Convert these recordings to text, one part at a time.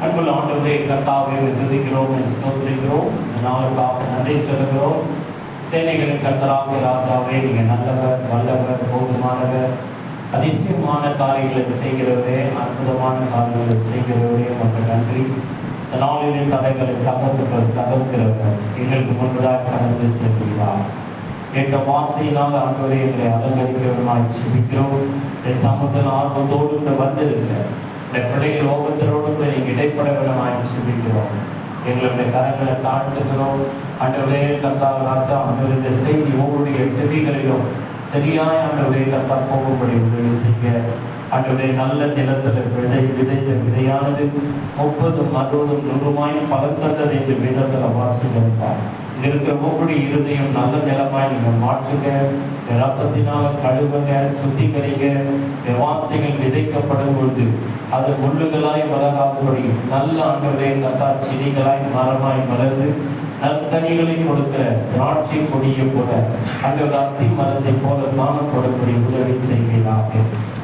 அன்புள்ள ஆண்டவரே, கர்த்தாவே துதிக்கிறோம், ஸ்தோத்திரிக்கிறோம். நாளுக்காக நன்றி சொல்லுகிறோம். சேனைகளின் கர்த்தராகிய ராஜாவே, நீங்க நல்லவர், வல்லவர், போதுமானவர், அதிசயமான காரியங்களை செய்கிறவரே, அற்புதமான காரியங்களை செய்கிறவரே, உங்களுக்கு நன்றி. இந்த நாளிலே தடைகளை தகர்க்கிறவர் எங்களுக்கு முன்பதாக கடந்து செல்கிறார். என்ற வார்த்தையினால் ஆண்டவரே எங்களை அலங்கரிக்கிறவர்களாய் ஜெபிக்கிறோம். சமூகத்தில் ஆர்வத்தோடு வந்திருக்கிற இந்த பிள்ளைகள் லோகத்தரோடு நீங்கள் இடைப்படவர்களாய் ஜெபிக்கிறோம். எங்களுடைய கரங்களை தாழ்த்துகிறோம். ஆண்டவரே கர்த்தாவே ராஜா, ஆண்டவரே இந்த செய்தி ஒவ்வொருடைய செவிகளிலும் சரியாய் ஆண்டவரே கர்த்தா போகும்படி உதவி செய்ய. ஆண்டவரே நல்ல நிலத்தில் விதைத்த விதையானது 30, 60, 100 பலன் தந்தது என்று வேதத்தில் வாசித்திருப்பார். இருக்கிற ஒவ்வொரு இருதையும் நல்ல நிலமாய் நீங்கள் மாற்றுங்க. ரத்தத்தினால கழுவுங்க, சுத்திகரிங்க. வார்த்தைகள் விதைக்கப்படும் பொழுது அது முள்ளுகளாய் வளராதபடி நல்ல ஆண்டவரே கர்த்தா செடிகளாய் மரமாய் வளர்ந்து நற்கனிகளை கொடுக்கிற திராட்சை கொடியை போல அந்த அத்தி மரத்தை போல காணப்படக்கூடிய உதவி செய்வீராக.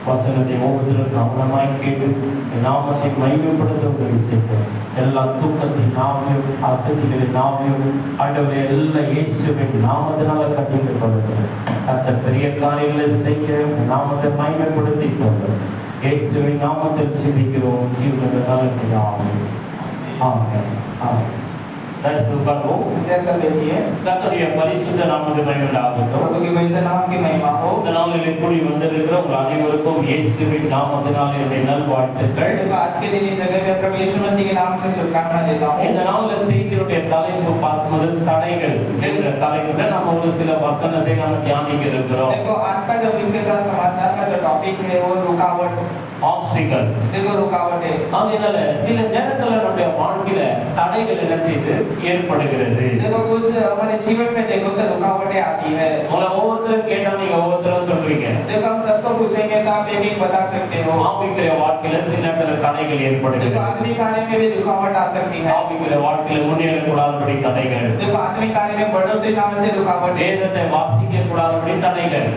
வசனத்தை ஒவ்வொருத்தரும் கவனமாய் கேட்டு நாமத்தை மையப்படுத்த உதவி செய்வோம். எல்லா தூக்கத்தின் நாமையும் அசதிகளின் நாமையும் ஆண்டவரே எல்லா இயேசுவின் நாமத்தினால கட்டிக்கொள்ளுங்கள். அந்த பெரிய காரியங்களை செய்ய நாமத்தை மையப்படுத்தி கொள்ளுங்கள். இயேசுவின் நாமத்தில் ஜெபிக்கிறோம். ஜீவனுக்கு நல்ல பிதாவே. ஆமென். ஆமென். கர்த்தருடைய பரிசுத்த நாமத்துக்கு மகிமை உண்டாகட்டும். இந்த நாளில் கூடி வந்திருக்கிற உங்கள் அனைவருக்கும் இயேசுவின் நாமத்தினால் என்னுடைய நல்வாழ்த்துக்கள். இந்த நாளில் செய்தியுடைய தலைப்பு பார்க்கும்போது தடைகள் என்ற தலைப்புல நம்ம ஒரு சில வசனத்தை நாம் தியானிக்க இருக்கிறோம். ஆப்ஸ்டிகல்ஸ், அதனால சில நேரத்துல நம்முடைய வாழ்க்கையில தடைகள் என்ன செய்து ஏற்படுகிறது. ஒவ்வொருத்தரும் கேட்டா நீங்க ஒவ்வொருத்தரும் சொல்றீங்க. ஆவிக்குரிய வாழ்க்கையில சில நேரத்துல தடைகள் ஏற்படுகிறது. ஆவிக்குரிய வாழ்க்கையில முன்னேறக்கூடாதபடி தடைகள், வேதத்தை வாசிக்க கூடாதபடி தடைகள்,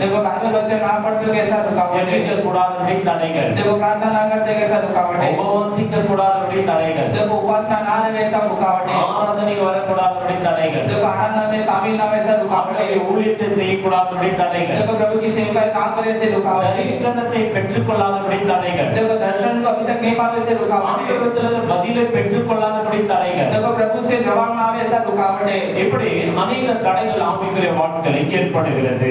ஜெபிக்க கூடாதபடி தடைகள், உபவாசிக்க கூடாதபடி தடைகள், ஆராதனைக்கு வரக்கூடாதபடி தடைகள், ஊழியத்தை செய்யக்கூடாதபடி தடைகள், தரிசனத்தை பெற்றுக்கொள்ளாதபடி தடைகள், பதிலை பெற்றுக்கொள்ளாதபடி தடைகள், இப்படி அநேக தடைகள் ஆவிக்குரிய வாழ்க்கையில் ஏற்படுகிறது.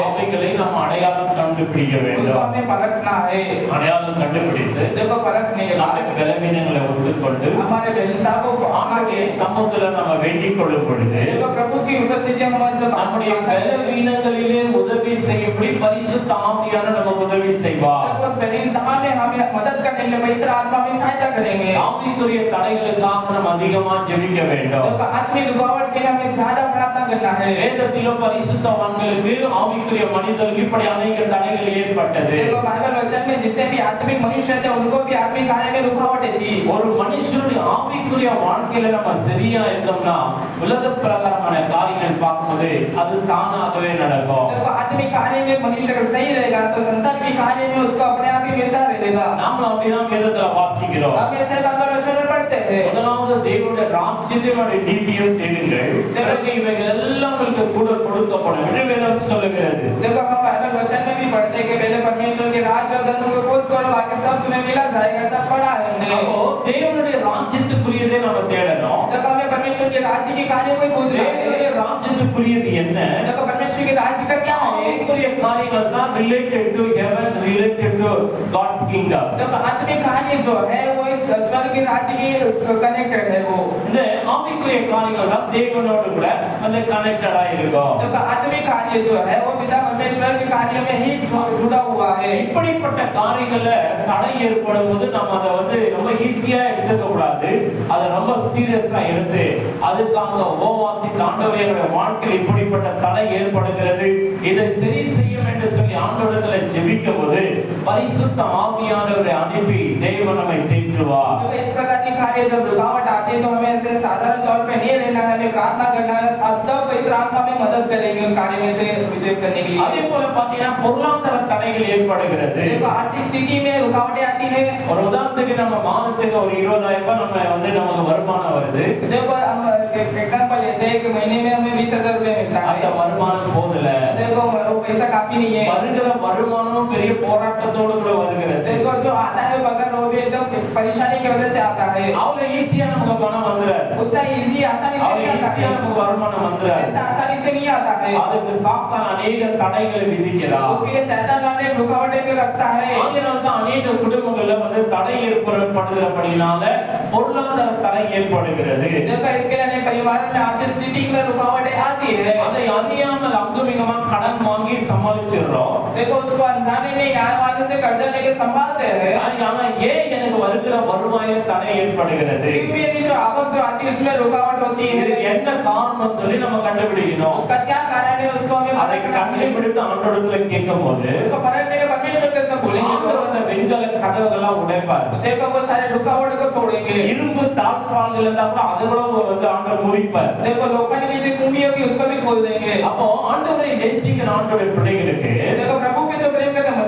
அவைகளை நாம் அடையாளம் கண்டுபிடிக்க வேண்டும். அடையாளம் கண்டுபிடித்து பலவீனங்களை ஒத்துக்கொண்டு சமூகத்துல நம்ம வேண்டிக் கொள்ளும் பொழுது நம்முடைய பலவீனங்களிலே உதவி செய்யும்படி பரிசுத்த ஆவியானவர் நமக்கு உதவி செய்வார். ஆவிக்குரிய தடைகளுக்காக நாம் அதிகமா ஜெபிக்க வேண்டும். வேதத்திலும் பரிசுத்தவான்களுக்கு ஆவிக்குரிய மனிதர்களுக்கு இப்படி அநேக தடைகள் ஏற்பட்டது. ஒரு மனுஷனுடைய ஆவிக்குரிய வாழ்க்கையில நம்ம சரியா இருந்தோம்னா உலக பிரகாரமான காரியங்கள் பார்க்கும்போது அது தானாகவே நடக்கும். நாம அப்படிதான் வேதத்துல வாசிக்கிறோம். முதலாவது தேவனுடைய ராஜ்யத்தையும் நீதியும் தேடுங்கள், இவைகள் எல்லாம் உங்களுக்கு கூட கொடுக்கப்படும் என்று வேதம் சொல்லுகிறது. தேவனுடைய ராஜ்யத்துக்குரியதை நம்ம தேடணும். தேவனுடைய ராஜ்யத்துக்குரியது என்ன? ஆவிக்குரிய காரியங்கள் தான் related to heaven, related to God's kingdom. आत्मिक कार्य जो है वो इस स्वर्ग के राज्य के कनेक्टेड है. वो இந்த ஆவிக்குரிய காரியங்கள் தான் தேவனோடு கூட அந்த கனெக்டடா இருக்கும். आत्मिक कार्य जो है वो पिता परमेश्वर के कार्य में ही जुड़ा हुआ है. இப்படிப்பட்ட காரியங்கள்ல தடை ஏற்படும்போது நம்ம அதை ரொம்ப ஈஸியா எடுத்துக்க கூடாது. அதை ரொம்ப சீரியஸா எடுத்து அதுக்காக உபவாசித்து ஆண்டவரே என்னுடைய வாழ்க்கையில் இப்படிப்பட்ட தடை ஏற்படுகிறது, இதை சரி செய்யும் என்று சொல்லி ஆண்டவரிடத்துல ஜெபிக்கும் போது பரிசுத்த ஆவியானவரை அனுப்பி தேவன் நம்மை தேற்றுவார். इस प्रकार की कार्य जब रुकावट आती है तो हमें ऐसे साधारण तौर पे नहीं रहना है, हमें प्रार्थना करना है, तब पवित्र आत्मा में मदद करेंगे उस कार्य में से विजय करने के लिए। அதே போல பாத்தீங்கன்னா பொருளாதார தடைகள் ஏற்படுகிறது. देखो आर्थिक स्थिति में रुकावटें आती है। ஒரு உதாரணத்துக்கு நம்ம மாதத்துக்கு ஒரு 20,000 ரூபாய் நம்ம வந்து நமக்கு வருமானம் வருது. देखो हम एग्जांपल लेते हैं कि महीने में हमें 20,000 रुपए मिलता है। அந்த வருமானம் போதல. देखो वो पैसा काफी नहीं है। வருகிற வருமானம் பெரிய போராட்டத்தோடு கூட வருகிறது. देखो जो आता है मगर वो भी एकदम परेशानी की वजह से आता है। அவ்வளவு ஈஸியா நமக்கு பணம் வந்துராது. उतना इजी आसानी से नहीं आता ஈஸியா है। நமக்கு வருமானம் வந்துராது. ऐसा आसानी से नहीं आता है। அதுக்கு சாத்தான் अनेक தடைகளை விதிக்கிறான். उसके लिए शैतान अनेक रुकावटें भी रखता है। அதனால தான் अनेक குடும்பங்கள்ல வந்து தடை ஏற்படுகிறபடினால பொருளாதார தடை ஏற்படுகிறது. देखो इसके लिए अनेक परिवारों में आर्थिक स्थिति में रुकावटें आती है। அதை அறியாமல் அங்குமிகமா கடன் வாங்கி சமாளிச்சிரோம். देखो उसको अनजाने में यार वहां से कर्जा लेके संभालते हैं। ஆனா ஏன் எனக்கு வருகிற வருவாயில தடை ஏற்படுகிறது? क्यों मेरी जो आवक जो आती है उसमें रुकावट होती है? இதுக்கு என்ன காரணம் சொல்லி நம்ம கண்டுபிடிக்கணும். उसका क्या कारण है उसको हमें அதை கண்டுபிடித்து ஆண்டவரிடத்துல கேட்கும்போது उसको परखने के परमेश्वर के सब बोलेंगे। ஆண்டவர் அந்த வெண்கல கதவுகளெல்லாம் உடைப்பார். देखो वो सारे रुकावट को तोड़ेंगे। இரும்பு தாழ்பால் இருந்தா கூட அது கூட வந்து ஆண்டவர் முறிப்பார். देखो लोखंड की जो कुंभी होगी उसको भी खोल देंगे। அப்போ ஆண்டவரை நேசிக்கிற ஆண்டவருடைய பிள்ளைகளுக்கு देखो प्रभु पे जो प्रेम करते हैं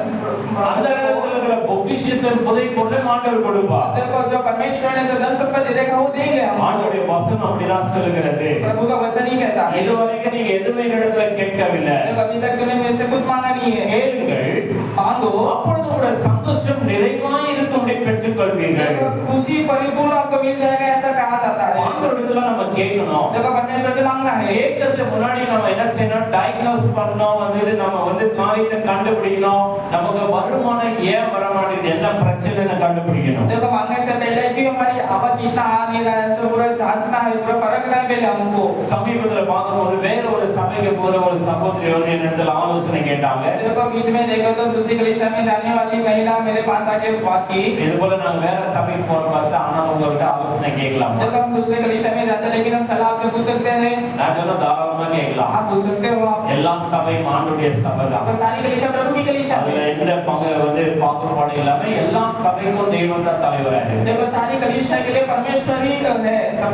அந்த இடத்துல இருக்கிற பொக்கிஷத்தின் புதை பொருளை ஆண்டவர் கொடுப்பார். देखो जो परमेश्वर ने जो धन संपत्ति देखा वो देंगे हम। ஆண்டவருடைய வசனம் அப்படிதான் சொல்லுகிறது. प्रभु का वचन ही कहता है இதுவரைக்கும் நீங்க எதுவுமே இடத்துல கேட்கவில்லை. देखो अभी तक तूने मेरे से कुछ मांगा नहीं है। கேளுங்கள், मांगो, அப்பொழுது உங்களுடைய சந்தோஷம் நிறைவாய் இருக்கும்படி பெற்றுக்கொள்வீர்கள். देखो खुशी परिपूर्ण आपको मिल जाएगा ऐसा कहा जाता है। ஆண்டவரிடத்துல நம்ம கேட்கணும். देखो परमेश्वर से मांगना है। கேட்கறதுக்கு முன்னாடி நம்ம என்ன செய்யணும்? டயக்னோஸ் பண்ணணும், வந்து நம்ம வந்து காரியத்தை கண்டுபிடிக்கணும். நமக்கு வருமானம் ஏன் வர மாட்டேங்குது, என்ன பிரச்சனைன்னு கண்டுபிடிக்கணும். देखो मांगने से पहले कि हमारी आवक इतना आ नहीं रहा है, ऐसे पूरा जांचना है, पूरा परखना है पहले हमको। சமீபத்துல பார்க்கும்போது வேற ஒரு சபைக்கு போற ஒரு சகோதரி வந்து என்னிடத்துல ஆலோசனை கேட்டாங்க. देखो बीच में देखो तो दूसरी कलीसिया में जाने वाली महिला मेरे पास आके बात की। இது போல நாங்க வேற சபைக்கு போற பஸ் ஆனா உங்ககிட்ட ஆலோசனை கேட்கலாம். देखो हम दूसरे कलीसिया में जाते हैं लेकिन हम सलाह आपसे पूछ सकते हैं। நான் சொன்ன தாராளமா கேட்கலாம். आप पूछ सकते हो। आप எல்லா சபையும் ஆண்டவருடைய சபை தான். आपको सारी कलीसिया प्रभु की कलीसिया है। அதுல எந்த பங்கு வந்து பாகுபாடு இல்லாம எல்லா சபைக்கும் தேவன் தான் தலைவரா இருக்கு. देखो सारी कलीसिया के लिए परमेश्वर ही है सब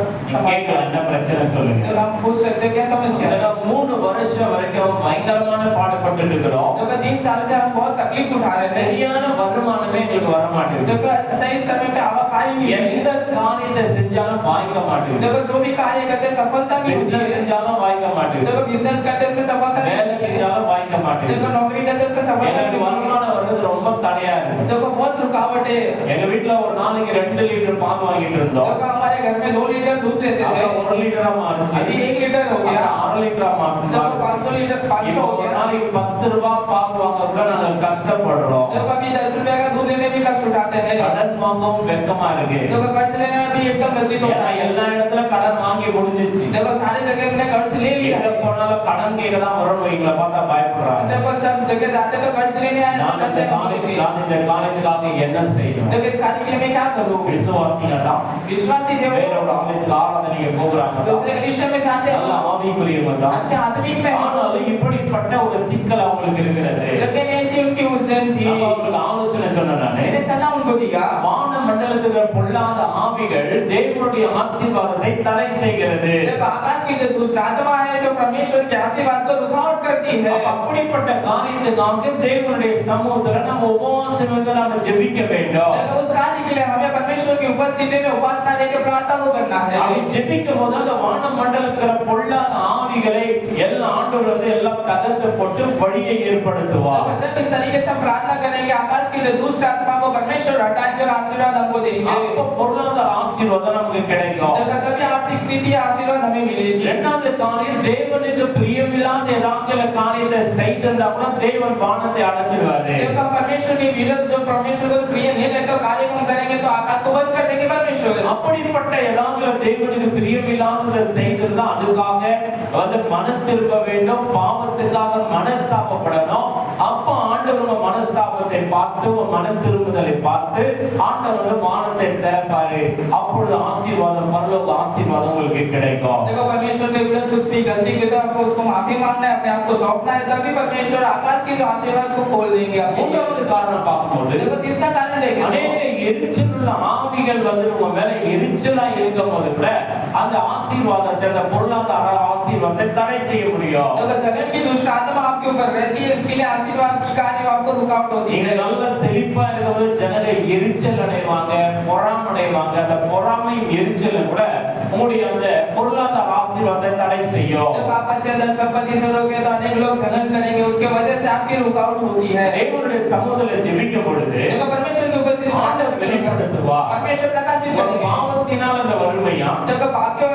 கேட்கல என்ன பிரச்சனை சொல்லுங்க. तो हम पूछ सकते हैं क्या समस्या है। जब 3 வருஷம் வரைக்கும் பயங்கரமான பாடுபட்டு இருக்கிறோம். देखो 3 साल से हम बहुत तकलीफ उठा रहे थे। சரியான வருமானமே எங்களுக்கு வர மாட்டேங்குது. देखो सही समय पे आवक आई नहीं है। எந்த காரியத்தை செஞ்சாலும் வாய்க்க மாட்டேங்குது. देखो जो भी कार्य करते सफलता नहीं होती பிசினஸ் है। செஞ்சாலும் வாய்க்க மாட்டேங்குது. देखो बिजनेस करते उसमें सफलता नहीं வேலை होती है। செஞ்சாலும் வாய்க்க மாட்டேங்குது. देखो नौकरी करते उसमें सफलता எனக்கு नहीं होती வருமானம் வர்றது ரொம்ப தடையா இருக்கு. है। देखो बहुत रुकावट है। எங்க வீட்ல ஒரு நாளைக்கு 2 லிட்டர் பால் வாங்கிட்டு இருந்தோம். देखो हमारे घर में 2 लीटर दूध देते थे। அப்புறம் 1 லிட்டரா மாறுச்சு. अभी 1 लीटर हो गया। 6 லிட்டரா மாறுச்சு. देखो 500 लीटर 500 हो ஒரு गया। நாளைக்கு 10 ரூபாய் பால் வாங்க கூட நாங்க கஷ்டப்படுறோம். देखो अभी 10 रुपए का दूध लेने भी कष्ट उठाते हैं। கடன் வாங்கவும் வெட்கமா இருக்கு. देखो कर्ज लेने में भी एकदम लज्जित होता ஏன்னா है। எல்லா இடத்துல கடன் வாங்கி முடிஞ்சிச்சு. देखो सारी जगह हमने कर्ज ले लिया எங்க है। போனாலும் கடன் கேட்க தான் வரணும். எங்களை பார்த்தா பயப்படுறாங்க. देखो सब जगह जाते तो कर्ज लेने आए நான் இந்த காரியத்துக்காக என்ன செய்யணும்? देखो इस कार्य के लिए मैं क्या करूं? விசுவாசிங்க தான் विश्वासी थे वो। வேற ஒரு ஆலயத்துக்கு ஆராதனைக்கு போகிறாங்க தான். दूसरे कलीसिया में जाते நல்ல हैं। ஆவிக்குரியவங்க தான். अच्छे आत्मिक में हैं। ஆனாலும் இப்படிப்பட்ட ஒரு சிக்கல் அவங்களுக்கு இருக்கிறது. लेकिन ऐसी उनकी उलझन थी। அப்ப அவங்களுக்கு ஆலோசனை சொன்னேன் நானு. मैंने सलाह उनको दिया। வான மண்டலத்துக்கு பொல்லாத ஆவிகள் தேவனுடைய ஆசீர்வாதத்தை தடை செய்கிறது. देखो आकाश की जो दुष्ट आत्मा है जो परमेश्वर के आशीर्वाद को रुकावट करती है। அப்ப அப்படிப்பட்ட காரியத்துக்காக தேவனுடைய சமூகத்துல நம்ம உபவாசம் இருந்து நாம ஜெபிக்க வேண்டும். देखो उस कार्य के लिए हमें परमेश्वर की उपस्थिति में उपासना लेकर प्रार्थना को करना है। அப்படி ஜெபிக்கும் போது அந்த வான மண்டலத்துல பொல்லாத ஆவிகளை எல்லா ஆண்டவர் வந்து எல்லாம் தகர்த்து போட்டு வழியை ஏற்படுத்துவார். देखो जब इस तरीके से हम प्रार्थना करेंगे आकाश की जो दुष्ट आत्मा को परमेश्वर हटाएंगे और आशीर्वाद हमको देंगे। அப்ப பொருளாதார ஆசீர்வாதம் நமக்கு கிடைக்கும். देखो तभी आर्थिक स्थिति आशीर्वाद हमें मिलेगी। இரண்டாவது காரியம், தேவனுக்கு பிரியமில்லாத ஏதாவது காரியத்தை செய்திருந்தா கூட தேவன் வானத்தை அடைச்சிடுவாரு. देखो परमेश्वर के विरुद्ध जो परमेश्वर को प्रिय नहीं लगता कार्य हम करेंगे तो आकाश को बंद कर देंगे परमेश्वर। அப்படிப்பட்ட ஏதாவது தேவனுக்கு பிரியமில்லாததை செய்திருந்தா அதுக்காக வந்து மனம் திரும்ப வேண்டும், பாவத்துக்காக மனஸ்தாபப்படணும். அப்ப ஆண்டவர் மனஸ்தாபத்தை பார்த்து மன திரும்புதலை பார்த்து ஆண்டவர் வானத்தை திறப்பாரு. அப்பொழுது ஆசீர்வாதம், பரலோக ஆசீர்வாதம் உங்களுக்கு கிடைக்கும். देखो परमेश्वर के विरुद्ध कुछ भी गलती की तो आपको उसको माफी मांगना है, अपने आप को सौंपना है, तभी परमेश्वर आकाश के जो आशीर्वाद को खोल देंगे। மூன்றாவது காரணம் பார்க்கும்போது देखो तीसरा कारण देखें अनेक எரிச்சலுள்ள ஆவிகள் வந்து உங்க மேல எரிச்சலா இருக்கும் போது கூட அந்த ஆசீர்வாதத்தை, அந்த பொருளாதார ஆசீர்வாதத்தை தடை செய்ய முடியும். अगर जलन की दुष्ट आत्मा आपके ऊपर रहती है, इसके लिए आशीर्वाद की कार्य आपको रुकावट होती நீங்க है. நல்ல செழிப்பா இருக்கும்போது ஜனங்கள் எரிச்சல் அடைவாங்க, பொறாமை அடைவாங்க. அந்த பொறாமையும் எரிச்சலும் கூட உங்களுடைய அந்த பொருளாதார ஆசீர்வாதத்தை தடை செய்யும். जब आप अच्छे धन संपत्ति से रहोगे तो अनेक लोग जलन करेंगे, उसके वजह से आपकी रुकावट होती है. தேவனுடைய சமூகத்துல ஜெபிக்கும் பொழுது देखो परमेश्वर की उपस्थिति में ஆண்டவர் வெளிப்படுத்துவா. परमेश्वर प्रकाशित உங்க करेंगे. பாவத்தினால் அந்த வறுமையா देखो पाप के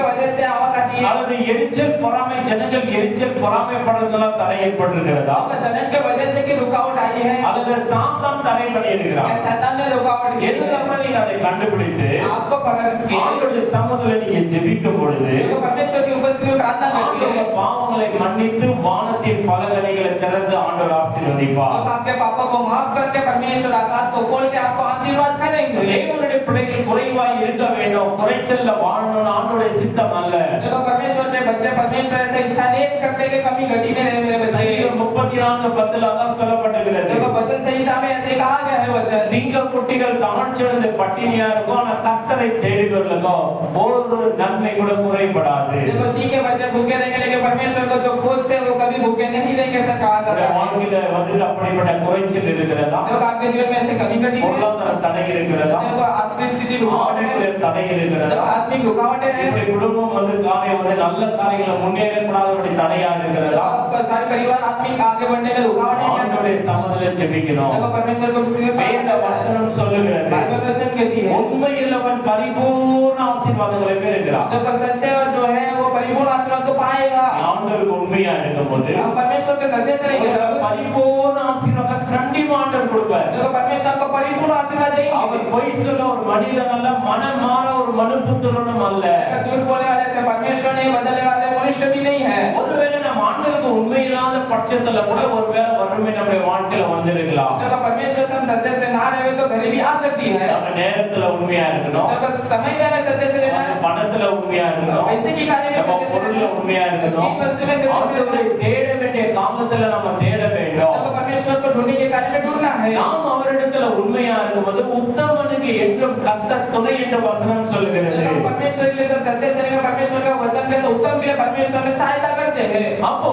वजह से आवाज आती है. அல்லது எரிச்சல் பொறாமை, ஜனங்கள் எரிச்சல் பொறாமைப்படுறதுனால தடை ஏற்பட்டிருக்கிறதா? आपका जलन के वजह से की रुकावट आई है. அல்லது சாத்தான் தடை பண்ணியிருக்கிறான்? या शैतान ने रुकावट की है. எதுனால நீங்க அதை கண்டுபிடித்து आपको पकड़ के ஆண்டவருடைய சமூகத்துல நீங்க ஜெபிக்கும் பொழுது देखो परमेश्वर की उपस्थिति में प्रार्थना करते ஆண்டவர் हैं. பாவங்களை மன்னித்து வானத்தின் பலகணிகளை திறந்து ஆண்டவர் ஆசீர்வதிப்பார். अब आपके पापों को माफ करके परमेश्वर आकाश को खोल के आपको आशीर्वाद करेंगे. தேவனுடைய பிள்ளைகள் குறைவாய் இருக்க வேண்டும், குறைச்சல்ல வாழணும் ஆண்டவருடைய சித்தம் அல்ல. देखो परमेश्वर के बच्चे परमेश्वर ऐसे इच्छा नहीं करते कि कमी घटी में रहे मेरे बच्चे. சங்கீதம் 34:10 அதான் சொல்லப்பட்டிருக்கிறது. देखो वचन संहिता में ऐसे कहा गया है वचन. சிங்க குட்டிகள் தாழ்ச்சியடைந்து பட்டினியா இருக்கும், ஆனா கர்த்தரை தேடுகிறவர்களுக்கோ ஒரு நன்மை கூட குறைபடாது. देखो सी के बच्चे भूखे रहेंगे, लेकिन परमेश्वर को जो खोजते हैं वो कभी भूखे नहीं रहेंगे, ऐसा कहा जाता है. வாழ்க்கையில வந்து அப்படிப்பட்ட குறைச்சல் இருக்கிறதா? देखो आपके जीवन में ऐसे कमी घटी है. பொருளாதார தடை இருக்கிறதா? देखो आर्थिक स्थिति रुकावट है. ஆவிக்குரிய தடை இருக்கிறதா? देखो आत्मिक रुकावट है. இப்படி कुटुंबம் வந்து காரியம் வந்து நல்ல காரியங்களை முன்னேறக்கூடாதபடி தடையா இருக்கிறதா? देखो सारे परिवार आत्मिक आगे बढ़ने में रुकावट है. ஆண்டவருடைய சமூகத்துல ஜெபிக்கணும். देखो परमेश्वर को उसके வேத வசனம் சொல்லுகிறது, बाइबल वचन कहती है. உண்மையுள்ளவன் பரிபூர்ண ஆசீர்வாதங்களை பெறுகிறான். देखो सच्चे जो है वो परिपूर्ण आशीर्वाद को पाएगा. ஆண்டவருக்கு உண்மையா இருக்கும்போது हम परमेश्वर के सच्चे से रहेंगे तब பரிபூர்ண ஆசீர்வாதம் கண்டிப்பா ஆண்டவர் கொடுப்பார். देखो परमेश्वर आपको परिपूर्ण आशीर्वाद देंगे. அவர் பொய் சொல்ல ஒரு மனிதன் அல்ல, மனம் மாற ஒரு மனுபுத்திரனும் அல்ல. झूठ बोलने वाले से परमेश्वर नहीं, बदलने वाले मनुष्य भी नहीं है. ஒருவேளை நம்ம ஆண்டவருக்கு உண்மை இல்லாத பட்சத்துல கூட ஒருவேளை வறுமை நம்முடைய வாழ்க்கையில வந்திருக்கலாம். देखो परमेश्वर से हम सच्चे से ना रहे तो गरीबी आ सकती है. நம்ம நேரத்துல உண்மையா இருக்கணும், देखो समय में हमें सच्चे से रहना है. பணத்துல உண்மையா இருக்கணும், पैसे की कार्य में நம்ம सच्चे से பொருள்ல रहना है. உண்மையா இருக்கணும். चीज वस्तु में सच्चे से ஆண்டவரை रहना है. தேட வேண்டிய காலத்துல நம்ம தேட வேண்டும். देखो परमेश्वर को ढूंढने के कार्य में ढूंढना है. நாம் அவரிடத்துல உண்மையா இருக்கும்போது உத்தமனுக்கு என்றும் கர்த்தர் துணை என்று வசனம் சொல்லுகிறது. देखो परमेश्वर के लिए जब सच्चे से रहेंगे, परमेश्वर का वचन के तो उत्तम के लिए परमेश्वर में सहायता करते हैं. அப்போ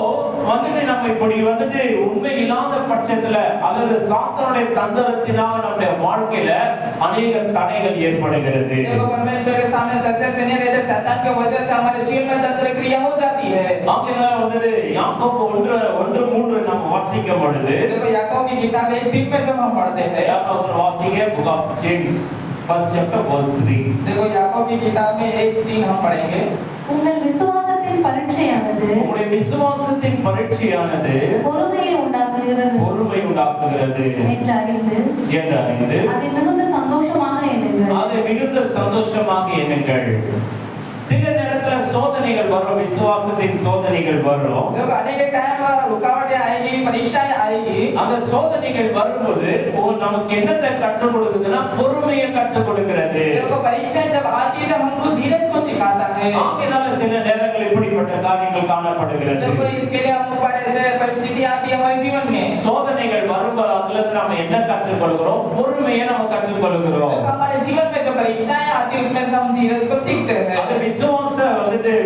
வந்துட்டு நம்ம இப்படி வந்துட்டு உண்மை இல்லாத பட்சத்துல அல்லது சாத்தானுடைய தந்திரத்தினால நம்முடைய வாழ்க்கையில अनेक தடைகள் ஏற்படுகிறது. देखो परमेश्वर के सामने सच्चे से नहीं रहते, शैतान की वजह से हमारे जीवन में तंत्र क्रिया हो जाती है. ஆகையால வந்துட்டு யாக்கோபு 1:3 நம்ம வாசிக்கும் பொழுது देखो याकूब की किताब 1:3 में जब हम पढ़ते हैं, யாக்கோபு வாசிங்க book of James first chapter verse 3. देखो याकूब की किताब में 1:3 हम पढ़ेंगे. உங்கள் விசுவாசத்தின் பரீட்சையானது உங்களுடைய விசுவாசத்தின் பரீட்சையானது பொறுமையை உண்டாக்குகிறது பொறுமை உண்டாக்குகிறது என்று அறிந்து அதை மிகுந்த சந்தோஷமாக எண்ணுங்கள். அதை மிகுந்த சந்தோஷமாக எண்ணுங்கள். சில நேரத்துல சோதனைகள் வரும், விசுவாசத்தின் சோதனைகள் வரும். देखो अनेक टाइम रुकावटें आएगी, परीक्षाएं आएगी. அந்த சோதனைகள் வரும்போது நமக்கு என்னத்தை கற்றுக் கொடுக்குதுன்னா பொறுமையை கற்றுக் கொடுக்கிறது. देखो परीक्षाएं जब आती है तो हमको धीरज को सिखाता है. ஆகையால சில நேரங்கள் இப்படிப்பட்ட காரியங்கள் காணப்படுகிறது. देखो इसके लिए हम ऊपर ऐसे परिस्थिति आती है हमारे जीवन में. சோதனைகள் வரும்போது அதுல நாம என்ன கற்றுக் கொள்கிறோம்? பொறுமையை நம்ம கற்றுக் கொள்கிறோம். देखो हमारे जीवन में जो परीक्षाएं आती है उसमें से हम धीरज को सीखते हैं. அது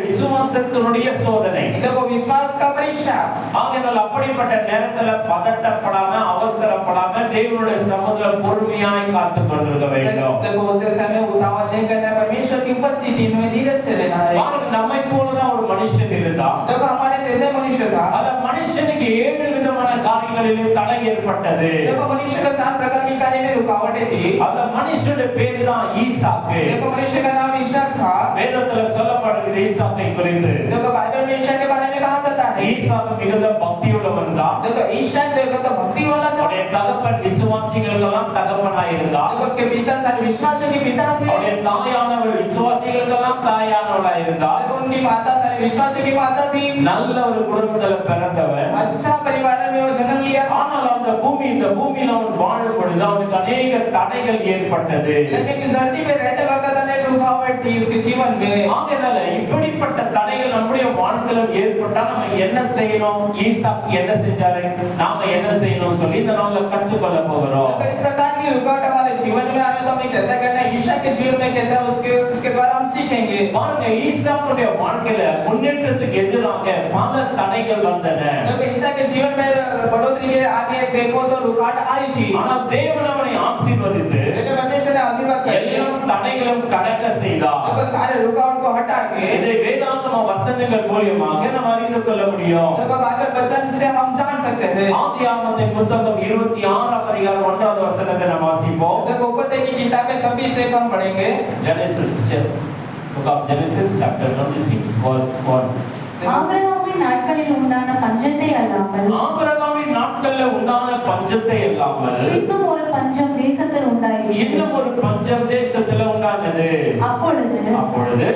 விசுவாசத்தினுடைய சோதனை. देखो विश्वास का परीक्षा. ஆகையால் அப்படிப்பட்ட நேரத்துல பதட்டப்படாம அவசரப்படாம தேவனுடைய சமூகத்துல பொறுமையாய் காத்துக் கொண்டிருக்க வேண்டும். देखो उसे समय उतावल नहीं करना, परमेश्वर की उपस्थिति में धीरज से रहना है. பாருங்க, நம்மை போலதான் ஒரு மனுஷன் இருந்தா, देखो हमारे जैसे मनुष्य था. அந்த மனுஷனுக்கு 7 விதமான காரியங்களிலே தடை ஏற்பட்டது. देखो मनुष्य का 7 प्रकार की कार्य में रुकावटें थी. அந்த மனுஷனுடைய பேரு தான் ஈசாக்கு. देखो मनुष्य का नाम ईसाक था. வேதத்துல சொல்லப்படுகிறது ஈசாக்கை குறித்து. देखो बाइबल में ईसाक के बारे में कहा जाता है. ஈசாக்கு மிகுந்த பக்தி உள்ளவன் தான். देखो ईसाक देखो तो भक्ति वाला था. அவருடைய தகப்பன் விசுவாசிகளுக்கெல்லாம் தகப்பனாய் இருந்தார். देखो उसके पिता सारे विश्वासियों के पिता थे. அவருடைய தாயானவள் விசுவாசிகளுக்கெல்லாம் தாயானவளாய் இருந்தார். देखो उनकी माता सारे विश्वासियों की माता थी. நல்ல ஒரு குடும்பத்துல பிறந்தவன். अच्छा परिवार में वो जन्म लिया. ஆனால் இந்த பூமியில அவன் வாழும் பொழுது அவனுக்கு अनेक தடைகள் ஏற்பட்டது. लेकिन इस धरती पे रहते वक्त अनेक रुकावट थी उसके जीवन में। ஆகையால இப்படிப்பட்ட தடைகள் நம்முடைய வாழ்க்கையில ஏற்பட்டா நம்ம என்ன செய்யணும்? ஈசாக்கு என்ன செஞ்சாரு, நாம என்ன செய்யணும் சொல்லி இந்த நாள்ல கற்றுக்கொள்ள போகிறோம். तो इस प्रकार की रुकावट हमारे जीवन में आए तो हमें कैसे करना है, ईसा के जीवन में कैसे उसके द्वारा हम सीखेंगे। பாருங்க, ஈசாக்குடைய வாழ்க்கையில முன்னேற்றத்துக்கு எதிராக பல தடைகள் வந்தன. तो ईसा के जीवन में बढ़ोतरी के आगे देखो तो रुकावट आई थी, ஆனா தேவன் அவனை ஆசீர்வதித்து लेकिन परमेश्वर ने आशीर्वाद कर दिया, எல்லா தடைகளும் கடக்க செய்தார். तो सारे रुकावट को हटा के இதை வேதாகம வசனங்கள் மூலமாக நாம் அறிந்து கொள்ள முடியும். तो बाइबल वचन से हम जान सकते हैं। ஆதியாகமத்தின் புத்தகம் 26 அதிகாரம் 1வது வசனத்தை நாம் வாசிப்போம். देखो उपदेश की किताब में 26 से हम पढ़ेंगे। Book of Genesis chapter 26 verse 1. ஆபிரகாமின் நாட்களில் உண்டான பஞ்சத்தை அல்லாமல் ஆபிரகாமின் நாட்களில் உண்டான பஞ்சத்தை அல்லாமல் இன்னும் ஒரு பஞ்சம் தேசத்தில் உண்டாயிற்று. இன்னும் ஒரு பஞ்சம் தேசத்தில் உண்டானது. அப்பொழுது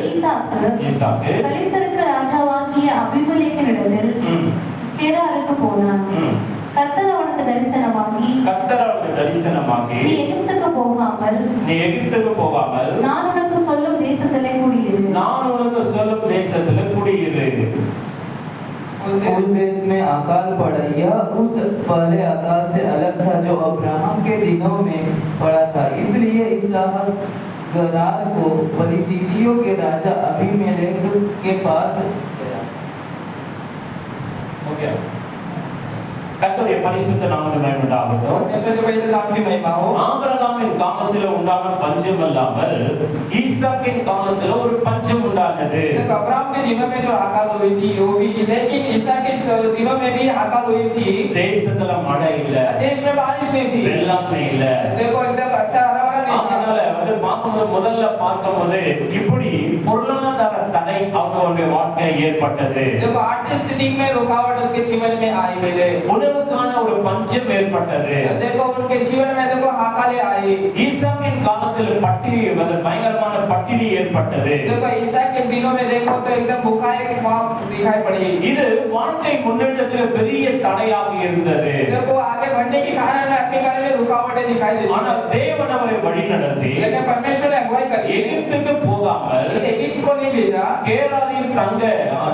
ஈசாக்கு பெலிஸ்தருக்கு ராஜாவாகிய அபிமெலேக்கினிடத்தில் கேராருக்கு போனான். கர்த்தர் அவனுக்கு தரிசனமாகி நீ எகிப்துக்கு போகாமல் நான் உனக்கு சொல்லும் தேசத்திலே குடியிரு. उस देश में अकाल पड़ा। यह उस पहले अकाल से अलग था जो अब्राहम के दिनों में पड़ा था। इसलिए इसहाक गरार को फिलिस्तीनियों के राजा अबीमेलेक के पास गया। हो गया। கர்த்தருடைய பரிசுத்த நாமத்துக்கு உண்டாகட்டும். परमेश्वर के पवित्र नाम की महिमा हो। ஆபிரகாமின் காலத்தில் உண்டான பஞ்சம் அல்லாமல் ஈசாக்கின் காலத்தில் ஒரு பஞ்சம் உண்டானது. अब्राहम के दिनों में जो अकाल हुई थी वो भी, लेकिन ईसा के दिनों में भी अकाल हुई थी। தேசத்துல மழை இல்ல, देश में बारिश नहीं थी, வெள்ளமே இல்ல। देखो एकदम अच्छा हरा-भरा नहीं था। அதனால முதல்ல பார்க்கும்போது இப்படி பொருளாதார தடை அவங்களுடைய வாழ்க்கையில் ஏற்பட்டது. देखो आर्थिक स्थिति में रुकावट उसके जीवन में आई मिले, உணவுக்கான ஒரு பஞ்சம் ஏற்பட்டது। देखो उनके जीवन में देखो हाकाले आई। ஈசாக்கின் காலத்தில் பட்டினி, பயங்கரமான பட்டினி ஏற்பட்டது। देखो ईसा के दिनों में देखो तो एकदम भूखाई दिखाई पड़ी। இது வாழ்க்கை முன்னேற்றத்துக்கு பெரிய தடையாக இருந்தது। देखो आगे बढ़ने के कारण अपने कारण में रुकावटें दिखाई देती। ஆனால் தேவன் அவரை வழிநடத்தி लेकिन परमेश्वर ने अगुवाई करी, எகிப்துக்கு போகாமல் एगिप्त को नहीं भेजा, கேராரில்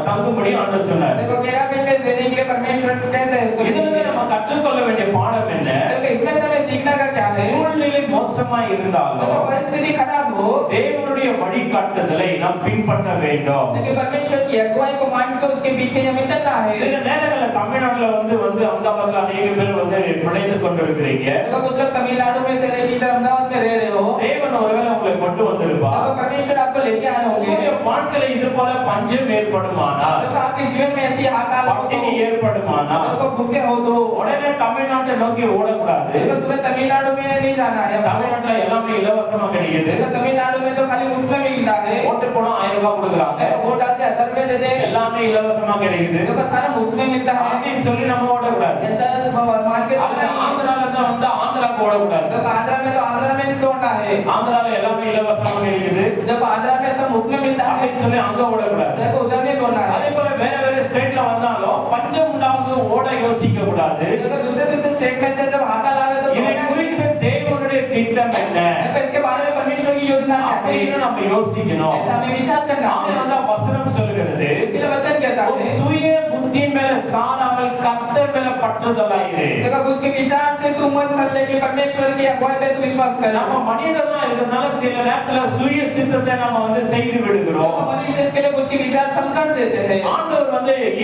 தங்கும்படி ஆண்டவர் சொன்னார்। देखो केराबिन में रहने के लिए परमेश्वर कहते हैं इसको। இதிலிருந்து நம்ம கற்றுக்கொள்ள வேண்டிய பாடம் என்ன? देखो इसमें से हमें सीखना का क्या है? சூழ்நிலை மோசமா இருந்தாலும் देखो परिस्थिति खराब हो, தேவனுடைய வழிகாட்டுதலை நாம் பின்பற்ற வேண்டும்। लेकिन परमेश्वर की अगुवाई को मान कर उसके पीछे हमें चलना है। சில நேரங்கள்ல தமிழ்நாட்டுல வந்து அहमदाबादல अनेक பேர் பிழைத்துக் கொண்டிருக்கிறீங்க। देखो कुछ लोग तमिलनाडु में से लेके इधर अहमदाबाद में रह रहे हो, தேவன் ஒருவேளை உங்களை கொண்டு வந்திருப்பார்। देखो परमेश्वर आपको लेके आए होंगे। உங்களுடைய வாழ்க்கையில இது போல பஞ்சம் ஏற்படுமானால், देखो आपके जीवन में ऐसी हाकाल हो, பட்டினி ஏற்படுமானால் देखो भूखे हो तो உடனே தமிழ்நாட்டை நோக்கி ஓடக்கூடாது। देखो तुम्हें तमिलनाडु में नहीं जाना है। தமிழ்நாட்டுல எல்லாமே இலவசமா கிடைக்குது। देखो तमिलनाडु में तो खाली मुफ्त में मिलता है, ஓட்டு போனா 1000 ரூபாய் கொடுக்குறாங்க, वोट डालते 1000 रुपए देते हैं, எல்லாமே இலவசமா கிடைக்குது देखो सारा मुफ्त में मिलता है। அப்படின்னு சொல்லி நம்ம ஓடக்கூடாது। ऐसा मान के ஆந்திரால தான் வந்து ஆந்திராக்கு ஓடக்கூடாது। देखो आंध्रा में तो आंध्रा में नहीं तोड़ना है, ஆந்திரால எல்லாமே இலவசமா கிடைக்குது देखो आंध्रा में सब मुफ्त में मिलता है, அப்படின்னு சொல்லி அங்க ஓடக்கூடாது। देखो उधर नहीं तोड़ना है। அதே போல வேற ஸ்டேட்ல வந்தாலும் பஞ்சம் உண்டாவது ஓட யோசிக்க கூடாது। देखो दूसरे स्टेट में से जब हाकाल आवे तो இதை குறித்து தேவனுடைய திட்டம் என்ன देखो इसके बारे में परमेश्वर की योजना क्या है, அப்படின்னு நம்ம யோசிக்கணும்। ऐसा हमें विचार करना है। ஆனா வசனம் சொல்கிறது, इसके लिए वचन कहता है, சுய புத்தியின் மேல சாராமல் கர்த்தர் மேல பற்றுதலாயிரு। देखो खुद के विचार से तू मन चलने की परमेश्वर की अगुवाई पे तू विश्वास कर। நம்ம மனிதனா இருக்கிறதுனால சில நேரத்துல சுய சித்தத்தை நாம செய்து விடுகிறோம்। देखो मनुष्य इसके लिए खुद के विचार सब कर देते हैं। ஆண்டவர்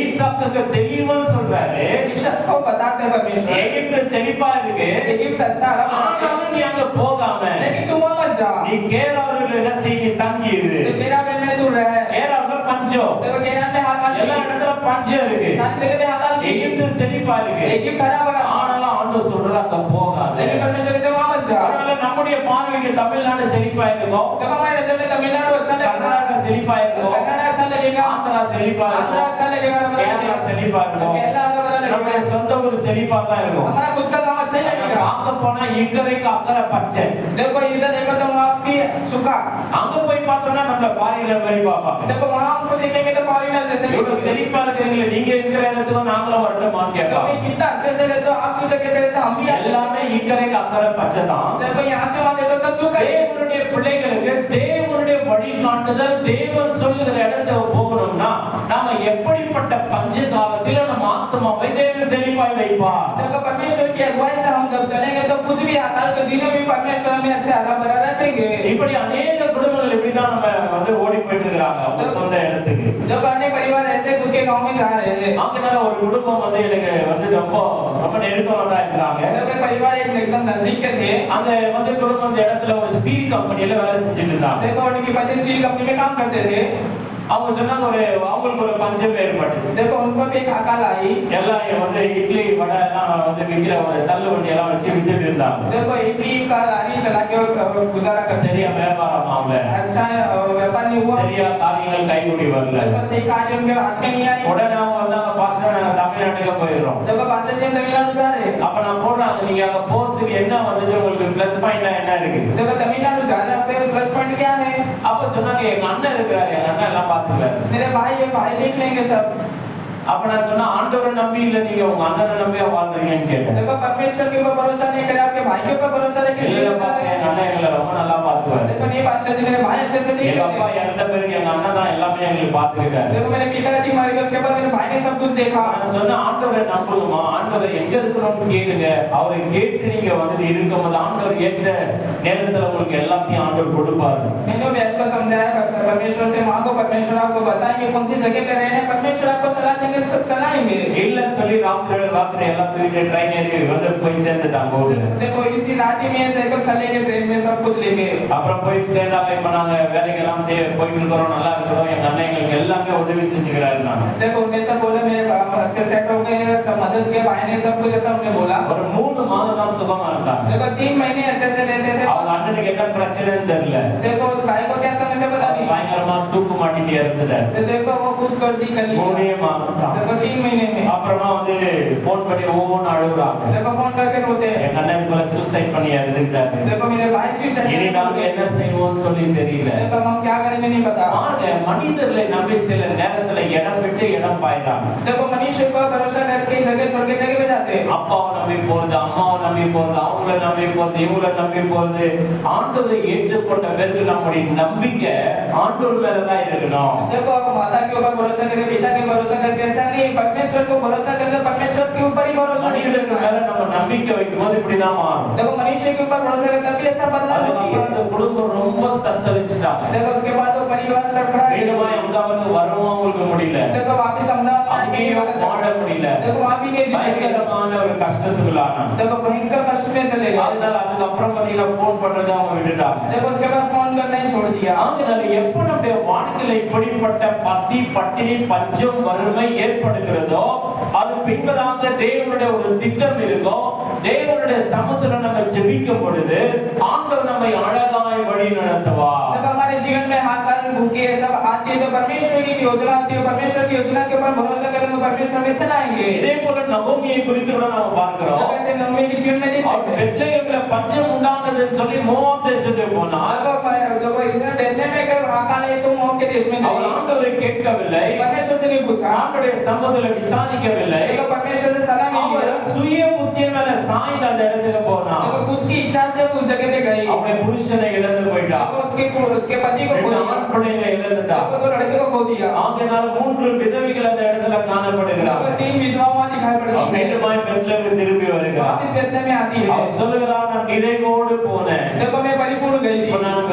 ஈசாக்குக்கு தெளிவா சொல்றாரு, ईसा को बताते हैं परमेश्वर, எகிப்து செழிப்பா இருக்கு, एगिप्त अच्छा है, ஆனாலும் நீ அங்க போகாம लेकिन तू वहां मत जा, நீ கேராரில் என்ன செய்ய தங்கி இரு। तो मेरा में तू रह, கேராரில பஞ்சம், देखो केरल में हाकाल எல்லா இடத்துல பஞ்சம் இருக்கு, सारी जगह पे हाकाल की, எகிப்து செழிப்பா இருக்கு, एगिप्त हरा भरा, ஆனாலும் ஆண்டவர் சொல்றாரு அங்க போகாத। लेकिन परमेश्वर कहते वहां मत जा। அதனால நம்முடைய பார்வைக்கு தமிழ்நாடு செழிப்பா இருக்கும், देखो हमारे नजर में तमिलनाडु अच्छा लगेगा, கர்நாடகா செழிப்பா இருக்கும், कन्नड़ अच्छा लगेगा, ஆந்திரா செழிப்பா आंध्र இருக்கும், अच्छा लगेगा, கேரளா செழிப்பா இருக்கும், केरला हरा भरा நம்முடைய लगेगा, சொந்த ஊர் செழிப்பா தான் இருக்கும்। हमारा खुद का गांव अच्छा लगेगा, பார்க்க போனா இக்கரைக்கு அக்கறை பச்சை. देखो इधर देखो तो वहाँ भी सूखा। அங்க போய் பார்த்தோம்னா நம்ம ஃபாரினர் மாதிரி பார்ப்பாங்க. देखो वहाँ हमको देखेंगे तो फॉरेनर जैसे இவ்வளவு செழிப்பா இருக்கிறீங்களே, நீங்க இருக்கிற இடத்துக்கு நாங்களும் வரணுமான்னு கேட்பாங்க. देखो कितना अच्छे से रहते हो आप, जो जगह पे रहते हो हम भी ऐसे எல்லாமே இக்கரைக்கு அக்கறை பச்சை தான். देखो यहाँ से वहाँ देखो सब सूखा है। தேவனுடைய பிள்ளைகளுக்கு தேவனுடைய வழிகாட்டுதல், தேவன் சொல்லுகிற இடத்துக்கு போகணும்னா நாம எப்படிப்பட்ட பஞ்ச காலத்தில நம்ம ஆத்மாவை தேவன் செழிப்பாய் வைப்பார். देखो परमेश्वर की अगुवाई से हम जब चलेंगे तो कुछ भी अकाल के दिनों में परमेश्वर हमें अच्छे हरा भरा रखेंगे। இப்படி अनेक குடும்பங்கள் இப்படிதான் நம்ம ஓடி போயிட்டு இருக்காங்க அவங்க சொந்த இடத்துக்கு. देखो अनेक परिवार ऐसे खुद के गांव में जा रहे हैं। அங்கனால ஒரு குடும்பம் எனக்கு ரொம்ப நெருக்கமா இருந்தாங்க. देखो परिवार एकदम नजदीक के थे। அந்த குடும்பம் அந்த இடத்துல ஒரு ஸ்டீல் கம்பெனில வேலை செஞ்சுட்டு இருந்தாங்க. देखो उनकी पति स्टील कंपनी में काम करते थे। அவங்க சொன்னாங்க அவங்களுக்கு ஒரு பஞ்சம் ஏற்பட்டுச்சு. देखो उनको भी एक अकाल आई। எல்லாம் இட்லி வடை எல்லாம் விக்கிற ஒரு தள்ளு வண்டி எல்லாம் வச்சு வித்துட்டு இருந்தாங்க. देखो इडली का लारी चला के गुजारा करते। சரியா வியாபாரம் ஆகல, अच्छा व्यापार नहीं हुआ, சரியா காரியங்கள் கைகூடி வரல. देखो सही कार्य उनके हाथ में नहीं आई। உடனே அவங்க வந்தாங்க, பாஸ்டர் நாங்க தமிழ்நாட்டுக்கு போயிடுறோம். देखो पास्टर जी हम तमिलनाडु जा रहे हैं। அப்ப நான் போடுறாங்க, நீங்க அங்க போறதுக்கு என்ன உங்களுக்கு பிளஸ் பாயிண்டா என்ன இருக்கு? देखो तमिलनाडु जाने पे प्लस पॉइंट क्या है? அப்ப சொன்னாங்க எங்க அண்ணன் இருக்கிறாரு, எங்க அண்ணன் எல்லாம் பாத்துக்குவாரு. मेरे भाई ये भाई देख लेंगे सब। அப்ப நான் சொன்னா ஆண்டவரை நம்பி இல்ல நீங்க உங்க அண்ணனை நம்பியா வாழ்றீங்கன்னு கேட்டேன். देखो परमेश्वर के ऊपर भरोसा नहीं करे, आपके भाई के ऊपर भरोसा रखे। இல்ல பாஸ்டர் எங்க அண்ணன் எங்களை ரொம்ப நல்லா பாத்துக்குவாரு. देखो नहीं पास्टर जी मेरे भाई अच्छे से नहीं எங்க அப்பா करते। இறந்த பிறகு எங்க அண்ணன் தான் எல்லாமே எங்களுக்கு பாத்துக்கிட்டாரு. देखो मेरे पिताजी मर गए, उसके बाद मेरे भाई ने सब कुछ देखा। நான் சொன்ன ஆண்டவரை நம்புங்கம்மா, ஆண்டவரை எங்க இருக்கணும்னு கேளுங்க. அவரை கேட்டு நீங்க இருக்கும்போது ஆண்டவர் ஏற்ற நேரத்துல உங்களுக்கு எல்லாத்தையும் ஆண்டவர் கொடுப்பாரு. मैंने भी आपको समझाया, परमेश्वर से मांगो, परमेश्वर आपको बताएंगे कौन सी जगह पे रहना है, परमेश्वर आपको सलाह देंगे, चलाएंगे। இல்லன்னு சொல்லி ராத்திரி எல்லாம் தூக்கிட்டு ட்ரெயின் ஏறி போய் சேர்ந்துட்டாங்க ஊர்ல. देखो इसी रात में देखो चलेंगे ट्रेन में सब कुछ लेके। அப்புறம் போய் சேர்ந்தாங்க. இப்ப நாங்க வேலைக்கெல்லாம் போயிட்டு இருக்கிறோம், நல்லா இருக்கிறோம், எங்க அண்ணன் எங்களுக்கு எல்லாமே உதவி செஞ்சுக்கிறாரு. देखो उन्हें सब बोले मेरे अच्छे सेट हो गए, सब मदद के भाई ने सब कुछ ऐसा उन्हें बोला। ஒரு 3 மாதம் தான் சுகமா இருந்தாங்க. देखो 3 महीने अच्छे से रहते थे। அவங்க அண்ணனுக்கு என்ன பிரச்சனைன்னு தெரியல. देखो उस भाई को क्या समस्या पता नहीं। பயங்கரமா தூக்கு மாட்டிட்டு இருந்தாரு. देखो वो खुद कर्जी कर लिया। 3 மாதம் தான். देखो 3 महीने में அப்புறமா போன் பண்ணி ஒவ்வொன்னு அழுகுறாங்க. देखो फोन करके रोते हैं। எங்க அண்ணன் போல சூசைட் பண்ணி இறந்துட்டாரு. देखो मेरे भाई सुसाइड இனி நாங்க என்ன செய்வோம்னு சொல்லி தெரியல. देखो हम क्या करेंगे नहीं पता। பாருங்க, மனிதர்களை நம்பி சில நேரத்துல இடம் விட்டு இடம் பாயிறாங்க. देखो मनुष्य पर भरोसा करके जगह छोड़ के जगह पे जाते हैं। அப்பாவை நம்பி போறது, அம்மாவை நம்பி போறது, அவங்கள நம்பி போறது, இவங்கள நம்பி போறது. ஆண்டவரை ஏற்றுக்கொண்ட பிறகு நம்முடைய நம்பிக்கை ஆண்டவர் மேலதான் இருக்கணும். देखो आप माता के ऊपर भरोसा करके, पिता के भरोसा करके ऐसा नहीं, परमेश्वर को भरोसा करके परमेश्वर के ऊपर ही भरोसा नहीं மனிதர்கள் करना மேல है। நம்ம நம்பிக்கை வைக்கும்போது இப்படிதான் மாறும். देखो मनुष्य के ऊपर भरोसा करके तभी ऐसा बदलाव होती அதுக்கப்புறம் है। அந்த குடும்பம் ரொம்ப தத்தளிச்சுட்டாங்க. देखो उसके बाद वो परिवार लड़खड़ा है। மீண்டுமா அம்தாவுக்கு வரவும் அவங்களுக்கு முடியல. देखो वापस अहमदाबाद आने की அங்கேயும் बात வாழ முடியல. देखो वहां भी नहीं जी सकते। பயங்கரமான ஒரு கஷ்டத்துக்குள்ளானாங்க. देखो भयंकर कष्ट में चले गए। அதனால அதுக்கப்புறம் பாத்தீங்கன்னா போன் பண்றதை அவங்க விட்டுட்டாங்க. देखो उसके बाद फोन करना ही छोड़ दिया। அதனால எப்ப நம்முடைய வாழ்க்கையில இப்படிப்பட்ட பசி, பட்டினி, பஞ்சம், வறுமை ஏற்படுகிறதோ அது பின்பதாக தேவனுடைய ஒரு திட்டம் இருக்கும். தேவனுடைய சமூகத்துல நம்ம ஜெபிக்கும் பொழுது ஆண்டவர் நம்மை அழகாய் வழி நடத்துவார். जब हमारे जीवन में हाकाल भूखे सब आती है तो परमेश्वर की योजना आती है, परमेश्वर की योजना के ऊपर भरोसा करेंगे, परमेश्वर में चलाएंगे। இதே போல நகோமியை குறித்து கூட நாம பார்க்கிறோம். तो कैसे नोमी के जीवन में அவர் देखते हैं। பெத்லெஹேம்ல பஞ்சம் உண்டானதுன்னு சொல்லி மோவாப் தேசத்துக்கு போனார். देखो इसने बेथलेहम में कब हाकाल है तो मोआब के देश में அவர் नहीं। ஆண்டவரை கேட்கவில்லை, परमेश्वर से नहीं पूछा, ஆண்டவருடைய சமூகத்துல விசாரிக்கவில்லை. देखो परमेश्वर से सलाह नहीं அவர் लिया। சுய புத்தியின் மேல சாய்ந்து அந்த இடத்துக்கு போனார். देखो खुद की इच्छा से उस जगह पे गई। அவருடைய புருஷனை இழந்து போயிட்டார். देखो उसके पति को खो 2 दिया। ஆண் பிள்ளைகளை இழந்துட்டார். देखो 2 लड़के को खो दिया। ஆகையால் 3 விதவைகள் அந்த இடத்துல காணப்படுகிறார். देखो 3 विधवाओं वहां दिखाई पड़ती அவர் है। மீண்டுமாய் பெத்லெஹேமுக்கு திரும்பி வருகிறார். वापस बेथलेहम में आती है। அவர் சொல்லுகிறார், நான் நிறைவோடு போனேன், देखो मैं परिपूर्ण गई थी, இப்ப நான்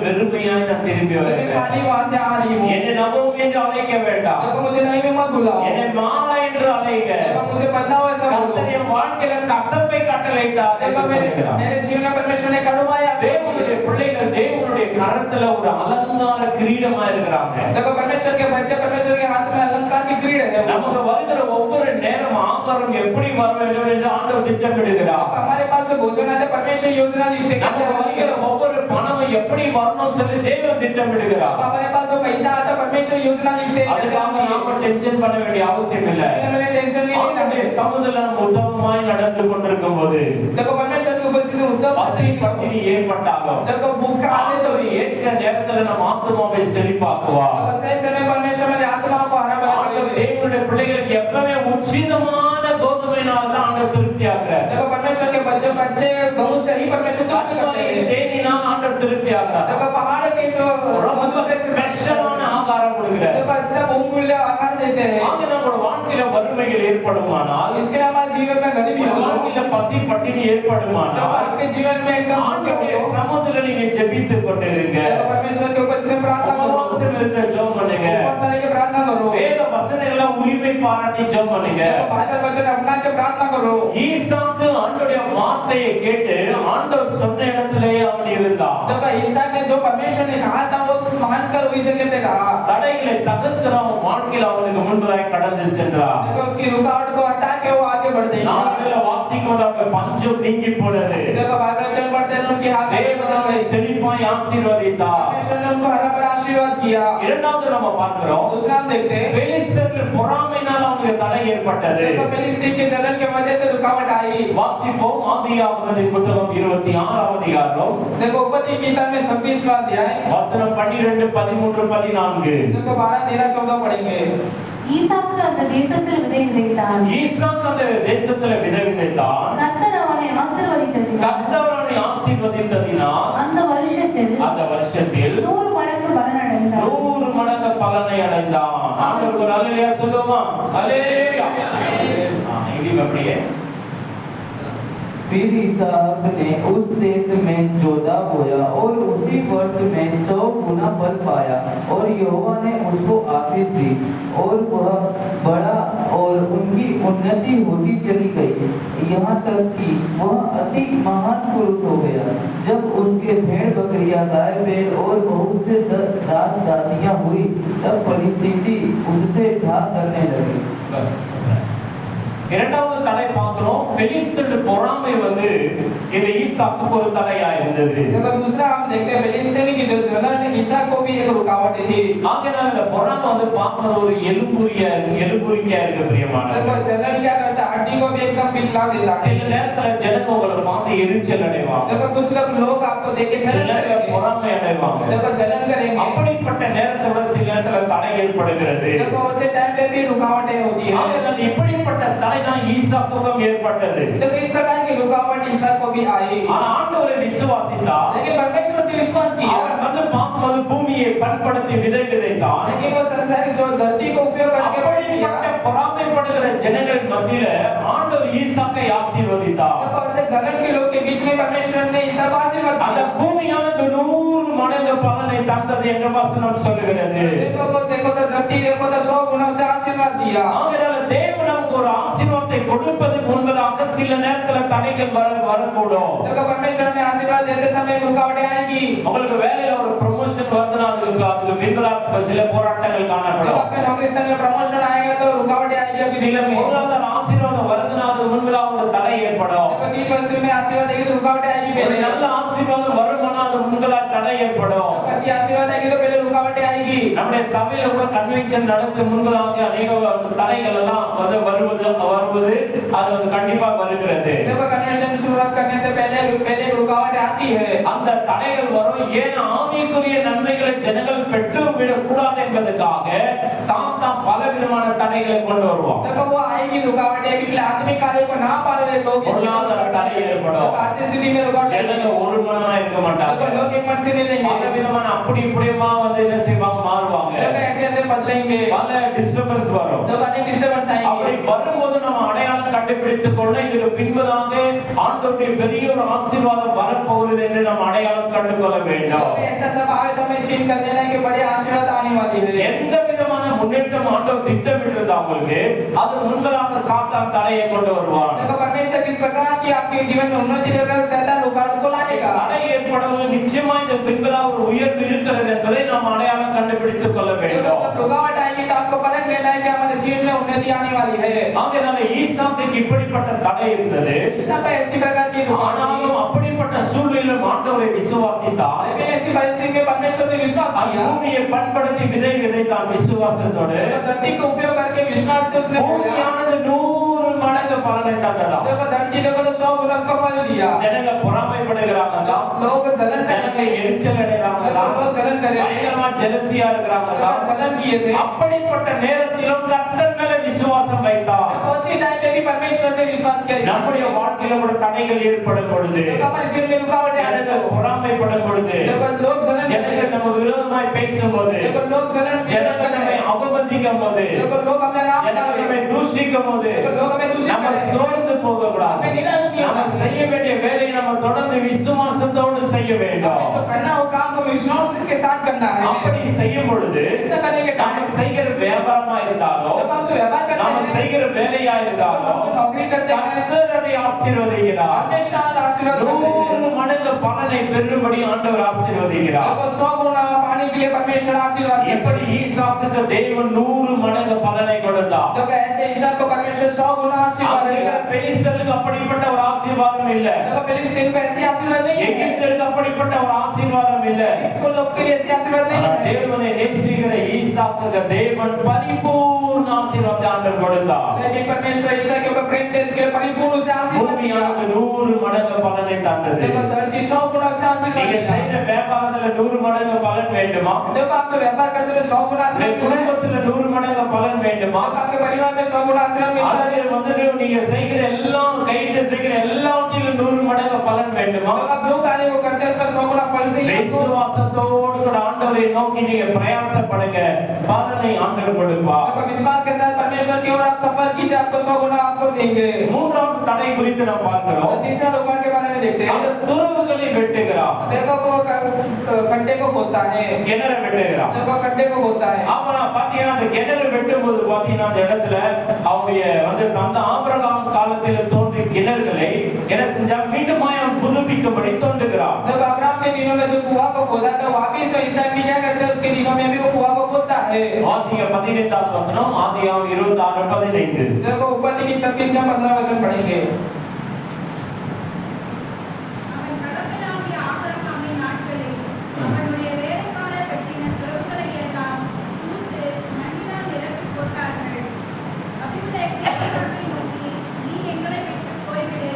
வெறுமையாய் நான் திரும்பி मैं வருகிறேன். खाली वहां से आ रही हूँ। என்னை நகோமி என்று அழைக்க வேண்டாம், देखो मुझे नहीं में मत बुलाओ, என்னை மாலா என்று அழைங்க. देखो मुझे बदलाव ऐसा बोलो। கர்த்தர் என் வாழ்க்கையில கசப்பை கட்டளையிட்டார் என்று देखो சொல்லுகிறார். मेरे जीवन में परमेश्वर ने कड़वाया। தேவனுடைய பிள்ளைகள் தேவனுடைய கரத்துல ஒரு அலங்கார கிரீடமா இருக்கிறாங்க. देखो परमेश्वर के बच्चे परमेश्वर के हाथ में अलंकार की क्रीड़ा है। நமக்கு வருகிற ஒவ்வொரு நேரம் ஆகாரம் எப்படி வர வேண்டும் என்று ஆண்டவர் திட்டமிடுகிறார். हमारे पास जो भोजन आता है परमेश्वर योजना लिखते कैसे நமக்கு होगी। வருகிற ஒவ்வொரு பணமும் எப்படி வரணும் சொல்லி தேவன் திட்டமிடுகிறார். अब हमारे पास जो पैसा आता है परमेश्वर योजना लिखते हैं कैसे அதுக்காக நாம டென்ஷன் பண்ண வேண்டிய அவசியம் இல்லை. हमें टेंशन नहीं लेना ஆண்டவருடைய है। சமூகத்துல நம்ம உத்தமமாய் நடந்து கொண்டிருக்கும் போது देखो परमेश्वर की उपस्थिति में उत्तम பசி பட்டினி ஏற்பட்டாலும் देखो भूख आने तो ஆண்டவர் ஏற்ற நேரத்துல நம்ம ஆத்துமாவை செழிப்பாக்குவார். अब सही समय परमेश्वर मेरी आत्मा को हरा भरा ஆண்டவர் करेंगे। தேவனுடைய பிள்ளைகளுக்கு எப்பவுமே உச்சிதமான கோதுமையினால தான் ஆண்டவர் திருப்தியாகிறார். देखो परमेश्वर के बच्चे गऊ से ही परमेश्वर तृप्ति करते கர்த்தருடைய हैं। தேனினால் ஆண்டவர் திருப்தியாகிறார். देखो पहाड़ के जो ரொம்ப ஸ்பெஷலான ஆகாரம் கொடுக்கிறார். देखो अच्छा बहुमूल्य आहार देते हैं। ஆக நம்முடைய வாழ்க்கையில வறுமைகள் ஏற்படுமானால், इसके हमारे जीवन में गरीबी हो வாழ்க்கையில பசி பட்டினி तो ஏற்படுமானால், आपके जीवन में एकदम ஆண்டவருடைய சமூகத்துல நீங்க ஜெபித்துக் கொண்டிருங்க. देखो परमेश्वर के उपस्थिति में प्रार्थना करो। உபவாசம் இருந்து ஜெபம் பண்ணுங்க. उपवास करके प्रार्थना करो। வேத வசனங்களை உரிமை பாராட்டி ஜெபம் பண்ணுங்க. देखो बाइबल वचन अपना के प्रार्थना करो। ஈசாக்கு ஆண்டவருடைய வார்த்தையை கேட்டு ஆண்டவர் சொன்ன இடத்திலே அவன் இருந்தான். देखो ईसा ने जो परमेश्वर ने कहा था वो मानकर उसी जगह पे रहा। தடைகளை தகர்க்கிற அவன் வாழ்க்கையில் அவனுக்கு முன்பதாய் கடந்து சென்றான். देखो उसकी रुकावट को हटा के वो आगे बढ़ते हैं। நாம வாசிக்கும்போது அவங்க பஞ்சம் நீங்கி போனது. देखो बाइबल वचन पढ़ते हैं उनकी हाथ தேவன் அவனை செழிப்பாய் ஆசீர்வதித்தார். परमेश्वर ने उनको हरा भरा आशीर्वाद किया। இரண்டாவது நம்ம பார்க்கிறோம், दूसरा हम देखते हैं பெலிஸ்தர்கள் பொறாமையினால் அவங்களுக்கு தடை ஏற்பட்டது. देखो फिलिस्तीन के जलन की वजह से रुकावट आई। வாசிப்போம் ஆதியாகமத்தின் புத்தகம் 26ஆம் அதிகாரம் देखो उपति गीता में 26वां अध्याय வசனம் 12 13 14. देखो 12 13 14 पढ़ेंगे। ஈசாக்கு அந்த தேசத்தில் விதை விதைத்தான். ஈசாக்கு அந்த தேசத்துல விதை விதைத்தான். கர்த்தர் அவனை ஆசீர்வதித்ததினால் கர்த்தர் அவனை ஆசீர்வதித்ததினால் அந்த வருஷத்தில் அந்த வருஷத்தில் 100 மடங்கு பலனடைந்தான். 100 மடங்கு பலனை அடைந்தான். ஆண்டவருக்கு ஒரு அல்லேலூயா சொல்லுவோமா? அல்லேலூயா. இது அப்படியே फिर इसहाक ने उस देश में जोदा बोया और उसी वर्ष में 100 गुना फल पाया और यहोवा ने उसको आशीष दी और वह बड़ा और उनकी उन्नति होती चली गई, यहाँ तक कि वह अति महान पुरुष हो गया। जब उसके भेड़ बकरियां गाय बैल और बहुत से दास दासियां हुई तब फलिस्तीनी उससे ढा करने लगे। இரண்டாவது தடை பார்க்கிறோம், பெலிஸ்தர் பொறாமை வந்து இந்த ஈசாக்குக்கு ஒரு தடையா இருந்தது. देखो दूसरा हम देखते हैं फिलिस्तीन की जो जलन है ईसा को भी एक रुकावट थी। ஆகையால இந்த பொறாமை வந்து பார்க்கிறது ஒரு எலும்புரியா இருக்கு பிரியமானவர்களே. देखो जलन क्या करता है हड्डी को भी एकदम पिघला देता है। சில நேரத்துல ஜனங்க உங்களை பார்த்து எரிச்சல் அடைவாங்க. देखो कुछ लोग आपको देख के சில जलन நேரத்துல करेंगे। பொறாமை அடைவாங்க. देखो जलन करेंगे। அப்படிப்பட்ட நேரத்துல சில நேரத்துல தடை ஏற்படுகிறது. देखो उसे टाइम पे भी रुकावटें होती है। ஆகையால இப்படிப்பட்ட தடை தான் ஈசாக்குக்கும் ஏற்பட்டது. देखो इस प्रकार की रुकावट ईसा को भी आई। ஆனா ஆண்டவரை விசுவாசித்தார். लेकिन परमेश्वर पे विश्वास किया। அவர் வந்து பார்க்கும்போது பூமியை பண்படுத்தி விதை விதைத்தார். लेकिन वो संसारिक जो धरती को उपयोग करके அப்படிப்பட்ட பொறாமைப்படுகிற ஜனங்கள் மத்தியில ஆண்டவர் ஈசாக்கை ஆசீர்வதித்தார். देखो ऐसे जलन के लोग के बीच में परमेश्वर ने ईसा को आशीर्वाद அந்த दिया। பூமியானது 100 மடங்கு பலனை தந்தது என்று வசனம் சொல்கிறது. देखो तो धरती देखो तो 100 गुना से आशीर्वाद दिया। ஆகையால தேவன் நமக்கு ஒரு ஆசீர்வாதத்தை கொடுப்பதற்கு முன்பதாக சில நேரத்துல தடைகள் வரக்கூடும். देखो परमेश्वर हमें आशीर्वाद देते समय रुकावटें आएगी। உங்களுக்கு வேலையில ஒரு ப்ரமோஷன் வருதுன்னா அதுக்கு பின்பதாக சில போராட்டங்கள் जब காணப்படும். आपके नौकरी स्थल में प्रमोशन आएगा तो रुकावटें आएगी आपके சில जीवन में। பொருளாதார ஆசீர்வாதம் வருதுன்னா அதுக்கு முன்பதாக ஒரு தடை ஏற்படும். देखो चीज वस्तु में आशीर्वाद आएगी तो रुकावटें आएगी ஒரு पहले। நல்ல ஆசீர்வாதம் வருமானா அது முன்பதாக தடை ஏற்படும். अच्छी आशीर्वाद आएगी तो पहले रुकावटें आएगी। நம்முடைய சபையில கூட கன்வென்ஷன் நடந்து முன்பதாக अनेक தடைகள் எல்லாம் வருவது அது வந்து கண்டிப்பா வருகிறது. देखो कन्वेंशन शुरुआत करने से पहले रुकावटें आती है। அந்த தடைகள் வரும். ஏன் ஆவிக்குரிய நன்மைகளை ஜனங்கள் பெற்று விட கூடாது என்பதற்காக சாத்தான் பலவிதமான தடைகளை கொண்டு வருவான். देखो वो आएगी रुकावटें कि आत्मिक कार्य को ना पा रहे लोग பொருளாதார தடை ஏற்படும். आर्थिक स्थिति में रुकावट ஜனங்க ஒரு மனமா இருக்க மாட்டாங்க. देखो लोग एक मन से नहीं रहेंगे। பலவிதமான அப்படி இப்படியுமா வந்து என்ன செய்வாங்க மாறுவாங்க. देखो ऐसे ऐसे बदलेंगे। பல டிஸ்டர்பன்ஸ் வரும். देखो अनेक डिस्टर्बेंस அப்படி आएंगे। வரும்போது நம்ம அடையாளம் கண்டுபிடித்துக் கொள்ள இதுக்கு பின்பதாக ஆண்டவருடைய பெரிய ஒரு ஆசீர்வாதம் வரப்போகிறது என்று நாம் அடையாளம் கண்டு கொள்ள வேண்டும். देखो ऐसा सब आए तो हमें चिन्ह कर लेना कि बड़े आशीर्वाद आने वाली है। எந்த விதமான முன்னேற்றம் ஆண்டவர் திட்டமிட்டிருந்தா உங்களுக்கு அது முன்பதாக சாத்தான் தடையை கொண்டு வருவான். देखो परमेश्वर किस प्रकार की आपके जीवन में उन्नति लेकर शैतान रुकावट को लाएगा। தடை ஏற்படும்போது நிச்சயமா இந்த பின்பதாக ஒரு உயர்வு இருக்கிறது என்பதை நாம் அடையாளம் கண்டுபிடித்துக் கொள்ள देखो வேண்டும். जब रुकावट आएगी तो आपको परख लेना है कि हमारे जीवन में उन्नति आने वाली है। ஆகையால ஈசாக்குக்கு இப்படிப்பட்ட தடை இருந்தது. ईसा पे ऐसी प्रकार की रुकावट ஆனாலும் அப்படிப்பட்ட சூழ்நிலையில் ஆண்டவரை விசுவாசித்தார். लेकिन ऐसी विश्वास அந்த किया, பூமியை பண்படுத்தி விதை விதைத்தான் விசுவாசத்தோடு. देखो धरती का उपयोग करके विश्वास से उसने बोया, பூமியானது 100 மடங்கு பலனை தந்ததாம். देखो धरती देखो तो 100 गुना उसका फल दिया। ஜனங்க பொறாமைப்படுகிறாங்களாம், लोग जलन ஜனங்க करेंगे, எரிச்சல் அடைறாங்களாம், लोग जलन करेंगे, பயங்கரமா ஜெலசியா இருக்கிறாங்களாம். जलन किए थे। அப்படிப்பட்ட நேரத்திலும் கர்த்தர் மேல விசுவாசம் வைத்தார். देखो उसी टाइम पे भी परमेश्वर ने विश्वास किया। நம்முடைய வாழ்க்கையில கூட தடைகள் ஏற்படும் பொழுது, देखो हमारे जीवन में रुकावटें आने ஜனங்கள் लगो, பொறாமைப்படும் பொழுது, देखो लोग जलन ஜனங்கள் करेंगे, நம்ம விரோதமாய் பேசும்போது, देखो लोग जलन ஜனங்கள் நம்மை करेंगे, அவமதிக்கும் போது, देखो लोग हमें नाम ஜனங்கள் நம்மை डालेंगे, தூஷிக்கும் போது, देखो लोग हमें दूषित நம்ம करेंगे, சோர்ந்து போக கூடாது. हमें निराश नहीं நம்ம होना செய்ய வேண்டிய வேலையை நம்ம தொடர்ந்து விசுவாசத்தோடு செய்ய வேண்டும். हमें जो करना हो काम को विश्वास के साथ करना है। அப்படி செய்யும் பொழுது ऐसा करने के நம்ம टाइम செய்கிற வியாபாரமா இருந்தாலும், जब हम जो व्यवहार करते நம்ம हैं, செய்கிற வேலையா जब हम இருந்தாலும், जो नौकरी करते हैं, கர்த்தர் அதை ஆசீர்வதிக்கிறார். हमेशा आशीर्वाद करते हैं। 100 மடங்கு பலனை பெறும்படி ஆண்டவர் ஆசீர்வதிக்கிறார். देखो 100 गुना पाने के लिए परमेश्वर आशीर्वाद करते हैं। எப்படி ஈசாக்குக்கு தேவன் 100 மடங்கு பலனை கொடுத்தார். देखो ऐसे ईशा को परमेश्वर 100 गुना आशीर्वाद அங்க देगा। இருக்கிற பெலிஸ்தருக்கு அப்படிப்பட்ட ஒரு ஆசீர்வாதம் இல்ல. देखो फिलिस्तीन को ऐसे आशीर्वाद नहीं है, எகிப்தருக்கு அப்படிப்பட்ட ஒரு ஆசீர்வாதம் இல்ல. को लोग के लिए ऐसे आशीर्वाद नहीं ஆனா है। தேவனை நேசிக்கிற ஈசாக்குக்கு தேவன் பரிபூர்ண ஆசீர்வாதத்தை ஆண்டவர் கொடுத்தார். लेकिन परमेश्वर ईशा के ऊपर प्रेम थे, इसके लिए परिपूर्ण से आशीर्वाद दिया। பூமியானது 100 மடங்கு பலனை தந்தது. देखो धरती 100 गुना से आशीर्वाद நீங்க दिया। செய்யற வியாபாரத்துல 100 மடங்கு பலன் வேண்டுமா? देखो आप तो व्यापार करते हुए 100 गुना உங்க आशीर्वाद मिला है। குடும்பத்துல 100 மடங்கு பலன் வேண்டுமா? देखो आपके परिवार में 100 गुना आशीर्वाद मिला है। அல்லது வந்துட்டு நீங்க செய்கிற எல்லாம் கைட்டு செய்கிற எல்லாவற்றிலும் 100 மடங்கு பலன் வேண்டுமா? देखो आप जो कार्य को करते हैं उसका 100 गुना फल चाहिए आपको। விசுவாசத்தோடு கூட ஆண்டவரை நோக்கி நீங்க பிரயாசப்படுங்க, பலனை ஆண்டவர் கொடுப்பார். देखो विश्वास के साथ परमेश्वर की ओर आप सफर कीजिए, आपको 100 गुना आपको देंगे। மூன்றாவது தடை குறித்து நாம் பார்க்கிறோம். और तीसरा लोगों के बारे में देखते हैं। அந்த துறவுகளை வெட்டுகிறார், देखो वो कंटे को खोदता है, கிணறு வெட்டுகிறார். देखो कंटे को खोदता है। ஆமா பாத்தீங்கன்னா அந்த கிணறு வெட்டும்போது பாத்தீங்கன்னா அந்த இடத்துல அவருடைய வந்து அந்த ஆபிரகாம் காலத்தில் தோன்றிய கிணறுகளை என்ன செஞ்சா மீண்டுமாய் அவன் புதுப்பிக்கும்படி தோன்றுகிறார். जब अब्राहम के दिनों में जो कुआं को खोदा था, वापिस वो इसहाक भी क्या करते हैं, उसके दिनों में भी वो कुआं को खोदता है। வாசிங்க 15வது வசனம், ஆதியாகமம் 26:15. देखो उपपत्ति की 26 में 15 वचन पढ़ेंगे। அவன் தகப்பனாகிய ஆபிரகாமின் நாட்களில் அவனுடைய வேலைக்காரர் வெட்டின துறவுகளை எல்லாம் தூர்த்து மண்ணினால் நிரப்பிப் போட்டார்கள். அபிமெலேக்கு ஆபிரகாமை நோக்கி, நீ எங்களை விட்டுப் போய்விடு,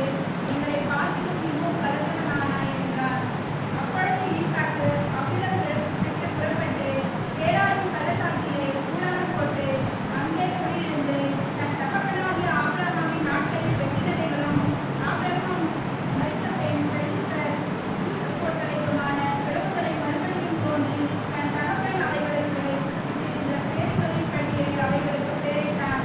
எங்களை பார்க்கிலும் இன்னும் பலத்தவனானாய் என்றார். அப்பொழுது ஈசாக்கு அவ்விடம் விட்டு புறப்பட்டு கேராரின் பள்ளத்தாக்கிலே கூடாரம் போட்டு அங்கே குடியிருந்து தன் தகப்பனாகிய ஆபிரகாமின் நாட்களில் வெட்டினவைகளும் ஆபிரகாம் மரித்த பின் பெலிஸ்தர் போட்டவைகளுமான துறவுகளை மறுபடியும் தோன்றி தன் தகப்பன் அவைகளுக்கு இருந்த பேர்களின்படியே அவைகளுக்கு பேரிட்டான்.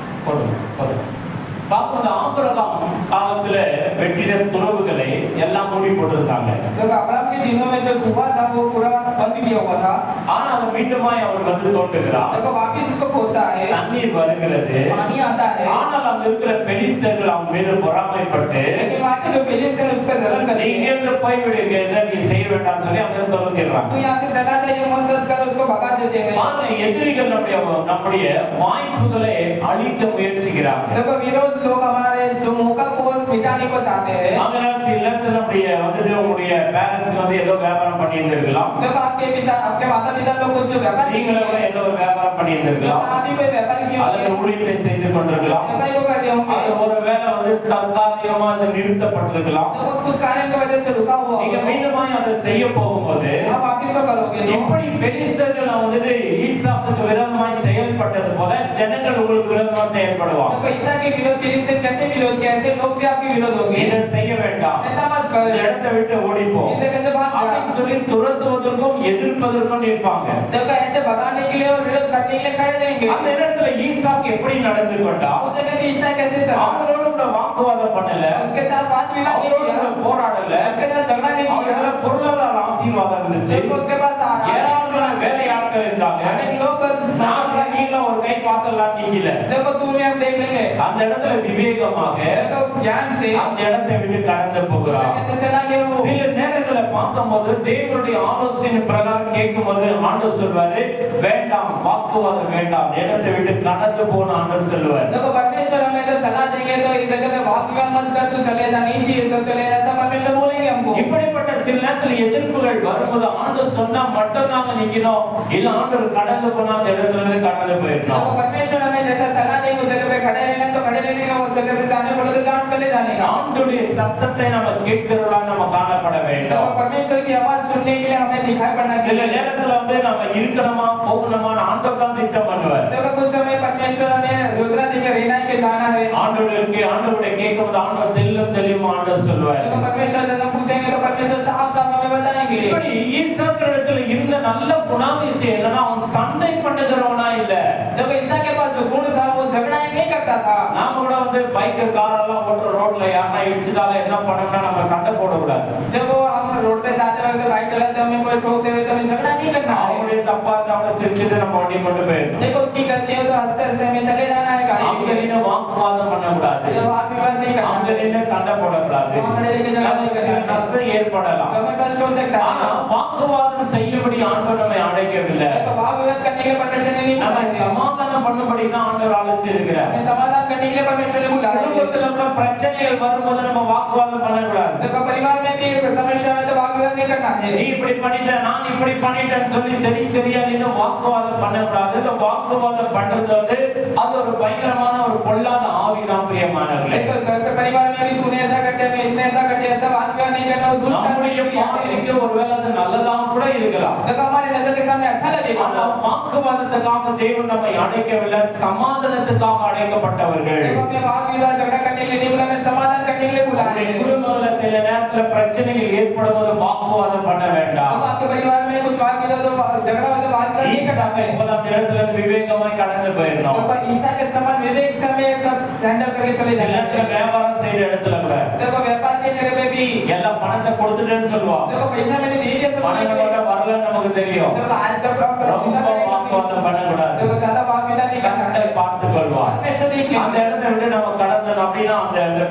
பாக்கும்போது ஆபிரகாம் காலத்துல வெட்டின துறவுகளை எல்லாம் மூடி போட்டிருந்தாங்க. देखो अब्राहम के दिनों में जो कुआं था वो पूरा बंद किया हुआ था। ஆனா அது மீண்டுமாய் அவர் வந்து தோன்றுகிறார். देखो वापिस इसको खोदता है, தண்ணீர் வருகிறது. पानी आता है। ஆனால் அங்க இருக்கிற பெலிஸ்தர்கள் அவங்க மீது பொறாமைப்பட்டு लेकिन वहाँ के जो फिलिस्तीन उस पे जलन करते நீங்க हैं, இருந்து போய்விடுங்க, இதை நீ செய்ய வேண்டாம்னு சொல்லி அவங்க தொடர்ந்துடுறாங்க. तो यहाँ से चला जाइए मत कर उसको भगा देते हैं। ஆனா எதிரிகள் நம்முடைய வாய்ப்புகளை அழிக்க முயற்சிக்கிறாங்க. देखो विरोध लोग हमारे जो मौका को मिटाने को चाहते हैं। அதனால சில நேரத்துல நம்முடைய வந்துட்டு உங்களுடைய பேரண்ட்ஸ் வந்து ஏதோ வியாபாரம் பண்ணி இருந்திருக்கலாம், देखो आपके माता पिता लोग कुछ व्यापार किए நீங்களே கூட होंगे, ஏதோ ஒரு வியாபாரம் பண்ணி देखो இருந்திருக்கலாம், आप भी कोई व्यापार किए அல்லது होंगे, ஊழியத்தை செய்து கொண்டிருக்கலாம். सेवाई को करते होंगे, அது ஒருவேளை வந்து தற்காலிகமா அது நிறுத்தப்பட்டிருக்கலாம். देखो कुछ कारण की वजह से रुका हुआ நீங்க होगा, மீண்டுமாய் அதை செய்ய போகும்போது आप वापिस को करोगे तो இப்படி பெலிஸ்தர்கள் வந்துட்டு ஈசாக்குக்கு விரோதமாய் செயல்பட்டது போல ஜனங்கள் உங்களுக்கு விரோதமா செயல்படுவாங்க. देखो ईसा के विरोध फिलिस्तीन कैसे विरोध किया, ऐसे लोग भी आपके विरोध होंगे। இதை செய்ய வேண்டாம், ऐसा मत இந்த करो, இடத்தை விட்டு ஓடிப்போ इसे कैसे भाग அப்படின்னு जाओ। சொல்லி துரத்துவதற்கும் எதிர்ப்பதற்கும் இருப்பாங்க. देखो ऐसे भगाने के लिए और विरोध करने के लिए खड़े रहेंगे। அந்த இடத்துல ஈசாக்கு எப்படி நடந்து கொண்டா? उस जगह पे ईसा कैसे चला, அவங்களோட கூட வாக்குவாதம் பண்ணல, उसके साथ बात विवाद नहीं அவங்களோட किया, கூட போராடல, उसके साथ झगड़ा नहीं அவங்கள किया। பொருளாதார ஆசீர்வாதம் இருந்துச்சு, देखो उसके पास ஏராளமான வேலையாட்கள் இருந்தாங்க. अनेक लोग நீங்களும் ஒரு கை பார்த்தலாம் நீங்கல. देखो तू में हम देख लेंगे, அந்த இடத்துல விவேகமாக देखो ज्ञान से அந்த இடத்தை விட்டு கடந்து போகிறார். कैसे चला गया वो। சில நேரங்களை பார்க்கும்போது தேவனுடைய ஆலோசனை பிரகாரம் கேட்கும்போது ஆண்டவர் சொல்வாரு வேண்டாம், வாக்குவாதம் வேண்டாம், இடத்தை விட்டு கடந்து போன ஆண்டவர் சொல்வார். देखो परमेश्वर हमें जब सलाह देंगे तो इस जगह में वाकई मत कर, तू चले जा, नहीं चाहिए सब चले, ऐसा परमेश्वर बोलेंगे हमको. இப்படிப்பட்ட சில நேரத்துல எதிர்ப்புகள் வரும்போது ஆண்டவர் சொன்னா மட்டும் தான் நிக்கணும், இல்ல ஆண்டவர் கடந்து போனா அந்த இடத்துல இருந்து கடந்து போயிடணும். देखो परमेश्वर हमें जैसा सलाह देंगे उस जगह पे खड़े रहना तो खड़े रहने का, उस जगह पे जाने पड़े तो जान चले जाने का. ஆண்டவருடைய சத்தத்தை நம்ம கேட்கிறவர்களா நம்ம காணப்பட வேண்டும். देखो परमेश्वर की आवाज सुनने के लिए हमें दिखाई पड़ना சில चाहिए. நேரத்துல வந்து நம்ம இருக்கணுமா போகணுமா ஆண்டவர் தான் திட்டம் பண்ணுவார். देखो कुछ समय परमेश्वर हमें योजना देके रहना है कि जाना है. ஆண்டவருடைய கேட்கும்போது ஆண்டவர் தெளிவும் ஆண்டவர் சொல்வார். देखो परमेश्वर से हम पूछेंगे तो परमेश्वर साफ साफ हमें बताएंगे. இப்படி ஈசாக்கிடத்துல இருந்த நல்ல குணாதிசயம் என்னன்னா அவன் சண்டை பண்ணுகிறவனா இல்ல. देखो ईसा के पास जो गुण था वो झगड़ा नहीं करता था. நாம கூட வந்து பைக் கார் எல்லாம் ஓட்டுற ரோட்ல யாரா இடிச்சிட்டால என்ன பண்ணணும்னா நம்ம சண்டை போட கூடாது. देखो हम रोड पे जाते हुए बाइक चलाते हुए कोई ठोक दे तो हमें झगड़ा नहीं करना है. அவனுடைய தப்பா இருந்தா சிரிச்சிட்டு நம்ம வண்டி கொண்டு போயிடணும். देखो उसकी गलती हो तो हंसते हंसते हमें चले जाना है गाड़ी அங்க நின்னு வாக்குவாதம் பண்ண கூடாது. वाद विवाद नहीं करना. அங்க நின்னு சண்டை போட கூடாது. वहां लेके झगड़ा नहीं करना. நஷ்டம் ஏற்படலாம். हमें कष्ट हो सकता ஆனா है. வாக்குவாதம் செய்யபடி ஆண்டவர் நம்மை அழைக்கவில்லை. देखो वाद विवाद करने के लिए परमेश्वर ने नहीं நம்மை बुलाया. சமாதானம் பண்ணும்படி தான் ஆண்டவர் அழைச்சிருக்கிறார். हमें समाधान करने के लिए परमेश्वर ने बुलाया. குடும்பத்துல கூட பிரச்சனைகள் வரும்போது நம்ம வாக்குவாதம் பண்ண கூடாது. देखो परिवार में भी समस्या है तो वाद विवाद नहीं करना है. நீ இப்படி பண்ணிட்ட நான் இப்படி பண்ணிட்டேன்னு சொல்லி சரியா நின்னு வாக்குவாதம் பண்ண கூடாது. இந்த வாக்குவாதம் பண்றது வந்து அது ஒரு பயங்கரமான ஒரு பொல்லாத ஆவிதான் பிரியமானவர்களே. देखो घर पे परिवार में भी तूने ऐसा करते है इसने ऐसा करते ऐसा बात विवाद नहीं करना. वो दुष्ट நம்முடைய பார்வைக்கு ஒருவேளை அது நல்லதா கூட இருக்கலாம். देखो हमारे नजर के सामने अच्छा लगेगा. ஆனா வாக்குவாதத்துக்காக தேவன் நம்மை அழைக்கவில்லை, சமாதானத்துக்காக அழைக்கப்பட்டவர்கள். देखो हमें वाद विवाद झगड़ा करने के लिए नहीं बुलाया, हमें समाधान करने के लिए बुलाया உங்களுடைய है. குடும்பத்துல சில நேரத்துல பிரச்சனைகள் ஏற்படும்போது வாக்குவாதம் பண்ண வேண்டாம். अब आपके परिवार में कुछ वाद विवाद तो झगड़ा हो तो बात कर नहीं ஈசாக்கு सकते. இப்ப அந்த இடத்துல இருந்து விவேகமாய் கடந்து போயிடணும். देखो ईसा के समान विवेक से हमें सब हैंडल करके चले சில जाना நேரத்துல है. வியாபாரம் செய்யற இடத்துல கூட देखो व्यापार के जगह पे भी எல்லாம் பணத்தை கொடுத்துட்டேன்னு சொல்லுவான். देखो पैसा मैंने दे दिया सब பணம் நம்மகிட்ட வரலன்னு நமக்கு தெரியும். देखो आज जब ரொம்ப வாக்குவாதம் பண்ணக்கூடாது. देखो ज्यादा वाद विवाद नहीं करना है. கர்த்தர் பார்த்துக் கொள்வார். परमेश्वर देख ले. அந்த இடத்தை விட்டு நம்ம கடந்தோம் அப்படின்னா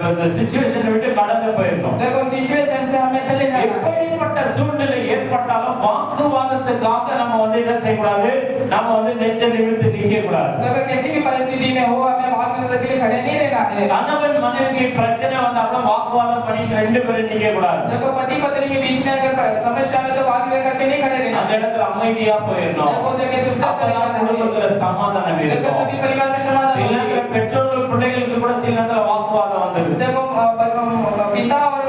அந்த சிச்சுவேஷனை விட்டு கடந்து போயிடணும். देखो सिचुएशन से हमें चले जाना है. எப்படிப்பட்ட சூழ்நிலை ஏற்பட்டாலும் வாக்குவாதத்துக்காக நம்ம வந்து என்ன செய்யக்கூடாது, நம்ம வந்து நெஞ்ச நிமிர்ந்து நிக்க கூடாது. देखो किसी भी परिस्थिति में हो हमें वाद विवाद के लिए खड़े नहीं रहना है. கணவன் மனைவிக்கு பிரச்சனை வந்தாலும் வாக்குவாதம் பண்ணிட்டு ரெண்டு பேரும் நிக்க கூடாது. देखो पति पत्नी के बीच में अगर समस्या है तो वाद विवाद करके नहीं खड़े रहना. அந்த இடத்துல அமைதியா போயிடணும். देखो जगह चुपचाप चले அப்பதான் जाना है. குடும்பத்துல சமாதானம் देखो இருக்கும். तभी परिवार में समाधान சில होता है. நேரத்துல பெற்றோர்கள் பிள்ளைகளுக்கு கூட சில நேரத்துல வாக்குவாதம் வந்துருது. देखो पिता और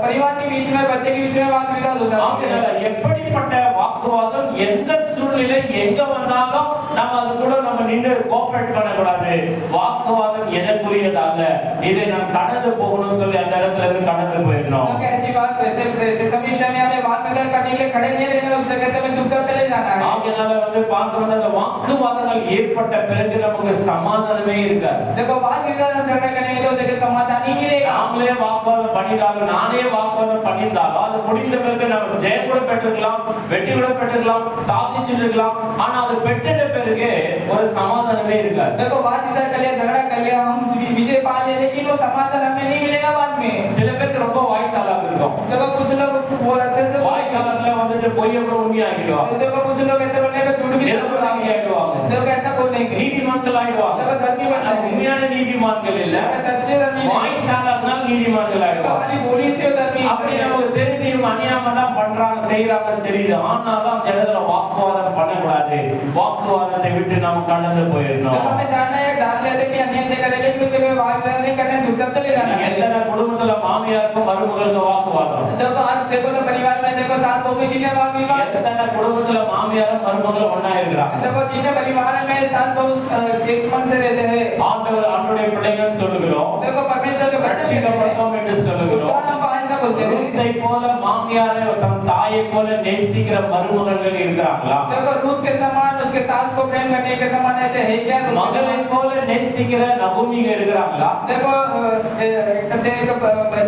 परिवार के बीच में बच्चे के बीच में वाद विवाद हो जाता है. ஆகையால எப்படிப்பட்ட வாக்குவாதம் எந்த சூழ்நிலை எங்க வந்தாலும் நம்ம அது கூட நம்ம நின்று கோஆபரேட் பண்ண கூடாது. வாக்குவாதம் எனக்குரியதல்ல, இதை நான் கடந்து போகணும்னு சொல்லி அந்த இடத்துல இருந்து கடந்து போயிடணும். तो कैसी बात वैसे समस्या में हमें वाद विवाद करने के लिए खड़े नहीं रहना, उस जगह से हमें चुपचाप चले जाना है. ஆகையால வந்து பார்க்கும்போது அந்த வாக்குவாதங்கள் ஏற்பட்ட பிறகு நமக்கு சமாதானமே இருக்காது. देखो वाद विवाद हम झगड़ा करेंगे तो उस जगह समाधान ही नहीं रहेगा. நாமளே வாக்குவாதம் பண்ணிட்டாலும் நானே வாக்குவாதம் பண்ணியிருந்தாலும் அது முடிந்த பிறகு நம்ம ஜெயம் கூட பெற்றுக்கலாம், வெற்றி கூட பெற்றுக்கலாம், சாதிச்சிருக்கலாம். ஆனா அது பெற்ற பிறகு ஒரு சமாதானமே இருக்காது. देखो वाद विवाद कर लिया, झगड़ा कर लिया, हम विजय पा लिए, लेकिन वो समाधान हमें नहीं मिलेगा बाद में. சில பேருக்கு ரொம்ப வாய்ச்சாலாக இருக்கும். देखो कुछ लोग बहुत अच्छे से வாய்ச்சாலர்ல வந்துட்டு பொய்யை கூட உண்மையாக்கிடுவாங்க. देखो कुछ लोग ऐसे बोलेंगे झूठ भी सब बोलेंगे. देखो ऐसा बोलेंगे நீதிமான்கள் ஆயிடுவாங்க. देखो धर्मी बन जाएंगे. உண்மையான நீதிமான்கள் இல்ல, सच्चे धर्मी नहीं. வாய்ச்சாலர்னால் நீதிமான்கள் देखो ஆயிடுவாங்க. खाली बोली से धर्मी அப்படி நமக்கு தெரியும் அநியாயமா தான் பண்றாங்க செய்யறாங்கன்னு தெரியுது. ஆனாலும் அந்த இடத்துல வாக்குவாதம் பண்ணக்கூடாது. வாக்குவாதத்தை விட்டு நம்ம கடந்து போயிடணும். देखो हमें जानना है, जान लेते कि अन्याय से करें, लेकिन उसे कोई वाद विवाद नहीं करना, चुपचाप चले जाना है. எத்தனை குடும்பத்துல மாமியாருக்கும் மருமகளுக்கும் வாக்குவாதம். देखो आज देखो तो परिवार में देखो सास बहू में कितने वाद विवाद. எத்தனை குடும்பத்துல மாமியாரும் மருமகளும் ஒண்ணா இருக்கிறாங்க. देखो कितने परिवार में सास बहू एक मन से रहते हैं. ஆண்டவருடைய பிள்ளைகள் சொல்லுகிறோம், देखो परमेश्वर के बच्चे ரட்சிக்கப்பட்டோம் என்று சொல்லுகிறோம். ऐसा बोलते हैं. ரூத்தை போல மாமியாரை தம் தாயை போல நேசிக்கிற மருமகள்கள் இருக்கிறாங்களா? देखो रूत के समान उसके सास को प्रेम करने के समान ऐसे है क्या? மகளை போல நேசிக்கிற நகோமிங்க இருக்கிறாங்களா? देखो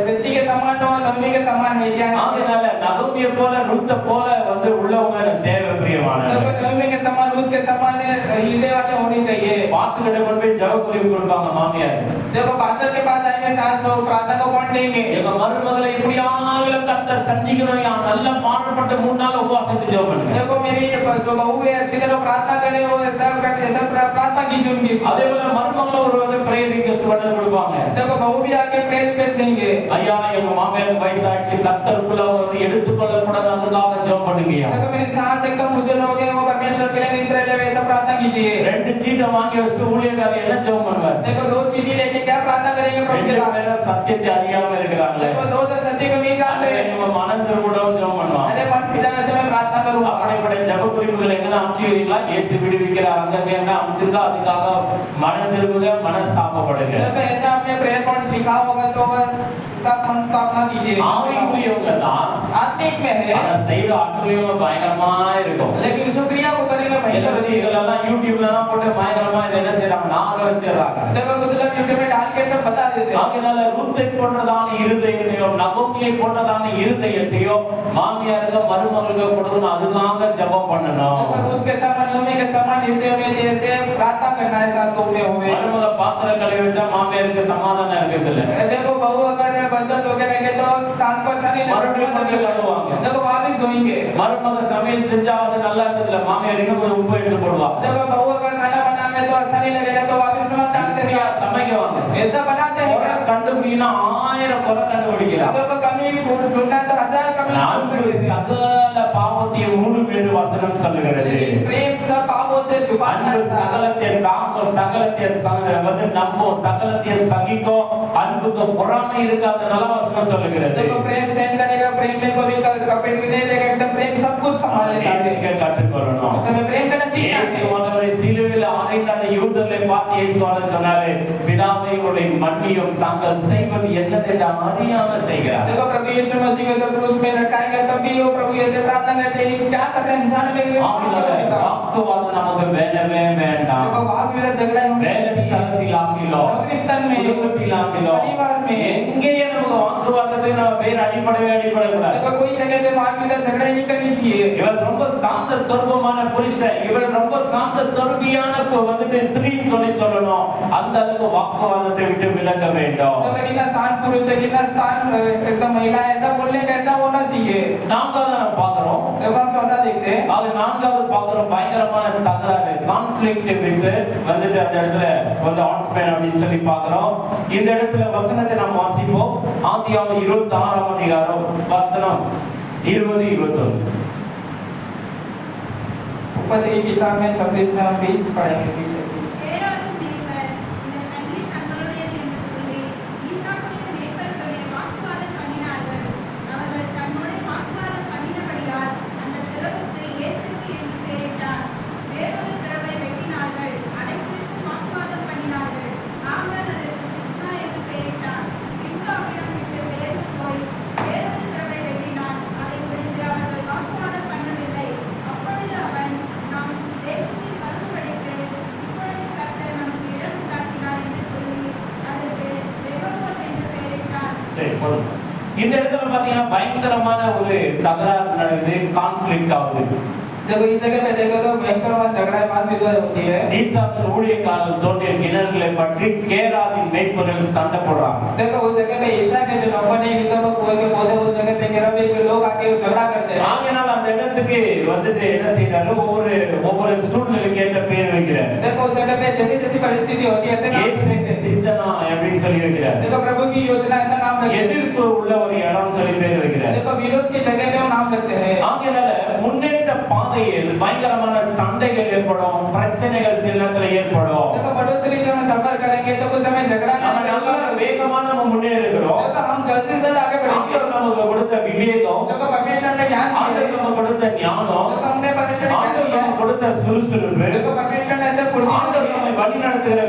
बच्ची के समान और नवमी के समान है क्या? அதனால நகோமியை போல ரூத்தை போல வந்து உள்ளவங்க தேவை பிரியமானவர்கள். देखो नवमी के समान रूत के समान हृदय वाले होनी चाहिए. பாஸ்டர்கிட்ட கொண்டு போய் ஜெப குறிப்பு கொடுப்பாங்க மாமியார். देखो पास्टर के पास आएंगे सास हो प्रार्थना को पढ़ देंगे. எங்க மருமகளை இப்படியாகலும் கர்த்தர் சந்திக்கணும் நல்ல பாடுபட்ட 3 நாள் உபவாசத்தை ஜெபம் பண்ணுங்க. देखो मेरी जो बहू है अच्छी तरह प्रार्थना करे वो सब प्रार्थना कीजिए उनकी। அதே போல மருமகள் ஒரு வந்து பிரேயர் ரிக்வெஸ்ட் பண்ணி கொடுப்பாங்க. देखो बहू भी आके प्रेयर रिक्वेस्ट देंगे। ஐயா எங்க மாமியார் வயசாச்சு கர்த்தருக்குள்ள வந்து எடுத்துக்கொள்ள கூடாது அதுக்காக ஜெபம் பண்ணுங்கயா. देखो मेरी सास एकदम बुजुर्ग हो गए वो परमेश्वर के लिए नित्र ले वैसा प्रार्थना कीजिए। 2 சீட்டை வாங்கி வச்சுட்டு ஊழியக்காரர் என்ன ஜெபம் பண்ணுவார்? देखो 2 चीटी लेके क्या प्रार्थना करेंगे प्रभु के दास? சத்தியத்தை அறியாம இருக்கிறாங்க. देखो 2 तो सत्य को नहीं जान रहे। நம்ம மனம் திரும்பவும் ஜெபம் பண்ணுவாங்க. अरे मन पिता से मैं प्रार्थना करूंगा। அப்படிப்பட்ட ஜெப குறிப்புகள் எங்க அம்ச்சிரீங்களா? இயேசு விடுவிக்கிறார் அங்க என்ன அம்ச்சிருந்தா அதுக்காக மனம் திரும்புங்க மனஸ்தாபப்படுங்க. देखो ऐसा आपने प्रेयर पॉइंट्स लिखा होगा तो सब मन स्थापना कीजिए। ஆவிக்குரியவங்க தான் आत्मिक में है அத செய்யற ஆட்களும் பயங்கரமா இருக்கும். लेकिन जो क्रिया को करेंगे भयंकर होती है। இதெல்லாம் யூடியூப்ல எல்லாம் போட்டு பயங்கரமா இத என்ன செய்றாங்க நாக வச்சிராங்க. देखो कुछ लोग यूट्यूब में डाल के सब बता देते हैं। ஆகையால ரூத்தை போன்றதான இருதயத்தையோ நகோமியை போன்றதான இருதயத்தையோ மாமியாருக்கு மருமகளுக்கு கொடுக்கணும் அதுக்காக ஜெபம் பண்ணணும். देखो रूत के समान नोमी के समान हृदय में जैसे प्रार्थना करना है साथ में होवे। மருமக பாத்திர கழுவி வச்சா மாமியாருக்கு சமாதானம் இருக்குது இல்ல. देखो बहू अगर बर्तन धो के रखेंगे तो सास को अच्छा नहीं लगेगा। देखो वापस धोएंगे। மருமக சமையல் செஞ்சா அது நல்லா இருக்குதுல மாமியார் இன்னும் கொஞ்சம் உப்பு எடுத்து போடுவா. देखो बहू अगर खाना बनावे तो अच्छा नहीं लगेगा तो वापस नमक डालते हैं। சமைக்கவாங்க ऐसा बनाते हैं क्या? கண்டுபிடினா 1000 குறை கண்டுபிடிக்கலாம். देखो कमी ढूंढना तो 1000 कमी ढूंढ सकते हैं। சகல பாவத்தை மூடும் என்று வசனம் சொல்லுகிறது. प्रेम सब पापों से छुपाना அன்பு है। சகலத்தை தாங்கும் சகலத்தை வந்து நம்பும் சகலத்தை சகிக்கும் அன்புக்கு பொறாமை இருக்காத நல்ல வசனம் சொல்லுகிறது. देखो प्रेम सहन करेगा प्रेम में कोई कपट नहीं देगा एकदम प्रेम सब कुछ संभाल लेता है। நேசிக்க கற்றுக்கொள்ளணும். समय प्रेम करना सीखना இயேசு है। அவரை சிலுவையில் அறைந்த அந்த யூதர்களை பார்த்து இயேசு சொன்னாரு பிதாவே உங்களை மன்னியும் தாங்கள் செய்வது என்னதென்று அறியாம செய்கிறார். देखो प्रभु यीशु मसीह को जब क्रूस में लटकाया गया तब भी वो प्रभु यीशु प्रार्थना करते हैं क्या कर रहे हैं इंसान में வாக்குவாதம் நமக்கு வேண்டவே வேண்டாம். देखो वाद विवाद झगड़ा ही வேலை ஸ்தலத்தில் ஆகிலோ नौकरीस्थल में குடும்பத்தில் ஆகிலோ परिवार में எங்கேயே நமக்கு வாக்குவாதத்தை நம்ம வேற அடிப்படக்கூடாது. देखो कोई जगह पे वाद विवाद झगड़ा ही नहीं करनी चाहिए। இவர் ரொம்ப சாந்த சொர்பமான புருஷன் இவர் ரொம்ப சாந்த சொர்பியான வந்துட்டு ஸ்திரீ சொல்லணும் அந்த அளவுக்கு வாக்குவாதத்தை விட்டு விலக வேண்டும். तो कितना शांत पुरुष है कितना स्थान एकदम महिला ऐसा बोलने कैसा होना चाहिए। நான்காவது நம்ம பார்க்கிறோம். देखो हम चौथा देखते हैं। அது நான்காவது பார்க்கிறோம் பயங்கரமான தகராறு கான்ஃப்ளிக்ட் வித் வந்துட்டு அந்த இடத்துல வந்து ஆன்ஸ்பேன் அப்படின்னு சொல்லி பார்க்கிறோம். இந்த இடத்துல வசனத்தை நாம் வாசிப்போம். ஆதியாகமம் 26ஆம் அதிகாரம் வசனம் 20 21. उपपद की किताब में 26 में हम 20 पढ़ेंगे 20 21। ஏரோதும் தேவர் இந்த தண்ணீர் தங்களுடையது என்று சொல்லி ஈசாக்குடைய மேய்ப்பர்களுடைய வாக்குவாதம் பண்ணினார்கள். அவர்கள் தன்னோட வாக்குவாதம் பண்ணினபடியால் அந்த திறவுக்கு ஏசேக்கு என்று பெயரிட்டார். வேறொரு திறவை வெட்டினார்கள். அதை குறித்து வாக்குவாதம் பண்ணினார்கள். ஆகான் அதற்கு சிப்மா என்று பெயரிட்டார். பின்பு அவ்விடம் விட்டு பெயர்ந்து போய் வேறொரு திறவை வெட்டினான். அதை குறித்து அவர்கள் வாக்குவாதம் பண்ணவில்லை. அப்பொழுது அவன் நாம் தேசத்தில் வலுப்படைத்து இப்பொழுது கர்த்தர் நமக்கு இடம் உண்டாக்கினார் என்று சொல்லி அதற்கு ரெகோபோத் என்று பெயரிட்டார். சரி போதும். இந்த இடத்துல பாத்தீங்கன்னா பயங்கரமான ஒரு தகராறு நடக்குது கான்ஃப்ளிக்ட் ஆகுது. देखो इस जगह पे देखो तो भयंकर झगड़ा वाद विवाद होती है। ஈசாக்கின் ஊழியக்காரர்கள் தோண்டிய கிணறுகளை பற்றி கேராவின் மேய்ப்பர்கள் சண்டை போடுறாங்க. देखो उस जगह पे ईशा के जो लोगों ने एकदम कुएं के पौधे उस जगह पे केरावी के लोग आके झगड़ा करते हैं। ஆகையால் அந்த இடத்துக்கு வந்துட்டு என்ன செய்யறாரு ஒவ்வொரு சூழ்நிலைக்கு ஏற்ற பேர் வைக்கிறார். देखो उस जगह पे जैसी जैसी परिस्थिति होती है ऐसे नाम இயேசுக்கு சித்தனா அப்படின்னு சொல்லி வைக்கிறார். देखो प्रभु की योजना ऐसा नाम रखते हैं। எதிர்ப்பு उள்ள ஒரு இடம் சொல்லி பேர் வைக்கிறார். देखो विरोध की जगह पे वो नाम रखते हैं। ஆகையால முன்னேற்ற பாதையில் பயங்கரமான சண்டைகள் ஏற்படும் பிரச்சனைகள் சில நேரத்துல ஏற்படும். देखो बढ़ोतरी जब हम सफर करेंगे तो उस समय झगड़ा நம்ம நல்ல வேகமா நம்ம முன்னேறுகிறோம். देखो हम जल्दी से आगे बढ़ेंगे। ஆண்டவர் நமக்கு கொடுத்த விவேகம் देखो परमेश्वर ने ज्ञान दिया ஆண்டவர் है। நமக்கு கொடுத்த ஞானம் देखो हमने परमेश्वर ने ज्ञान ஆண்டவர் दिया है। நமக்கு கொடுத்த சுறுசுறுப்பு देखो परमेश्वर ने ऐसे फुर्ती ஆண்டவர் நம்மை வழி நடத்துகிற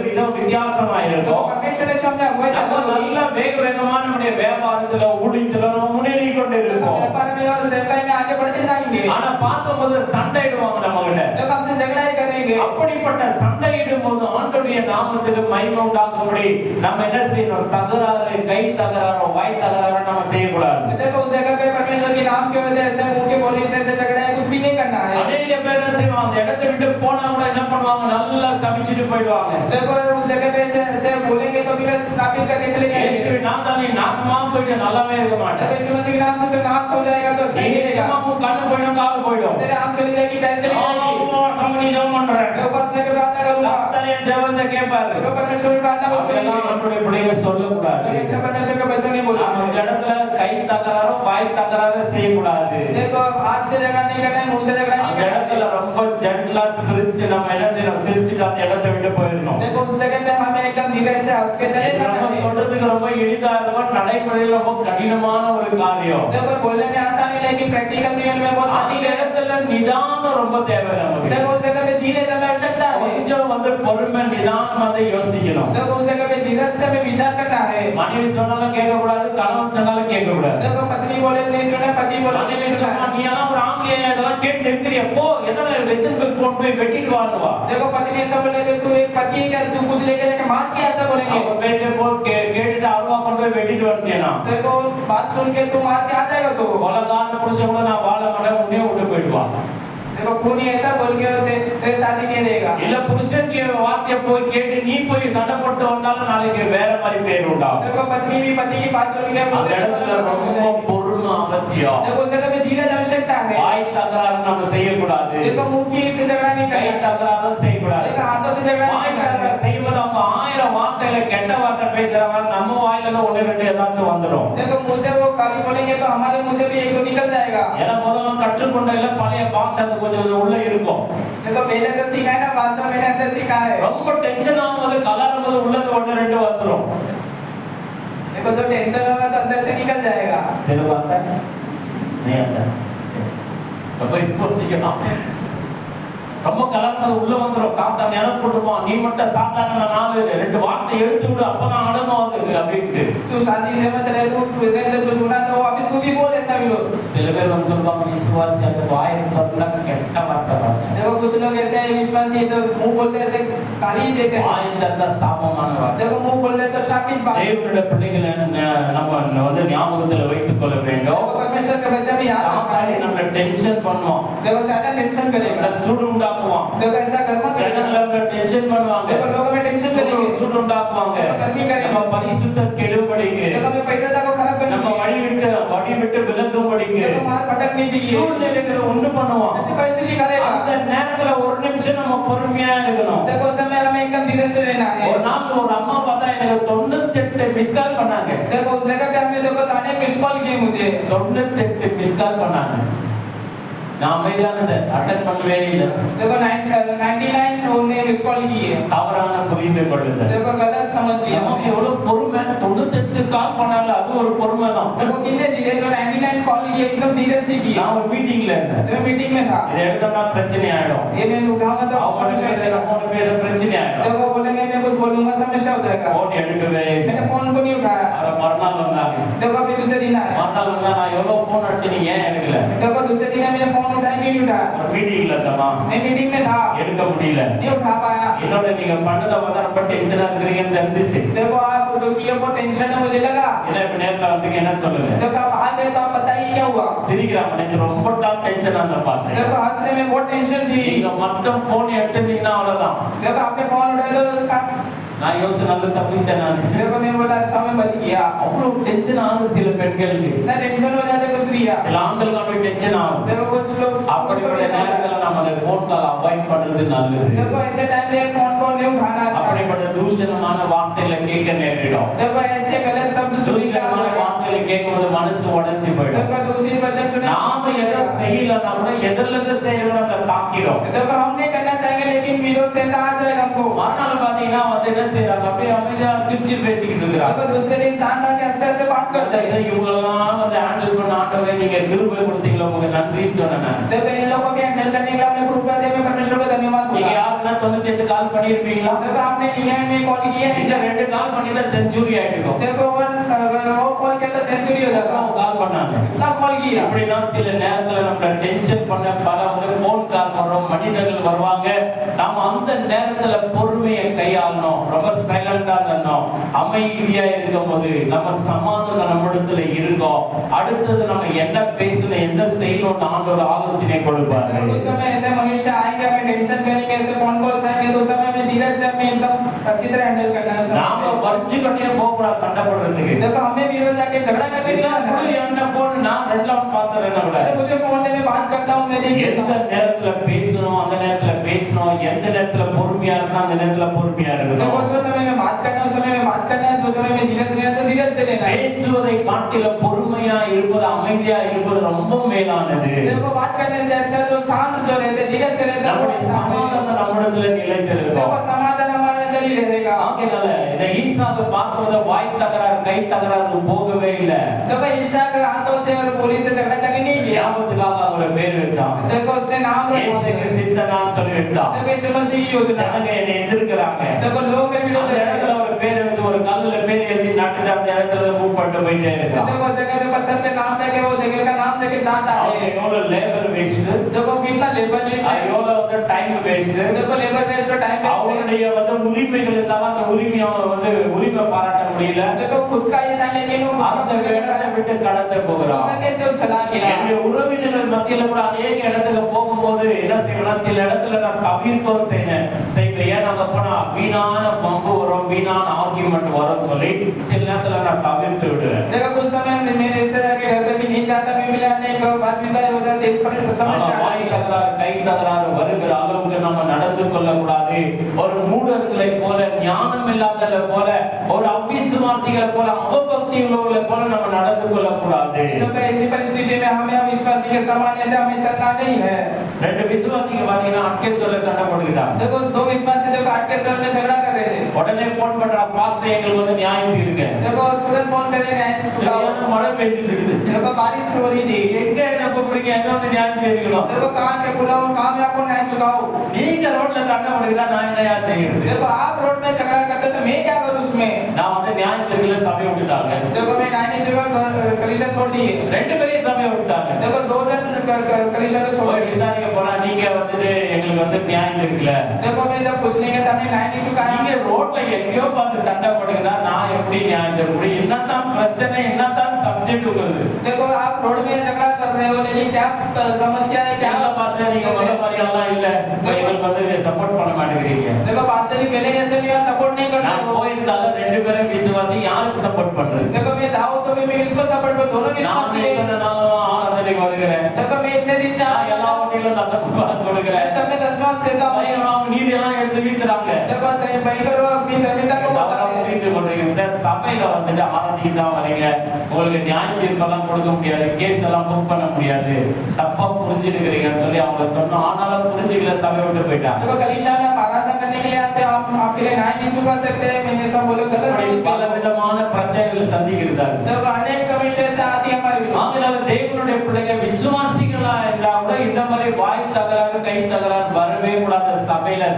விதம் வித்தியாசமா देखो இருக்கும். परमेश्वर ने जो हमें अगुवाई நம்ம நல்ல வேகமா நம்முடைய வியாபாரத்துல ஊழியத்துல நம்ம முன்னேறி கொண்டு இருப்போம். व्यापार में और सेवकाई में आगे बढ़ते जाएंगे। ஆனா பார்க்கும்போது சண்டையிடுவாங்க நம்ம கிட்ட. देखो हमसे झगड़ा ही करेंगे। அப்படிப்பட்ட சண்டையிடும் போது ஆண்டவருடைய நாமத்துக்கு மகிமை உண்டாகும்படி நம்ம என்ன செய்யணும் தகராறு கை தகராறு வாய் தகராறு நம்ம செய்யக்கூடாது. देखो उस जगह पे परमेश्वर के नाम की वजह से मुंह के बोलने से ऐसे झगड़ा है कुछ भी नहीं करना है। அநேக பேர் என்ன செய்வாங்க அந்த இடத்தை விட்டு போனா கூட என்ன பண்ணுவாங்க நல்லா சபிச்சிட்டு போயிடுவாங்க. देखो उस जगह पे ऐसे बोलेंगे तो भी स्थापित करके चले जाएंगे। இயேசுவின் நாமத்தால் நீ நாசமா போயிடு போயிட்டு நல்லாவே இருக்க மாட்டேன். देखो यीशु मसीह के नाम से तो नाश हो जाएगा तो अच्छा நீ नहीं நிச்சயமா रहेगा। உன் கண்ணு போயிடும், கால் போயிடும். तेरे आंख चली जाएगी, पैर चली जाएगी। உபவாசம் பண்ணி ஜெபம் பண்றேன். मैं उपास लेकर प्रार्थना करूंगा। கர்த்தர் என் ஜெபத்தை கேட்பாரு. देखो परमेश्वर की प्रार्थना को அதெல்லாம் सुनेंगे। நம்முடைய பிள்ளைங்க சொல்லக்கூடாது. तो ऐसे परमेश्वर का वचन नहीं बोलना அந்த है। இடத்துல கை தகராறோ வாய் தகராறோ செய்யக்கூடாது. देखो हाथ से झगड़ा नहीं करना है, मुंह से झगड़ा नहीं அந்த करना இடத்துல है। ரொம்ப ஜென்டலா சிரிச்சு நம்ம என்ன செய்யணும், சிரிச்சுட்டு அந்த இடத்தை விட்டு போயிடணும். देखो उस जगह पे हमें एकदम धीरे से हंस के चले जाना நம்ம है। சொல்றதுக்கு ரொம்ப எளிதா இருக்கும், நடைமுறையில் ரொம்ப கடினமான ஒரு காரியம். देखो बोलने में आसान है लेकिन प्रैक्टिकल जीवन में बहुत அந்த कठिन है। இடத்துல நிதானம் ரொம்ப தேவை நமக்கு. देखो उस जगह पे धीरे से आवश्यकता है। கொஞ்சம் பொறுமை நிதானம் வந்து யோசிக்கணும். देखो उस जगह पे धीरज से हमें विचार करना है। மனைவி சொன்னாலும் கேட்க கூடாது, கணவன் சொன்னாலும் கேட்க கூடாது. देखो पत्नी बोले नहीं सुनना, पति बोले மனைவி नहीं சொன்னா सुनना। நீ எல்லாம் ஒரு ஆம்பளையா இதெல்லாம் கேட்டு நிற்கிறிய, போ எத்தனை கொண்டு போய் வெட்டிட்டு வாங்குவா. देखो पत्नी ऐसा बोले कि तू एक पति है क्या, तू कुछ लेके जाके मार के ऐसा बोलेंगे। அவ பேச்ச போ கேட்டுட்டு அருவா கொண்டு போய் வெட்டிட்டு வந்துட்டேனா. देखो बात सुन के तू मार के आ जाएगा तो। கொலகார புருஷன் கூட நான் வாழ மாட்டேன், உன்னையே விட்டு போயிடுவா. देखो खूनी ऐसा बोल के तेरे शादी नहीं रहेगा। இல்ல புருஷன் के வார்த்தையை போய் கேட்டு நீ போய் சண்டை போட்டு வந்தாலும் நாளைக்கு வேற மாதிரி பேர் உண்டாகும். देखो पत्नी भी पति की बात सुन के அந்த இடத்துல ரொம்ப பொறுமை அவசியம். देखो उस जगह पे धीरज आवश्यकता है। வாய் தகராறு நம்ம செய்யக்கூடாது. देखो मुंह की से झगड़ा नहीं கை करना। தகராறு செய்யக்கூடாது. देखो हाथों से झगड़ा வாய் नहीं करना। தகராறு செய்யும்போது அவங்க 1000 வார்த்தையில கெட்ட வார்த்தை பேசுறவங்க நம்ம வாயில தான் ஒண்ணு ரெண்டு ஏதாச்சும் வந்துரும். देखो मुंह से वो गाली बोलेंगे तो हमारे मुंह से भी एक दो निकल जाएगा। ஏன்னா முதல்ல கற்றுக்கொண்ட இல்ல பழைய பாஷை அது கொஞ்சம் உள்ள இருக்கும். देखो पहले तो सीखा है ना, भाषा मैंने अंदर सीखा है। ரொம்ப டென்ஷன் ஆகும்போது கலரும்போது உள்ளது ஒண்ணு ரெண்டு வந்துரும். देखो जो टेंशन होगा तो अंदर से निकल जाएगा। தெரியல பார்த்தா நீ அந்த சரி ரொம்ப யோசிக்கணும். ரொம்ப கலர்னது உள்ள வந்துரும். சாத்தான் நினைப்பு போட்டுமா, நீ மட்டும் சாத்தான நாலு ரெண்டு வார்த்தை எடுத்து விடு, அப்பதான் அடங்கும் அது அப்படின்ட்டு. तू शादी से मत रहे, तू इधर जो जुड़ा तो अभी तू भी बोल ऐसा विरोध। சில பேர் வந்து சொல்லுவாங்க விசுவாசி அந்த வாயை திறந்தா கெட்ட வார்த்தை பாஸ்டர். देखो कुछ लोग ऐसे हैं विश्वासी तो मुंह बोलते ऐसे गाली देते हैं। வாயை திறந்தா சாபமான வார்த்தை. देखो मुंह बोलते तो शापित बात। தேவனுடைய பிள்ளைகளை நம்ம வந்து ஞாபகத்துல வைத்துக் கொள்ள வேண்டும். देखो परमेश्वर का बच्चा भी याद रखना சாத்தானை है। நம்ம டென்ஷன் பண்ணுவோம், देखो शैतान टेंशन करेगा। சூடு உண்டாக்குவான். देखो ऐसा कर्म करेगा। ஜனங்களை டென்ஷன் பண்ணுவாங்க, देखो लोगों में टेंशन करेंगे। சூடு உண்டாக்குவாங்க. நம்ம பரிசுத்தம் கெடுபடிக்கு, देखो मैं पवित्रता को खराब நம்ம करेंगे। வழி விட்டு விலகும்படிக்கு देखो मार भटकने के लिए சூழ்நிலைகளை உண்டு பண்ணுவான். ऐसी परिस्थिति करेगा। அந்த நேரத்துல ஒரு நிமிஷம் நம்ம பொறுமையா இருக்கணும். देखो उस समय हमें एकदम धीरज से रहना है। ஒரு நாள் ஒரு அம்மா பார்த்தா எனக்கு 98 மிஸ் கால் பண்ணாங்க. देखो उस जगह पे हमें देखो ताने मिस कॉल किए मुझे। 98 மிஸ் கால் பண்ணாங்க. நான் அமைதியானது அட்டெண்ட் பண்ணவே இல்லை. देखो 99 उन्होंने मिस कॉल किए। தவறான புரிந்து கொள்ளுதல். देखो गलत समझ लिया। நமக்கு எவ்வளவு பொறுமை, 98 கால் பண்ணாங்க, அது ஒரு பொறுமை தான். देखो कितने धीरे जो 99 कॉल किए एकदम धीरे से किए। நான் ஒரு மீட்டிங்ல இருந்தேன். मैं मीटिंग में था। இதை எடுத்தோம்னா பிரச்சனை ஆயிடும். ये मैं उठाऊंगा तो அவங்க समस्या हो பேச जाएगा। நம்ம பேச பிரச்சனை ஆயிடும். देखो बोलेंगे मैं कुछ बोलूंगा समस्या हो जाएगा। போன் எடுக்கவே मैंने फोन को नहीं उठाया। அரை மறுநாள் வந்தாங்க. देखो अभी दूसरे दिन आया। மறுநாள் வந்தா நான் எவ்வளவு போன் அடிச்சு நீ ஏன் எடுக்கல? देखो दूसरे दिन मैंने फोन उठाया क्यों नहीं उठाया? ஒரு மீட்டிங்ல இருந்தமா मैं मीटिंग में था, எடுக்க முடியல. नहीं उठा पाया। என்னோட நீங்க பண்ணத பார்த்தா ரொம்ப டென்ஷனா இருக்கிறீங்கன்னு தெரிஞ்சிச்சு. देखो आप जो किए वो टेंशन है मुझे लगा। என்ன இப்ப நேர்ல வந்தீங்க என்ன சொல்லுங்க? देखो आप आ गए तो आप बताइए क्या हुआ? சிரிக்கிறாங்க, எனக்கு ரொம்ப தான் டென்ஷனா இருந்த பாஸ்டர். देखो हंसने में बहुत टेंशन थी। நீங்க மட்டும் போன் எடுத்தீங்கன்னா அவ்வளவுதான். देखो आपने फोन उठाया तो நான் யோசிச்சு நல்ல தப்பிச்சேன் நான். देखो मैं बोला अच्छा मैं बच गया। அவ்வளவு டென்ஷன் ஆகுது சில பெண்களுக்கு. इतना टेंशन हो जाता है कुछ क्रिया। சில ஆண்களுக்கு அப்படி டென்ஷன் ஆகும். देखो कुछ लोग அப்படிப்பட்ட நேரத்துல நம்ம அந்த போன் கால் அவாய்ட் பண்றது நல்லது. देखो ऐसे टाइम पे फोन को नहीं उठाना अच्छा है। அப்படிப்பட்ட தூஷணமான வார்த்தைகளை கேட்க நேரிடும். देखो ऐसे गलत शब्द தூஷணமான வார்த்தைகளை கேட்கும்போது மனசு உடைஞ்சு போயிடும். देखो दूसरी वचन सुने நாம எதை செய்யலன்னா கூட எதிரிலிருந்து செய்யறவங்க நம்மளை தாக்கிடும். देखो हम नहीं करना चाहेंगे लेकिन विरोध से ऐसा आ जाएगा हमको। மறுநாள் பாத்தீங்கன்னா வந்து என்ன செய்யறாங்க, அப்படியே அமைதியா சிரிச்சு பேசிக்கிட்டு இருக்கிறாங்க. देखो दूसरे दिन शांत आके हंसते हंसते बात करते हैं। இவங்களெல்லாம் வந்து ஹேண்டில் பண்ண ஆண்டவரே நீங்க கிருபை கொடுத்தீங்களா, உங்களுக்கு நன்றின்னு சொன்னேன். देखो इन लोगों को हैंडल करने के लिए आपने कृपा दे, मैं परमेश्वर को धन्यवाद நீங்க बोला। யாருன்னா 98 கால் பண்ணிருப்பீங்களா? देखो आपने 99 में कॉल किए இந்த हैं। 2 கால் பண்ணி தான் செஞ்சுரி ஆயிடுக்கும். देखो वो कॉल किया तो सेंचुरी हो जाता। கால் பண்ணாங்க. इतना कॉल किया। அப்படிதான் சில நேரத்துல நம்ம டென்ஷன் பண்ண பல வந்து போன் கால் வரும், மனிதர்கள் வருவாங்க. நாம அந்த நேரத்துல பொறுமையை கையாளணும், ரொம்ப சைலண்டா இருக்கணும், அமைதியா இருக்கும்போது நம்ம சமாதானம் நம்மிடத்துல இருக்கும். அடுத்தது நம்ம என்ன பேசணும், என்ன செய்யணும், ஆண்டவர் ஆலோசனை கொடுப்பாரு. उस समय ऐसे मनुष्य आएंगे, हमें टेंशन करेंगे, ऐसे फोन को मनोबल आएंगे तो समय में धीरज से हमें एकदम अच्छी तरह हैंडल करना है நாம வர்ஜி கட்டியே போக கூடாது சண்டை போடுறதுக்கு. देखो हमें भी रोज जाके झगड़ा करने नहीं இதான் जाना கூட என்ன போன் நான் ரெண்டு ரவுண்ட் பார்த்தறேன் கூட. अरे मुझे फोन में बात करता हूं मैं नहीं எந்த நேரத்துல பேசணும் அந்த நேரத்துல பேசணும், எந்த நேரத்துல பொறுமையா இருக்கணும் அந்த நேரத்துல பொறுமையா देखो இருக்கணும். जो समय में बात करना है उस समय में बात करना है, जो समय में धीरज लेना है तो धीरज से लेना है। பேசுவதை காட்டிலும் பொறுமையா இருப்பது, அமைதியா இருப்பது ரொம்ப மேலானது. देखो बात करने से अच्छा जो शांत जो रहते धीरज से रहते நம்முடைய சமாதானம் நம்மிடத்துல நிலைத்திருக்கும். देखो समाधान हमारे अंदर ही रहेगा। ஆகையால இந்த ஈசாக்கு பார்க்கும்போது வாய் தகராறு கை தகராறு போகவே இல்ல. देखो ईशा के हाथों से और पुलिस से झगड़ा करने नहीं गया। ஞாபகத்துக்காக அவரை பேர் வச்சான். देखो उसने नाम रखा, இயேசுக்கு சித்தனான்னு சொல்லி வச்சான். देखो यीशु मसीह की योजना, ஜனங்க என்னை எதிர்க்கிறாங்க. देखो लोग मेरे विरोध அந்த இடத்துல ஒரு பேர் வச்சு ஒரு கல்லுல பேர் எழுதி நட்டுட்டு அந்த இடத்துல மூவ் பண்ணிட்டு போயிட்டே இருக்கான். देखो जगह पे पत्थर पे नाम लेके वो जगह का नाम लेके जाता அவங்க है। எவ்வளவு லேபர் வேஸ்ட், देखो कितना लेबर वेस्ट है, எவ்வளவு வந்து டைம் வேஸ்ட். देखो लेबर वेस्ट और टाइम वेस्ट है। அவருடைய வந்து உரிமைகள் இருந்தாலும் அந்த உரிமையை அவங்க வந்து உரிமை பாராட்ட முடியல. देखो खुद का ये था लेकिन वो அந்த இடத்தை விட்டு கடந்து போகிறான். कैसे वो चला गया। என்னுடைய உறவினர்கள் மத்தியில கூட அநேக இடத்துக்கு போகும்போது என்ன செய்வேன், சில இடத்துல நான் தவிர்க்கவும் செய்வேன். ஏன்னா அங்க போனா வீணான பம்பு வரும், வீணான ஆர்கியூமெண்ட் வரும் சொல்லி சில நேரத்துல நான் தவிர்த்து விடுவேன். देखो कुछ समय मेरे रिश्तेदार के घर पे भी नहीं जाता, मैं मिलाने एक बात मिलता है उधर देश पर समस्या வாய் தகராறு கை தகராறு வருகிற அளவுக்கு நம்ம நடந்து கொள்ளக்கூடாது. ஒரு மூடர்களை போல, ஞானம் இல்லாதவர்களை போல, ஒரு அவிசுவாசிகளை போல, அவபக்தி உள்ளவர்களை போல நம்ம நடந்து கொள்ளக்கூடாது. देखो ऐसी परिस्थिति में हमें अविश्वासी के समान ऐसे हमें चलना नहीं है। ரெண்டு விசுவாசிங்க பாத்தீங்கன்னா அட்கே சொல்ல சண்டை போட்டுக்கிட்டாங்க. देखो दो विश्वासी देखो आठ के स्वर में झगड़ा कर रहे थे। உடனே போன் பண்ற பாஸ்டர் எங்களுக்கு வந்து நியாயம் தீருங்க. देखो तुरंत फोन करेंगे சரியான மழை பெய்ஞ்சிட்டு இருக்குது. देखो बारिश हो रही थी, எங்க என்ன கூப்பிடுறீங்க, எங்க வந்து நியாயம் தீர்க்கணும். देखो कहां के बुलाओ, कहां में आपको न्याय चुकाओ। நீங்க ரோட்ல சண்டை போடுறீங்களா, நான் என்னையா செய்யறது. देखो आप रोड में झगड़ा करते तो मैं क्या करूं उसमें। நான் வந்து நியாயம் தீர்க்கல, சபையை விட்டுட்டாங்க. देखो मैं न्याय नहीं चुका, कलीसिया छोड़ दिए। ரெண்டு பேரையும் சபையை விட்டுட்டாங்க. देखो दो जन कलीसिया को छोड़ போய் दिए। விசாரிக்க போனா நீங்க வந்துட்டு எங்களுக்கு வந்து நியாயம் தீர்க்கல. देखो मैं जब पूछने के तब न्याय नहीं चुकाया। நீங்க ரோட்ல எங்கேயோ பார்த்து சண்டை போடுங்கன்னா நான் எப்படி நியாயம் தீர்க்க முடியும்? என்னதான் பிரச்சனை, என்னதான் சப்ஜெக்ட் உங்களுக்கு? देखो आप रोड में झगड़ा कर रहे हो लेकिन क्या समस्या है, क्या எல்லா பாஸ்டர் நீங்க முதல்ல மாதிரி எல்லாம் இல்ல, இப்ப எங்களுக்கு வந்து சப்போர்ட் பண்ண மாட்டேங்கிறீங்க. देखो पास्टर जी पहले जैसे भी आप सपोर्ट नहीं करते நான் हो। போயிருந்தாலும் ரெண்டு பேரும் விசுவாசி, யாருக்கு சப்போர்ட் பண்றது? देखो मैं जाऊं तो भी मैं किसको सपोर्ट करूं, दोनों நான் विश्वासी है। எத்தனை நாளும் ஆராதனைக்கு வருகிறேன். देखो मैं इतने दिन से நான் எல்லா வண்டியிலும் தசமபாகம் கொடுக்கிறேன். मैं सब में दसवां देता हूं। பையன் அவங்க நீதி எல்லாம் எடுத்து வீசுறாங்க. देखो भाई करो अपनी धर्मिकता को தவறா बताते हैं। புரிந்து கொள்றீங்க. சபையில வந்துட்டு ஆராதிக்கு தான் வரீங்க, உங்களுக்கு நியாய தீர்ப்பெல்லாம் கொடுக்க முடியாது, கேஸ் எல்லாம் புக் பண்ண முடியாது, தப்பா புரிஞ்சுக்கிறீங்கன்னு சொல்லி அவங்க சொன்னோம். ஆனாலும் புரிஞ்சுக்கல, சபை விட்டு போயிட்டாங்க. देखो कलीसिया में आप आराधना करने के लिए आते हो, आप आपके लिए न्याय नहीं चुका सकते, मैंने सब बोलो गलत समझ பல விதமான பிரச்சனைகளை சந்திக்கிறாங்க. देखो अनेक समस्या से आती है हमारे लिए। அதனால தேவனுடைய பிள்ளைகள் விசுவாசிகளா இருந்தா கூட இந்த மாதிரி வாய் தகராறு கை தகராறு வரவே கூடாது.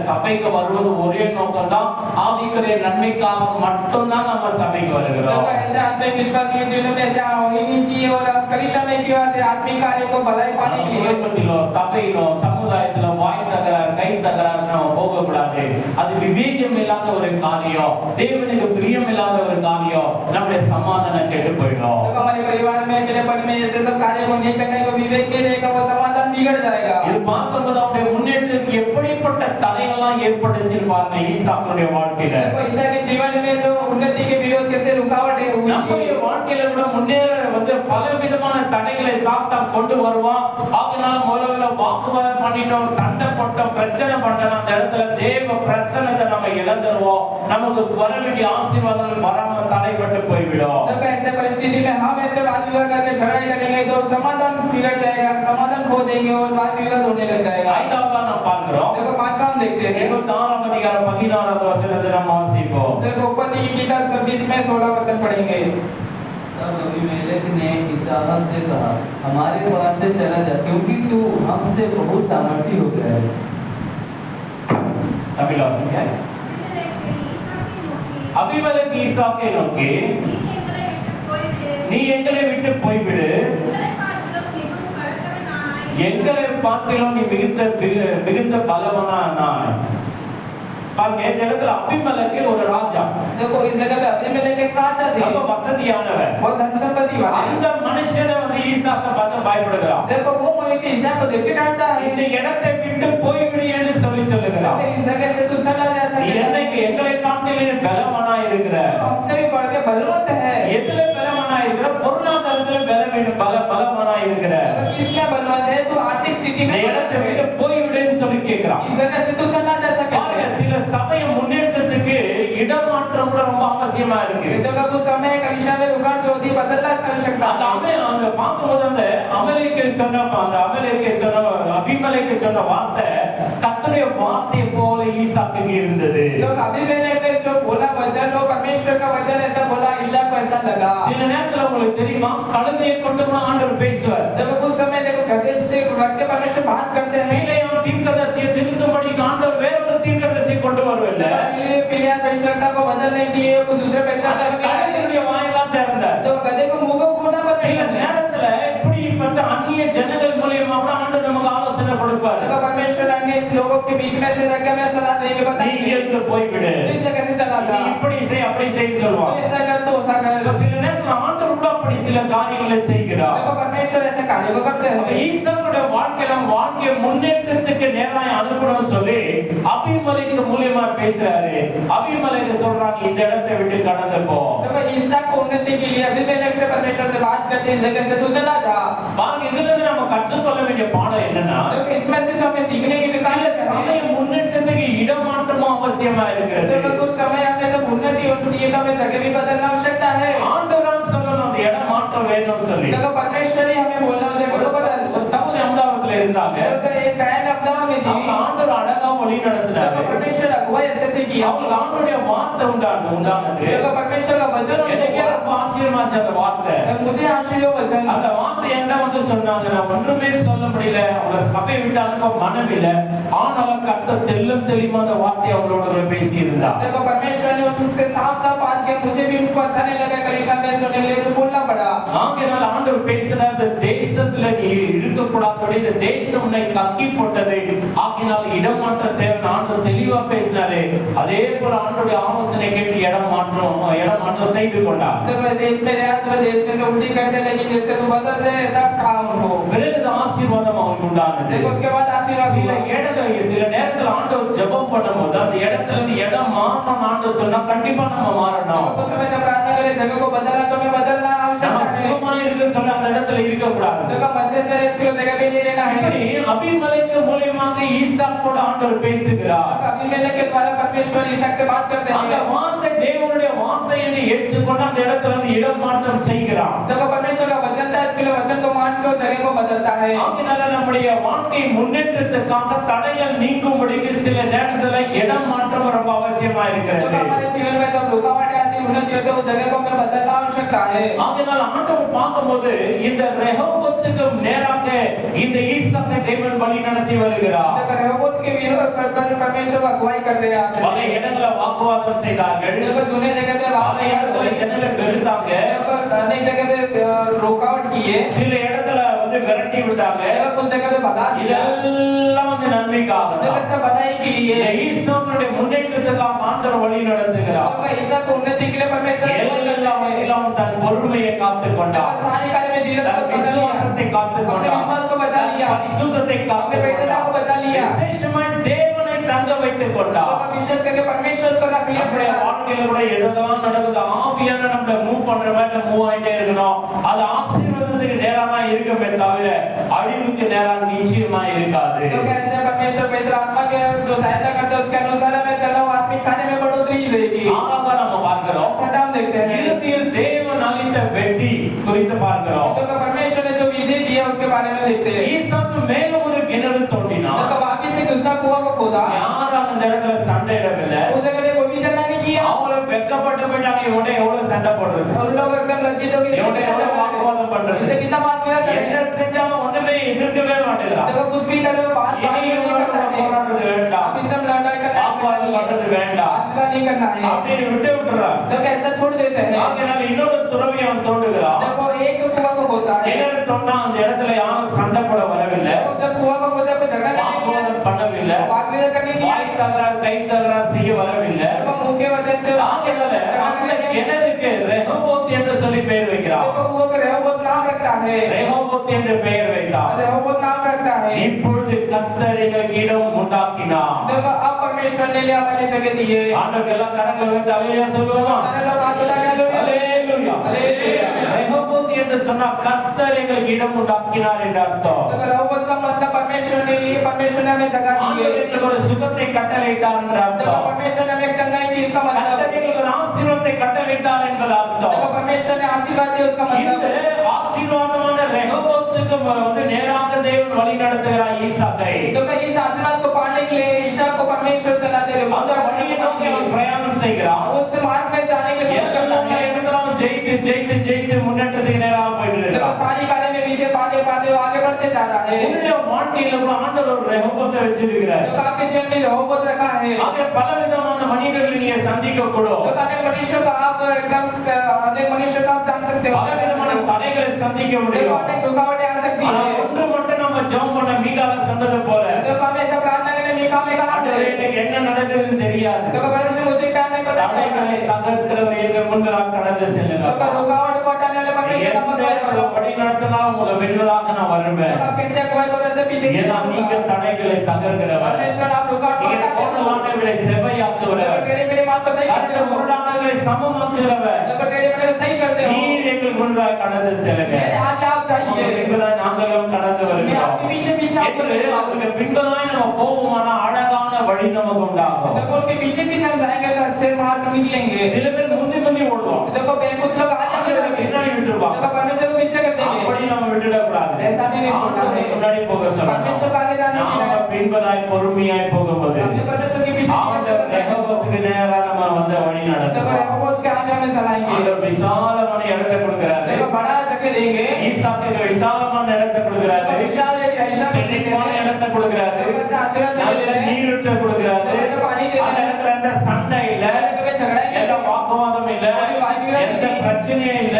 சபைக்கு வருவது ஒரே நோக்கம் தான், ஆவிக்குரிய நன்மைக்காக மட்டும்தான் நம்ம சபைக்கு வருகிறோம். देखो ऐसे आत्मिक विश्वासी के जीवन में ऐसे होनी नहीं चाहिए और आप कलीसिया में क्यों आते हैं, आत्मिक कार्य को भलाई पाने के लिए। குடும்பத்திலோ சபையிலோ சமுதாயத்திலோ வாய் தகராறு கை தகராறு நம்ம போகக்கூடாது. அது விவேகம் இல்லாத ஒரு காரியம், தேவனுக்கு பிரியம் இல்லாத ஒரு காரியம், நம்முடைய சமாதானம் கெட்டு போயிடும். देखो हमारे परिवार में अकेलेपन में ऐसे सब कार्य को नहीं करने को विवेक नहीं रहेगा, वो समाधान बिगड़ जाएगा। இது பார்க்கும்போது அவருடைய முன்னேற்றத்துக்கு எப்படிப்பட்ட தடையெல்லாம் ஏற்பட்டுச்சு பாருங்க ஈசாக்குடைய வாழ்க்கையில. देखो ईसा के जीवन में जो उन्नति के विरोध कैसे रुकावटें हुई நம்முடைய வாழ்க்கையில கூட முன்னேற வந்து பல விதமான தடைகளை சாத்தான் கொண்டு வருவான். அதனால முதல்ல வாக்குவாதம் பண்ணிட்டோம், சண்டை போட்டோம், பிரச்சனை பண்ணோம், அந்த இடத்துல தேவ பிரசன்னத்தை நம்ம இழந்துருவோம். நமக்கு வர வேண்டிய ஆசீர்வாதங்கள் வராம தடைபட்டு போய்விடும். देखो ऐसे परिस्थिति में हम ऐसे वाद विवाद करके झगड़ा करेंगे तो समाधान बिगड़ जाएगा, समाधान खो देंगे और वाद विवाद होने लग जाएगा। ஐந்தாவதா நாம் பார்க்கிறோம், देखो पांचवा हम देखते हैं, 26ஆம் அதிகாரம் 16வது வசனத்தை நாம் வாசிப்போம். देखो उत्पत्ति की किताब 26 में 16 वचन पढ़ेंगे। तब अबीमेलेक ने इसहाक से कहा, हमारे पास से चला जा, क्योंकि तू हमसे बहुत सामर्थी हो गया है। தமிழ் வாசிங்க. அபிமெலேக்கு ஈசாக்கை நோக்கி, நீ எங்களை விட்டு போய்விடு, எங்களை பார்த்திலும் நீ மிகுந்த பலவானாய். பாருங்க, இந்த இடத்துல அபிமெலேக்கு ஒரு ராஜா, देखो इस जगह पे अबीमेलेक एक राजा थे, ரொம்ப வசதியானவன். बहुत धन संपत्ति वाला। அந்த மனுஷனை வந்து ஈசாக்க பார்த்து பார்த்து பயப்படுகிறான். देखो वो मनुष्य ईशा को देख के डांटता है இந்த இடத்தை விட்டு போய்விடு என்று சொல்லுகிறான். इस जगह से तू चला जा सकता है என்னைக்கு எங்களை காட்டிலும் பலவானா இருக்கிற, हमसे भी बढ़ के बलवंत है எதுல பலவானா இருக்கிற, பொருளாதாரத்துல பலவானா இருக்கிற, किसमें बलवंत है तू आर्थिक स्थिति இந்த में இடத்தை விட்டு போய்விடுன்னு சொல்லி கேட்கிறான். इस जगह से तू चला जा सकता பாருங்க, है சில சமய முன்னேற்றத்துக்கு இடமாற்றம் கூட ரொம்ப அவசியமா இருக்கு. देखो कुछ समय कलिशा में रुकावट जो होती बदलना आवश्यकता அந்த பார்க்கும்போது அந்த அமலேக்கு சொன்ன அபிமலேக்கு சொன்ன வார்த்தை கர்த்தருடைய வார்த்தை போல ஈசாக்கு இருந்தது. लोग अबीमेलेक ने जो बोला वचन वो परमेश्वर का वचन ऐसा बोला ईशा को ऐसा लगा சில நேரத்துல உங்களுக்கு தெரியுமா, கழுதையை கொண்டு கூட ஆண்டவர் பேசுவார். देखो कुछ समय देखो गधे से रख के परमेश्वर बात करते हैं பிலேயாம் தீர்க்கதரிசியை திருத்தும்படி ஆண்டவர் வேறொரு தீர்க்கதரிசியை கொண்டு வருவல்ல, पिलिया भविष्यवक्ता को बदलने के लिए कुछ दूसरे அந்த கழுதையுடைய வாயை தான் திறந்தார். तो गधे को मुंह को खोलना சில परमेश्वर ने நேரத்துல இப்படிப்பட்ட அந்நிய ஜனங்கள் மூலியமா கூட ஆண்டவர் நமக்கு ஆலோசனை கொடுப்பார். देखो परमेश्वर अन्य लोगों के बीच में से रख के हमें सलाह देंगे நீ बताएंगे இருந்து போய்விடு, तो इसे कैसे चला நீ था இப்படி செய் அப்படி செய்ன்னு तो சொல்லுவான். ऐसा कर तो ऐसा कर சில நேரத்துல ஆண்டவர் கூட அப்படி சில காரியங்களை செய்கிறார். देखो परमेश्वर ऐसे कार्य को करते हैं ஈசாக்குடைய வாழ்க்கையை முன்னேற்றத்துக்கு நேராய் அனுப்பணும்னு சொல்லி அபிமலேக்கு மூலியமா பேசுறாரு. அபிமலேக்கு சொல்றாங்க, இந்த இடத்தை விட்டு கடந்து போ. देखो ईसा को उन्नति के लिए अबीमेलेक से परमेश्वर से बात करते हैं इस जगह से तू चला जा பாருங்க, இதுல இருந்து நம்ம கற்றுக்கொள்ள வேண்டிய பாடம் என்னன்னா, देखो इसमें से जो हमें सीखने की சில विकास है சமய முன்னேற்றத்துக்கு இடமாற்றமும் அவசியமா இருக்கிறது. देखो कुछ समय हमें जब उन्नति होती है तो हमें जगह भी बदलना आवश्यकता है ஆண்டவரால் சொல்லணும் அந்த இடம் மாற்றம் வேணும்னு சொல்லி. देखो परमेश्वर ही हमें बोलना उस जगह को बदल ஒரு சகோதரி அமதாபத்துல இருந்தாங்க. देखो एक बहन अब्दामा में थी அவங்க ஆண்டவர் அழகா வழி நடத்தினாரு. देखो परमेश्वर अगुवाई अच्छे से किया அவங்களுக்கு ஆண்டவருடைய வார்த்தை உண்டானது. देखो परमेश्वर का वचन எனக்கே ரொம்ப ஆச்சரியமாச்சு அந்த வார்த்தை. मुझे आश्चर्य वचन அந்த வார்த்தை என்ன வந்து சொன்னாங்க, நான் ஒன்றுமே சொல்ல முடியல, அவங்கள சபை விட்டு அனுப்ப மனம் இல்லை, ஆனாலும் கர்த்தர் தெல்லும் தெளிவா அந்த வார்த்தையை அவங்களோட பேசி இருந்தார். देखो परमेश्वर ने उनसे साफ-साफ बात किया मुझे भी उनको अच्छा नहीं लगा कलीसिया में सुनने के लिए तो बोलना पड़ा ஆகையால் ஆண்டவர் பேசினார், இந்த தேசத்துல நீ இருக்க கூடாதபடி இந்த தேசம் உன்னை கக்கி போட்டது, ஆகையால் இடமாற்ற தேவை ஆண்டவர் தெளிவா பேசினாரு. அதே போல ஆண்டவருடைய ஆலோசனை கேட்டு இடம் மாற்றம் செய்து கொண்டார். देखो देश में रहा तो देश में से उल्टी करते लेकिन जैसे तो बदलते ऐसा काम हो பிறகு ஆசீர்வாதம் அவருக்கு உண்டானது. देखो उसके बाद आशीर्वाद சில நேரத்துல ஆண்டவர் ஜெபம் பண்ணும்போது அந்த இடத்துல இருந்து இடம் மாறணும் ஆண்டவர் சொன்னா கண்டிப்பா நம்ம மாறணும். उस समय जब प्रार्थना करें जगह को बदलना तो हमें बदलना आवश्यक है சுகமா இருக்குன்னு சொல்ல அந்த இடத்துல இருக்க கூடாது. देखो अच्छे से इसको जगह पे नहीं रहना है இப்படி அபிமலேக்கு மூலமாக ஈசாக்கோட ஆண்டவர் பேசுகிறார். अबीमेलेक के द्वारा परमेश्वर ईसाक से बात करते அந்த हैं வார்த்தை தேவனுடைய வார்த்தையை ஏற்றுக்கொண்டு அந்த இடத்துல இருந்து இடம் மாற்றம் செய்கிறார். देखो परमेश्वर का वचन था इसके लिए वचन को मान के जगह को बदलता है ஆகையால நம்முடைய வாழ்க்கை முன்னேற்றத்துக்காக தடைகள் நீங்கும்படிக்கு சில நேரத்துல இடம் மாற்றம் ரொம்ப அவசியமா तो இருக்கிறது. हमारे जीवन में जब रुकावटें आती उन्नति होती है उस जगह को हमें बदलना आवश्यकता है ஆகையால ஆண்டவர் பார்க்கும்போது இந்த ரெஹோபோத்துக்கு நேராக இந்த ஈசாக்கை தேவன் வழி நடத்தி வருகிறார். देखो रेहोबोत के विरोध कर परमेश्वर का अगुवाई कर रहे हैं பல இடங்களை வாக்குவாதம் செய்தார்கள். देखो दूसरे जगह पे பல இடத்துல ஜனங்கள் வெறுத்தாங்க. देखो अनेक जगह पे रुकावट किए சில இடத்துல வந்து விரட்டி விட்டாங்க. देखो कुछ जगह पे भगा दिया இதெல்லாம் வந்து நன்மைக்காக देखो தான். सब बनाई के लिए இந்த ஈசாக்குடைய முன்னேற்றத்துக்காக ஆண்டவர் வழி நடத்துகிறார். देखो ईसा को उन्नति के लिए परमेश्वर எல்லாம் தன் பொறுமையை காத்துக் கொண்டார். देखो सारे कार्य में धीरज தன் को बचा लिया விசுவாசத்தை காத்துக் अपने கொண்டார். विश्वास को बचा लिया பரிசுத்தத்தை अपने காத்துக் पवित्रता को கொண்டார். बचा लिया விசேஷமாய் தேவனை தங்க வைத்துக் கொண்டார். देखो विशेष करके परमेश्वर को रख लिया நம்முடைய வாழ்க்கையில கூட எதெல்லாம் நடக்குது, ஆவியான நம்மள மூவ் பண்ற மாதிரி மூவ் ஆயிட்டே இருக்கணும். அது ஆசீர்வாதத்துக்கு நேரா தான் இருக்குமே தவிர அழிவுக்கு நேரா நிச்சயமா இருக்காது. तो कैसे परमेश्वर पवित्र आत्मा के जो सहायता करते हैं उसके अनुसार हमें चलना आत्मिक कार्य में बढ़ोतरी ही रहेगी ஆறாவதா நம்ம பார்க்கிறோம், छठा हम देखते हैं இறுதியில் தேவன் அளித்த வெற்றி குறித்து பார்க்கிறோம். तो परमेश्वर ने जो विजय दिया उसके बारे में देखते हैं ஈசாக்கு மேல ஒரு கிணறு தோண்டினான். तो वापस से दूसरा कुआं को खोदा யாரும் அந்த இடத்துல சண்டையிடவில்லை. उस जगह पे कोई भी झगड़ा नहीं किया அவங்கள வெட்கப்பட்டு போயிட்டாங்க, இவனே எவ்வளவு சண்டை போடுறது, और लोग एकदम लज्जित हो गए இவனே எவ்வளவு வாக்குவாதம் பண்றது, इसे कितना बात किया என்ன करें செஞ்சாலும் ஒண்ணுமே எதிர்க்கவே மாட்டேங்கிறான். देखो कुछ भी करो बात இனி नहीं இவங்களோட करता है போராடுறது வேண்டாம், अब इसे लड़ाई करना வாக்குவாதம் பண்றது வேண்டாம். बात नहीं नहीं करना है அப்படின்னு விட்டுறாங்க. तो कैसा छोड़ देते हैं ஆகையால இன்னொரு துறவியை அவன் தோண்டுகிறான். देखो एक कुआं को बोलता है என்ன தோண்டா அந்த இடத்துல யாரும் சண்டை போட வரவில்லை, देखो जब कुआं को बोलता है कोई झगड़ा करने नहीं வாக்குவாதம் பண்ணவில்லை, वाद करने नहीं வாய் தகராறு கை தகராறு செய்ய வரவில்லை. देखो मुंह के वजह से ஆகையால அந்த கிணறுக்கு ரெஹோபோத் என்று சொல்லி பெயர் வைக்கிறான். देखो कुआं को रेहोबोत नाम रखता है ரெஹோபோத் என்று பெயர் வைத்தான். रेहोबोत नाम रखता है இப்பொழுது கர்த்தர் எங்களுக்கு இடம் உண்டாக்கினார். देखो अब परमेश्वर ने लिए हमारे जगह दिए ஆண்டவருக்கு எல்லா கரங்களை வைத்து அல்லேலூயா சொல்லுவோமா? सारे लोग हाथ उठा के அல்லேலூயா. हालेलुया ரெஹோபோத் என்று சொன்னா கர்த்தர் எங்களுக்கு இடம் உண்டாக்கினார் என்று அர்த்தம். देखो रेहोबोत का मतलब परमेश्वर ने लिए परमेश्वर ने हमें जगह दी ஆண்டவர் है எங்களுக்கு ஒரு சுகத்தை கட்டளையிட்டார் என்று देखो அர்த்தம். परमेश्वर ने हमें चंगाई दी इसका मतलब கர்த்தர் எங்களுக்கு ஒரு ஆசீர்வாதத்தை கட்டளையிட்டார் என்பது அர்த்தம். देखो परमेश्वर ने आशीर्वाद दिया उसका இந்த मतलब ஆசீர்வாதமான ரெஹோபோத்துக்கு வந்து நேராக தேவன் வழி நடத்துகிறார் ஈசாக்கை. देखो इस आशीर्वाद को पाने के लिए ईशा को परमेश्वर चलाते हुए அந்த வழியை நோக்கி அவன் பிரயாணம் செய்கிறான். उस मार्ग में जाने के समय करता எல்லா है இடத்திலும் ஜெயித்து ஜெயித்து ஜெயித்து முன்னேற்றத்துக்கு நேராக போயிட்டு देखो இருக்கான். सारी कार्य में विजय पाते पाते वो आगे बढ़ते जा रहा है உன்னுடைய வாழ்க்கையில கூட ஆண்டவர் ஒரு ரெஹோபோத்தை வச்சிருக்கிறார். देखो आपके जीवन में रेहोबोत रखा है ஆக பலவிதமான மனிதர்களை நீங்க சந்திக்க கூடும். देखो अनेक मनुष्यों का आप एकदम अनेक मनुष्यों का आप जान सकते हो பலவிதமான தடைகளை சந்திக்க देखो முடியும். अनेक रुकावटें आ सकती ஆனா है ஒன்று மட்டும் நம்ம ஜெபம் பண்ண மீகால சொன்னது போல देखो हमें सब प्रार्थना करने में काम में कहा ஆண்டவரே எனக்கு என்ன நடக்குதுன்னு தெரியாது. देखो परमेश्वर मुझे क्या नहीं पता தடைகளை தகர்க்கிறவர் எங்கள் முன்பாக கடந்து செல்லுங்க. देखो रुकावट को हटाने वाले परमेश्वर का எந்த இடத்துல मतलब வழி நடத்தினா உங்களை வெல்வதாக நான் வருவேன். देखो आप कैसे अगुवाई करो ऐसे पीछे की ஏன்னா நீங்க தடைகளை தகர்க்கிறவர். परमेश्वर आप रुकावट को நீங்க हटाते हो கோணலானவர்களை செவ்வையாக்குகிறவர். टेढ़े मेढ़े मार्ग को सही करते हो முரடானவர்களை சமமாக்குகிறவர். देखो टेढ़े मेढ़े को सही करते हो நீர் எங்கள் முன்பாக கடந்து செல்லுங்க. मेरे आगे आप உங்க चाहिए பின்புதான் நாங்களும் கடந்து मैं வருகிறோம். आपके पीछे पीछे आपको என்று அவருக்கு பின்புதான் நம்ம போவோமான அழகான வழி நமக்கு உண்டாகும். देखो उनके पीछे पीछे हम जाएंगे तो अच्छे मार्ग निकलेंगे சில பேர் முந்தி முந்தி ஓடுவோம், देखो कुछ लोग आगे ஆண்டவரை जाएंगे பின்னாடி விட்டுருவாங்க. देखो परमेश्वर को पीछे कर देंगे அப்படி நம்ம விட்டுடக்கூடாது. ऐसा भी नहीं छोड़ना है முன்னாடி போக परमेश्वर சொல்லணும். को आगे जाने की நாம பின்பதாய் பொறுமையாய் போகும்போது हमें परमेश्वर के पीछे ஆண்டவர் ரெஹோபோத்துக்கு நேரா நம்ம வந்து வழி देखो நடத்துவோம். रेहोबोत के आगे हमें चलाएंगे ஆண்டவர் விசாலமான இடத்தை கொடுக்கிறாரு. देखो बड़ा जगह देंगे ஈசாக்குக்கு விசாலமான இடத்தை கொடுக்கிறாரு. देखो विशाल ऐसा செழிப்பான இடத்தை கொடுக்கிறாரு. देखो अच्छा आशीर्वाद நல்ல देते हैं நீரூற்றை கொடுக்கிறாரு. देखो अच्छा पानी देते அந்த हैं இடத்துல எந்த சண்டை இல்ல, कभी झगड़ा नहीं எந்த வாக்குவாதம் இல்ல, எந்த பிரச்சனையும் இல்ல.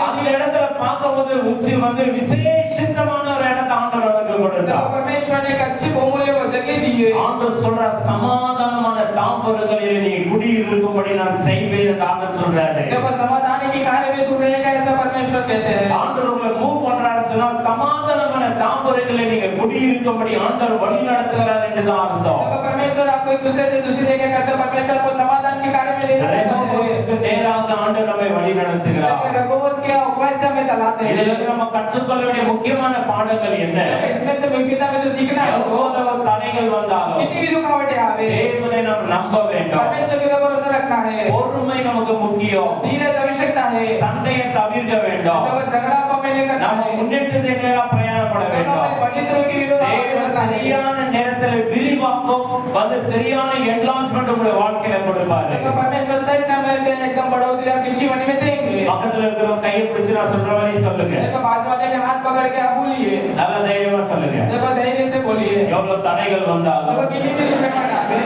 அந்த இடத்துல பார்க்கும்போது உச்சி வந்து விசேஷித்தமான ஒரு இடத்தை ஆண்டவர் நமக்கு देखो கொடுத்தார். परमेश्वर ने एक अच्छी बहुमूल्य वो जगह दी है ஆண்டவர் சொல்ற சமாதானமான தாம்பரங்களில் நீ குடியிருக்கும்படி நான் செய்வேன் என்று ஆண்டவர் சொல்றாரு. देखो समाधान के कार्य में तू रहेगा ऐसा परमेश्वर कहते हैं ஆண்டவர் உங்களை மூவ் பண்றாரு சொன்னா சமாதானமான தாம்பரங்களில் நீங்க குடியிருக்கும்படி ஆண்டவர் வழி நடத்துகிறார் என்றுதான் அர்த்தம். देखो परमेश्वर आपको एक दूसरे से दूसरी जगह करते हैं परमेश्वर को समाधान के कार्य में ले जाते हैं ரெஹோபோத்துக்கு நேராக ஆண்டவர் நம்மை வழி நடத்துகிறார். देखो रेहोबोत के उपवास से हमें चलाते हैं இதுல இருந்து நம்ம கற்றுக்கொள்ள வேண்டிய முக்கியமான பாடங்கள் என்ன? देखो इसमें से मुख्यतः में जो सीखना है वो எவ்வளவு தடைகள் வந்தாலும் कितनी भी रुकावटें आवे தேவனை நாம் நம்ப வேண்டும். परमेश्वर के ऊपर भरोसा रखना है பொறுமை நமக்கு முக்கியம். धीरज आवश्यकता है சண்டையை தவிர்க்க வேண்டும். देखो झगड़ा को हमें नहीं करना நம்ம है முன்னேற்றத்தை நேரா பிரயாணப்பட देखो வேண்டும். हमारी बड़ी तरह की विरोध आगे தேவன் चलना है சரியான நேரத்தில் விரிவாக்கம் வந்து சரியான என்லான்ஸ்மென்ட் உங்களுடைய வாழ்க்கையில கொடுப்பாரு. देखो परमेश्वर सही समय पे एकदम बढ़ोतरी आपके जीवन में देंगे பக்கத்துல இருக்கிறவங்க கையை பிடிச்சு நான் சொல்ற மாதிரி சொல்லுங்க. देखो बाजू वाले के हाथ पकड़ के आप बोलिए நல்ல தைரியமா சொல்லுங்க. देखो धैर्य से बोलिए எவ்வளவு தடைகள் வந்தாலும் देखो कितनी भी रुकावट आवे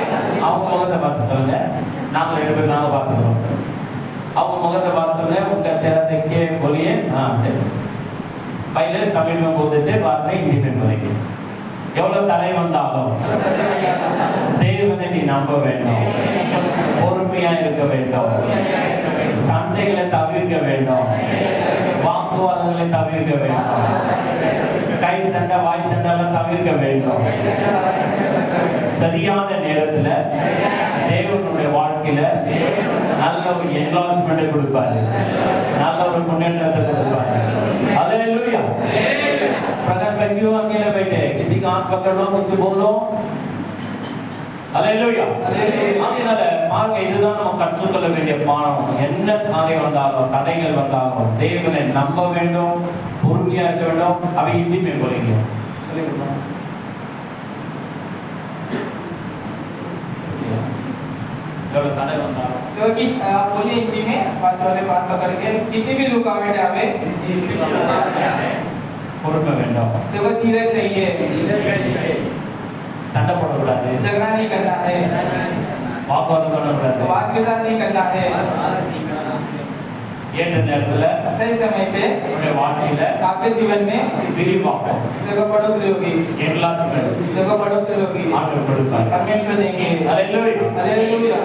அவங்க முகத்தை பார்த்து சொல்லுங்க. நாங்க ரெண்டு பேரும் நாங்க பார்த்துக்கிறோம். அவங்க मुखத்தை பார்த்து சொல்லுங்க. उनका चेहरा देख के बोलिए हाँ सही. पहले तमिल में बोल देते बाद में हिंदी में बोलेंगे. எவ்வளவு தடை வந்தாலும் தேவனை நீ நம்ப வேண்டும். பொறுமையா இருக்க வேண்டும். சண்டைகளை தவிர்க்க வேண்டும். வாக்குவாதங்களை தவிர்க்க வேண்டும். கை சண்டை வாய் சண்டை எல்லாம் தவிர்க்க வேண்டும். சரியான நேரத்துல தேவனுடைய வாழ்க்கையில நல்ல ஒரு என்லான்ஸ்மெண்ட் கொடுப்பாரு. நல்ல ஒரு முன்னேற்றத்தை கொடுப்பாரு. हालेलुया. प्रगत भाई क्यों अकेले बैठे? किसी का हाथ पकड़ लो, कुछ बोलो. हालेलुया. அதனால பாருங்க, இதுதான் நம்ம கற்றுக்கொள்ள வேண்டிய பாடம். என்ன காரியம் வந்தாலும் தடைகள் வந்தாலும் தேவனை நம்ப வேண்டும், பொறுமையா இருக்க வேண்டும். அவை हिंदी में बोलेंगे. जब तड़े वंदालो क्योंकि आप बोलिए हिंदी में बाजू वाले बात पकड़ के कितनी भी रुकावटें आवे பொறுமை வேண்டும். देखो धीरज चाहिए சண்டை போடக்கூடாது. झगड़ा नहीं करना है வாக்குவாதம் பண்ணக்கூடாது. वाद विवाद नहीं करना है। ஏற்ற நேரத்துல सही समय पे உங்களுடைய வாழ்க்கையில आपके जीवन में விரிவாக்கம் देखो बढ़ोतरी होगी, எல்லாத்துமே देखो बढ़ोतरी होगी, ஆண்டவர் கொடுப்பார். परमेश्वर देंगे। அல்லேலூயா. हालेलुया।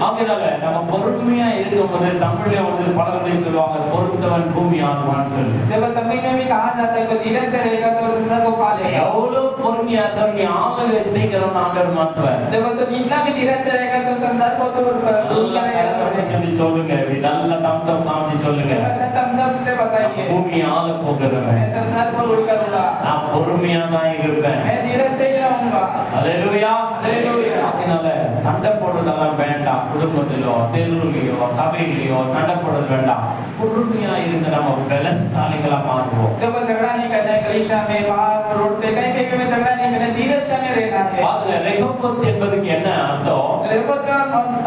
ஆகையால நம்ம பொறுமையா இருக்கும்போது தமிழ்ல வந்து பலருடைய சொல்லுவாங்க பொறுத்தவன் பூமி ஆழ்வான்னு சொல்லி. देखो तमिल में भी कहा जाता है कि धीरज से रहेगा तो संसार को पा लेगा। எவ்வளவு பொறுமையா இருந்தா நீ ஆளுகை செய்கிறவன் ஆண்டவர் மாட்டுவார். देखो तो जितना भी धीरज से रहेगा तो संसार को तो दूर நல்லா கஷ்டப்பட்டு சொல்லி சொல்லுங்க. நல்ல தம்சம் காமிச்சு சொல்லுங்க. अच्छा तुम सबसे बताइए பூமி ஆள போகிறவன். मैं संसार को लूट करूंगा, நான் பொறுமையா தான் இருப்பேன். मैं धीरज से ही रहूंगा। அல்லேலூயா. हालेलुया। அதனால சண்டை போடுறதெல்லாம் வேண்டாம். குடும்பத்திலோ தெருவுலையோ சபையிலையோ சண்டை போடுறது வேண்டாம். பொறுமையா இருந்து நம்ம பலசாலிகளா மாறுவோம். देखो झगड़ा नहीं करना है, कलीसिया में बाहर रोड पे कहीं पे भी झगड़ा नहीं करना है, धीरज से हमें रहना है। பாருங்க ரெகோபோத் என்பதுக்கு என்ன அர்த்தம்? रेहोबोत का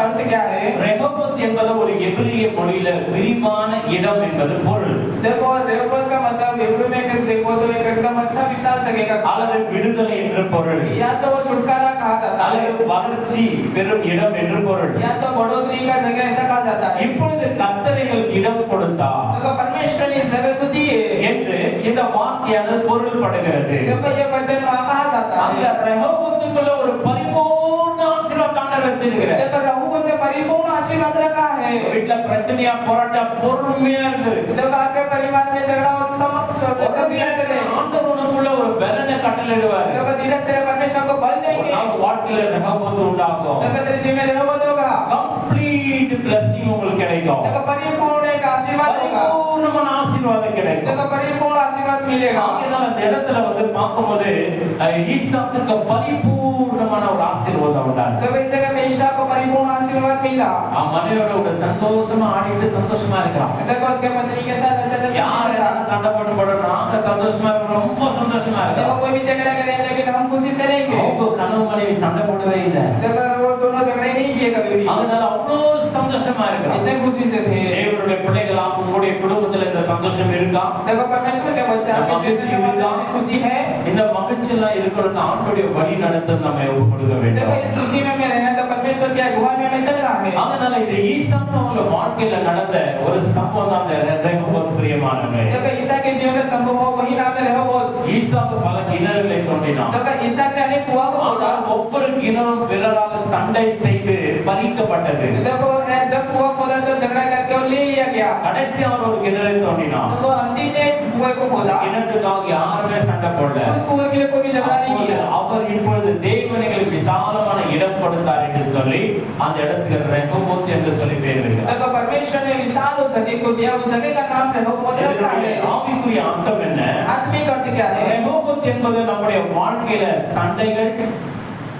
अर्थ क्या है? ரெகோபோத் என்பது ஒரு எபிரிய மொழியில விரிவான இடம் என்பது பொருள். देखो रेहोबोत का मतलब हिब्रू में अगर देखो तो एक एकदम अच्छा विशाल जगह का, அல்லது விடுதலை என்று பொருள். या तो वो छुटकारा कहा जाता है, அல்லது வளர்ச்சி பெறும் இடம் என்று பொருள். या तो बढ़ोतरी का जगह ऐसा कहा जाता है। இப்பொழுது கர்த்தரைகளுக்கு இடம் கொடுத்தா देखो परमेश्वर ने इस जगह को दी है, என்று இந்த வார்த்தையானது பொருள்படுகிறது. देखो ये वचन वहाँ कहा जाता அந்த है। ரெகோபோத்துக்குள்ள ஒரு பரிபூர்ண ஆசீர்வாதம் ஆண்டவர் வச்சிருக்கிறார். देखो रेहोबोत में परिपूर्ण आशीर्वाद रखा है। வீட்ல பிரச்சனையா போராட்டம் பொறுமையா இருந்து देखो आपके परिवार में झगड़ा और समस्या பொறுமையா से இருந்து ஆண்டவர் உனக்குள்ள ஒரு பலனை கட்டளையிடுவார். देखो धीरज से परमेश्वर को बल देंगे, நம்ம வாழ்க்கையில ரெகோபோத் उண்டாகும். देखो तेरे जीवन में रेहोबोत होगा, கம்ப்ளீட் blessing உங்களுக்கு கிடைக்கும். देखो परिपूर्ण एक आशीर्वाद होगा, பரிபூர்ணமான ஆசீர்வாதம் கிடைக்கும். देखो परिपूर्ण आशीर्वाद मिलेगा। ஆகையால அந்த இடத்துல வந்து பார்க்கும்போது ஈசாக்குக்கு பரிபூர்ணமான ஒரு ஆசீர்வாதம் உண்டாச்சு. जब इस जगह में ईशा को परिपूर्ण आशीर्वाद मिला, மனைவியோட சந்தோஷமா ஆடிட்டு சந்தோஷமா இருக்கிறான். देखो उसके पत्नी के साथ अच्छा जब யாரால சண்டை போட்டு போடுறோம் நாங்க சந்தோஷமா இருக்கிறோம், ரொம்ப சந்தோஷமா देखो இருக்கிறோம். कोई भी झगड़ा करे लेकिन हम खुशी से रहेंगे। அவங்க கனவு மனைவி சண்டை போடவே இல்லை. देखो वो दोनों झगड़े नहीं किए कभी भी, அதனால அவ்வளோ சந்தோஷமா இருக்கிறோம். इतने खुशी से थे। தேவனுடைய பிள்ளைகளா உங்களுடைய குடும்பத்துல இந்த சந்தோஷம் இருக்கா? देखो परमेश्वर के बच्चे आपके जीवन में खुशी है, இந்த மகிழ்ச்சி எல்லாம் இருக்கணும்னு ஆண்டவருடைய வழி நடத்த நம்ம ஒப்பு கொடுக்க देखो வேண்டும். इस खुशी में मैं रहना तो परमेश्वर की अगुवाई में मैं चलना है। அதனால இந்த ஈசாக்கு அவங்க வாழ்க்கையில நடந்த ஒரு சம்பவம் தான் அந்த ரெகோபோத் பிரியமானவர்களே. देखो ईसा के जीवन में संभव हो वही नाम है रेहोबोत। ஈசாக்கு பல கிணறுகளை தோண்டினான். देखो ईसा ने अनेक कुआं को खोदा, ஆனால் ஒவ்வொரு கிணறும் பிறரால் சண்டை செய்து பறிக்கப்பட்டது. देखो जब कुआं खोदा जब झगड़ा करके वो ले लिया गया, கடைசி அவர் ஒரு கிணறை தோண்டினான். तो अंतिम ने कुएं को खोदा, கிணற்றுக்காக யாருமே சண்டை போடல. उस कुएं के लिए कोई भी झगड़ा नहीं அப்பொழுது किया। அவர் இப்பொழுது தேவனுக்கு விசாலமான இடம் கொடுத்தார் என்று சொல்லி அந்த இடத்துக்கு ரெகோபோத் என்று சொல்லி பெயர் வைக்கிறார். देखो परमेश्वर ने विशाल उस जगह को दिया, उस जगह का नाम रेहोबोत रखा है। ஆவிக்குரிய அர்த்தம் என்ன? आत्मिक अर्थ क्या है? ரெகோபோத் என்பது நம்முடைய வாழ்க்கையில சண்டைகள்,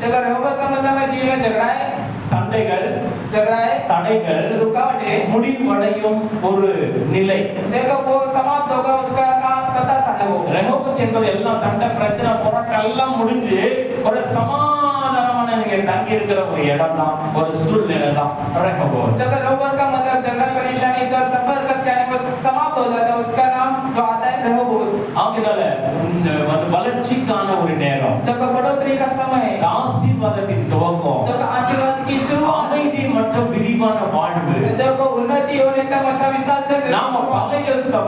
देखो रेहोबोत का मतलब है जीवन में झगड़ा है, சண்டைகள், झगड़ा है, தடைகள், रुकावटें, முடிவடையும் ஒரு நிலை. देखो वो समाप्त होगा, उसका काम बताता है वो। ரெகோபோத் என்பது எல்லாம் சண்டை பிரச்சனை போராட்டம் எல்லாம் முடிஞ்சு ஒரு சமாதானமான நீங்க தங்கி இருக்கிற ஒரு இடம் தான், ஒரு சூழ்நிலை தான் ரெகோபோத். देखो रेहोबोत का मतलब झगड़ा परेशानी से सफर करके आने पर समाप्त हो जाता है, उसका नाम जो आता है रेहोबोत। ஆகையால வந்து வளர்ச்சிக்கான ஒரு நேரம், देखो बढ़ोतरी का समय, ஆசீர்வாதத்தின் துவக்கம், देखो आशीर्वाद की शुरुआत, அமைதி மற்றும் விரிவான வாழ்வு. देखो उन्नति और एकदम अच्छा विशाल जगह। நாம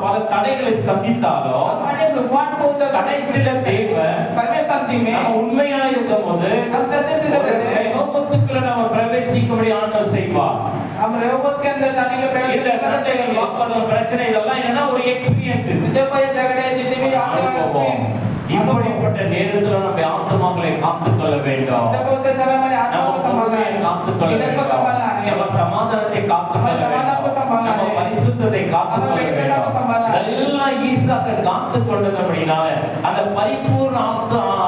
பல தடைகளை சந்தித்தாலும் हम अनेक रुकावट को जब கடைசியில தேவன் परमेश्वर अंतिम में நம்ம உண்மையா இருக்கும்போது हम सच्चे से जब रहते हैं, ரெகோபோத்துக்குள்ள நம்ம பிரவேசிக்கும்படி ஆண்டவர் செய்வார். हम रेहोबोत के अंदर जाने के लिए प्रयास இந்த करते சண்டைகள், हैं। வாக்குவாதம், பிரச்சனை இதெல்லாம் என்னன்னா ஒரு எக்ஸ்பீரியன்ஸ். देखो ये झगड़े जितने भी आते हैं experience, இப்படிப்பட்ட நேரத்துல நம்ம ஆத்மாக்களை காத்துக்கொள்ள வேண்டும். देखो उसे समय हमारे आत्मा நம்ம को संभालना பொறுமையை है, காத்துக்கொள்ள धीरज को வேண்டும். संभालना है, நம்ம சமாதானத்தை காத்துக்கொள்ள நம்ம சமாதானத்தை வேண்டும். संभालना நம்ம है, பரிசுத்தத்தை காத்துக்கொள்ள நம்ம வேண்டும். பரிசுத்தத்தை संभालना है। இதெல்லாம் ஈசாக்கு காத்துக்கொண்டபடினால அந்த பரிபூர்ண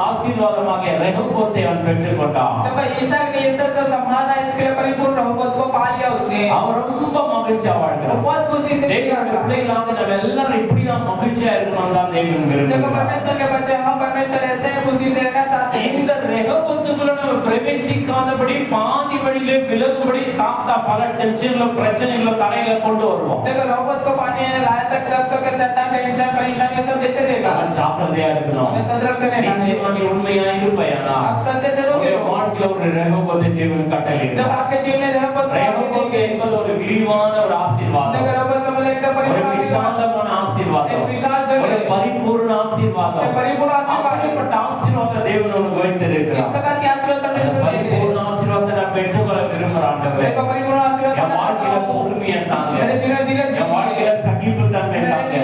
ஆசீர்வாதமாக ரெகோபோத்தை அவன் பெற்றுக்கொண்டான். देखो ईसा ने ये सब संभालना, इसके लिए परिपूर्ण रेहोबोत को पा लिया उसने। அவர் ரொம்ப மகிழ்ச்சியா वो வாழ்கிறார். बहुत खुशी से जिया தேவனுடைய था। பிள்ளைகளாக நம்ம எல்லாரும் இப்படிதான் மகிழ்ச்சியா இருக்கணும் தான் தேவன் देखो விரும்புகிறார். परमेश्वर के बच्चे हम परमेश्वर ऐसे खुशी से रहना चाहते हैं। இந்த ரெகோபத்துக்குள்ள நம்ம பிரவேசிக்காதபடி பாதி வழியிலே விலகும்படி சாத்தா பல டென்ஷன்ல பிரச்சனைகளை தடைகளை கொண்டு வருவோம். देखो रोबोट को पानी में लाया तक जब तक शैतान टेंशन परेशानी ये सब देते रहेगा। அவன் ஜாக்கிரதையா இருக்கணும். हमें सतर्क से रहना நிச்சயமா चाहिए। நீ உண்மையா இருப்பாயானா आप सच्चे से रहोगे உங்களுடைய வாழ்க்கையில ஒரு ரெகோபத்தை தேவன் जब கட்டளையிட்டார். आपके जीवन में रोबोट को आगे ரெகோபத்து देंगे। என்பது ஒரு விரிவான ஒரு देखो ஆசீர்வாதம். रोबोट को बोले एकदम ஒரு परिपूर्ण आशीर्वाद। விசாலமான ஆசீர்வாதம். एक विशाल जगह। ஒரு பரிபூர்ண ஆசீர்வாதம். एक परिपूर्ण आशीर्वाद। அப்படிப்பட்ட ஆசீர்வாதத்தை தேவன் உனக்கு इस வைத்திருக்கிறார். प्रकार की आशीर्वाद परमेश्वर देंगे। பரிபூர்ண ஆசீர்வாதத்தை நான் பெற்றுக்கொள்ள விரும்புகிறேன் ஆண்டவரே. देखो परिपूर्ण आशीर्वाद என் पाना வாழ்க்கையில चाहता हूं। பொறுமையை தாங்க. मेरे जीवन में धीरज என் வாழ்க்கையில சகிப்புத்தன்மை தாங்க.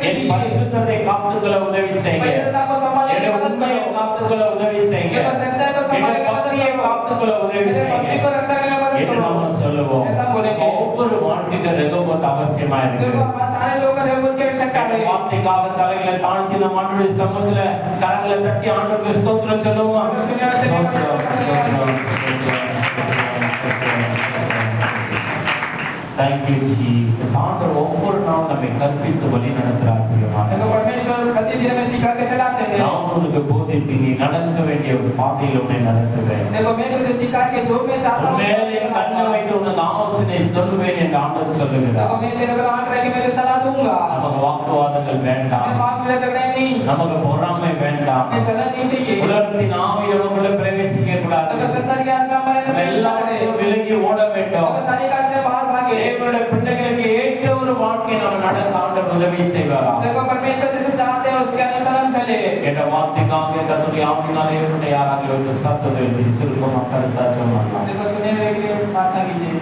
என் பரிசுத்தத்தை காத்துக்கொள்ள உதவி செய்யுங்க. पवित्रता को संभालने என்னுடைய की मदद உண்மையை करो। காத்துக்கொள்ள உதவி செய்யுங்க. देखो सच्चाई को संभालने என்னுடைய की मदद பக்தியை करो। காத்துக்கொள்ள உதவி मेरे செய்யுங்க. भक्ति को रक्षा करने में मदद என்று करो। நாம சொல்லுவோம். ऐसा बोलेंगे। ஒவ்வொரு வாழ்க்கைக்கு ரெகோபத் அவசியமா देखो இருக்கு. हमारे सारे लोगों को रोबोट की आवश्यकता இந்த है। வார்த்தைக்காக தலைகளை தாழ்த்தி நம் ஆண்டவருடைய சமூகத்துல கரங்களை தட்டி ஆண்டவருக்கு ஸ்தோத்திரம் சொல்லுவோம். Thank you Jesus. ஆண்டவர் ஒவ்வொரு நாளும் நம்மை கற்பித்து வழி நடத்துகிறார் பிரியமான. देखो परमेश्वर प्रतिदिन में सिखा के चलाते हैं। நான் உனக்கு போதித்து நீ நடக்க வேண்டிய ஒரு பாதையில் உன்னை நடத்துவேன். देखो मैं तुझे सिखा के जो मैं चाहता हूं மேலே என் கண்ணை வைத்து உனக்கு ஆலோசனை சொல்லுவேன் என்று ஆண்டவர் சொல்லுகிறார். देखो मैं तेरे को आंख रख के मैं तुझे सलाह दूंगा। நமக்கு வாக்குவாதங்கள் வேண்டாம். मैं मांग ले झगड़ा नहीं। நமக்கு பொறாமை வேண்டாம். मैं जलन नहीं चाहिए। உலகத்தின் ஆவி நமக்குள்ள பிரவேசிக்க கூடாது. देखो संसार के आत्मा हमारे अंदर प्रवेश ना करे। எல்லாத்தையும் விலகி ஓட வேண்டும். देखो सारी कार से बाहर भागे। தேவனுடைய பிள்ளைகளுக்கு ஏற்ற ஒரு வாழ்க்கை நாம் நடக்க ஆண்டவர் உதவி செய்வாரா? देखो परमेश्वर जैसे चाहते हैं उसके अनुसार हम चले। என்ற வார்த்தைக்காக கர்த்தருடைய ஆவியினாலே என்னுடைய யாராக ஒரு சத்தத்தை எழுதி சுருக்கமாக கருத்தா சொல்லலாம். देखो सुनने के लिए प्रार्थना कीजिए।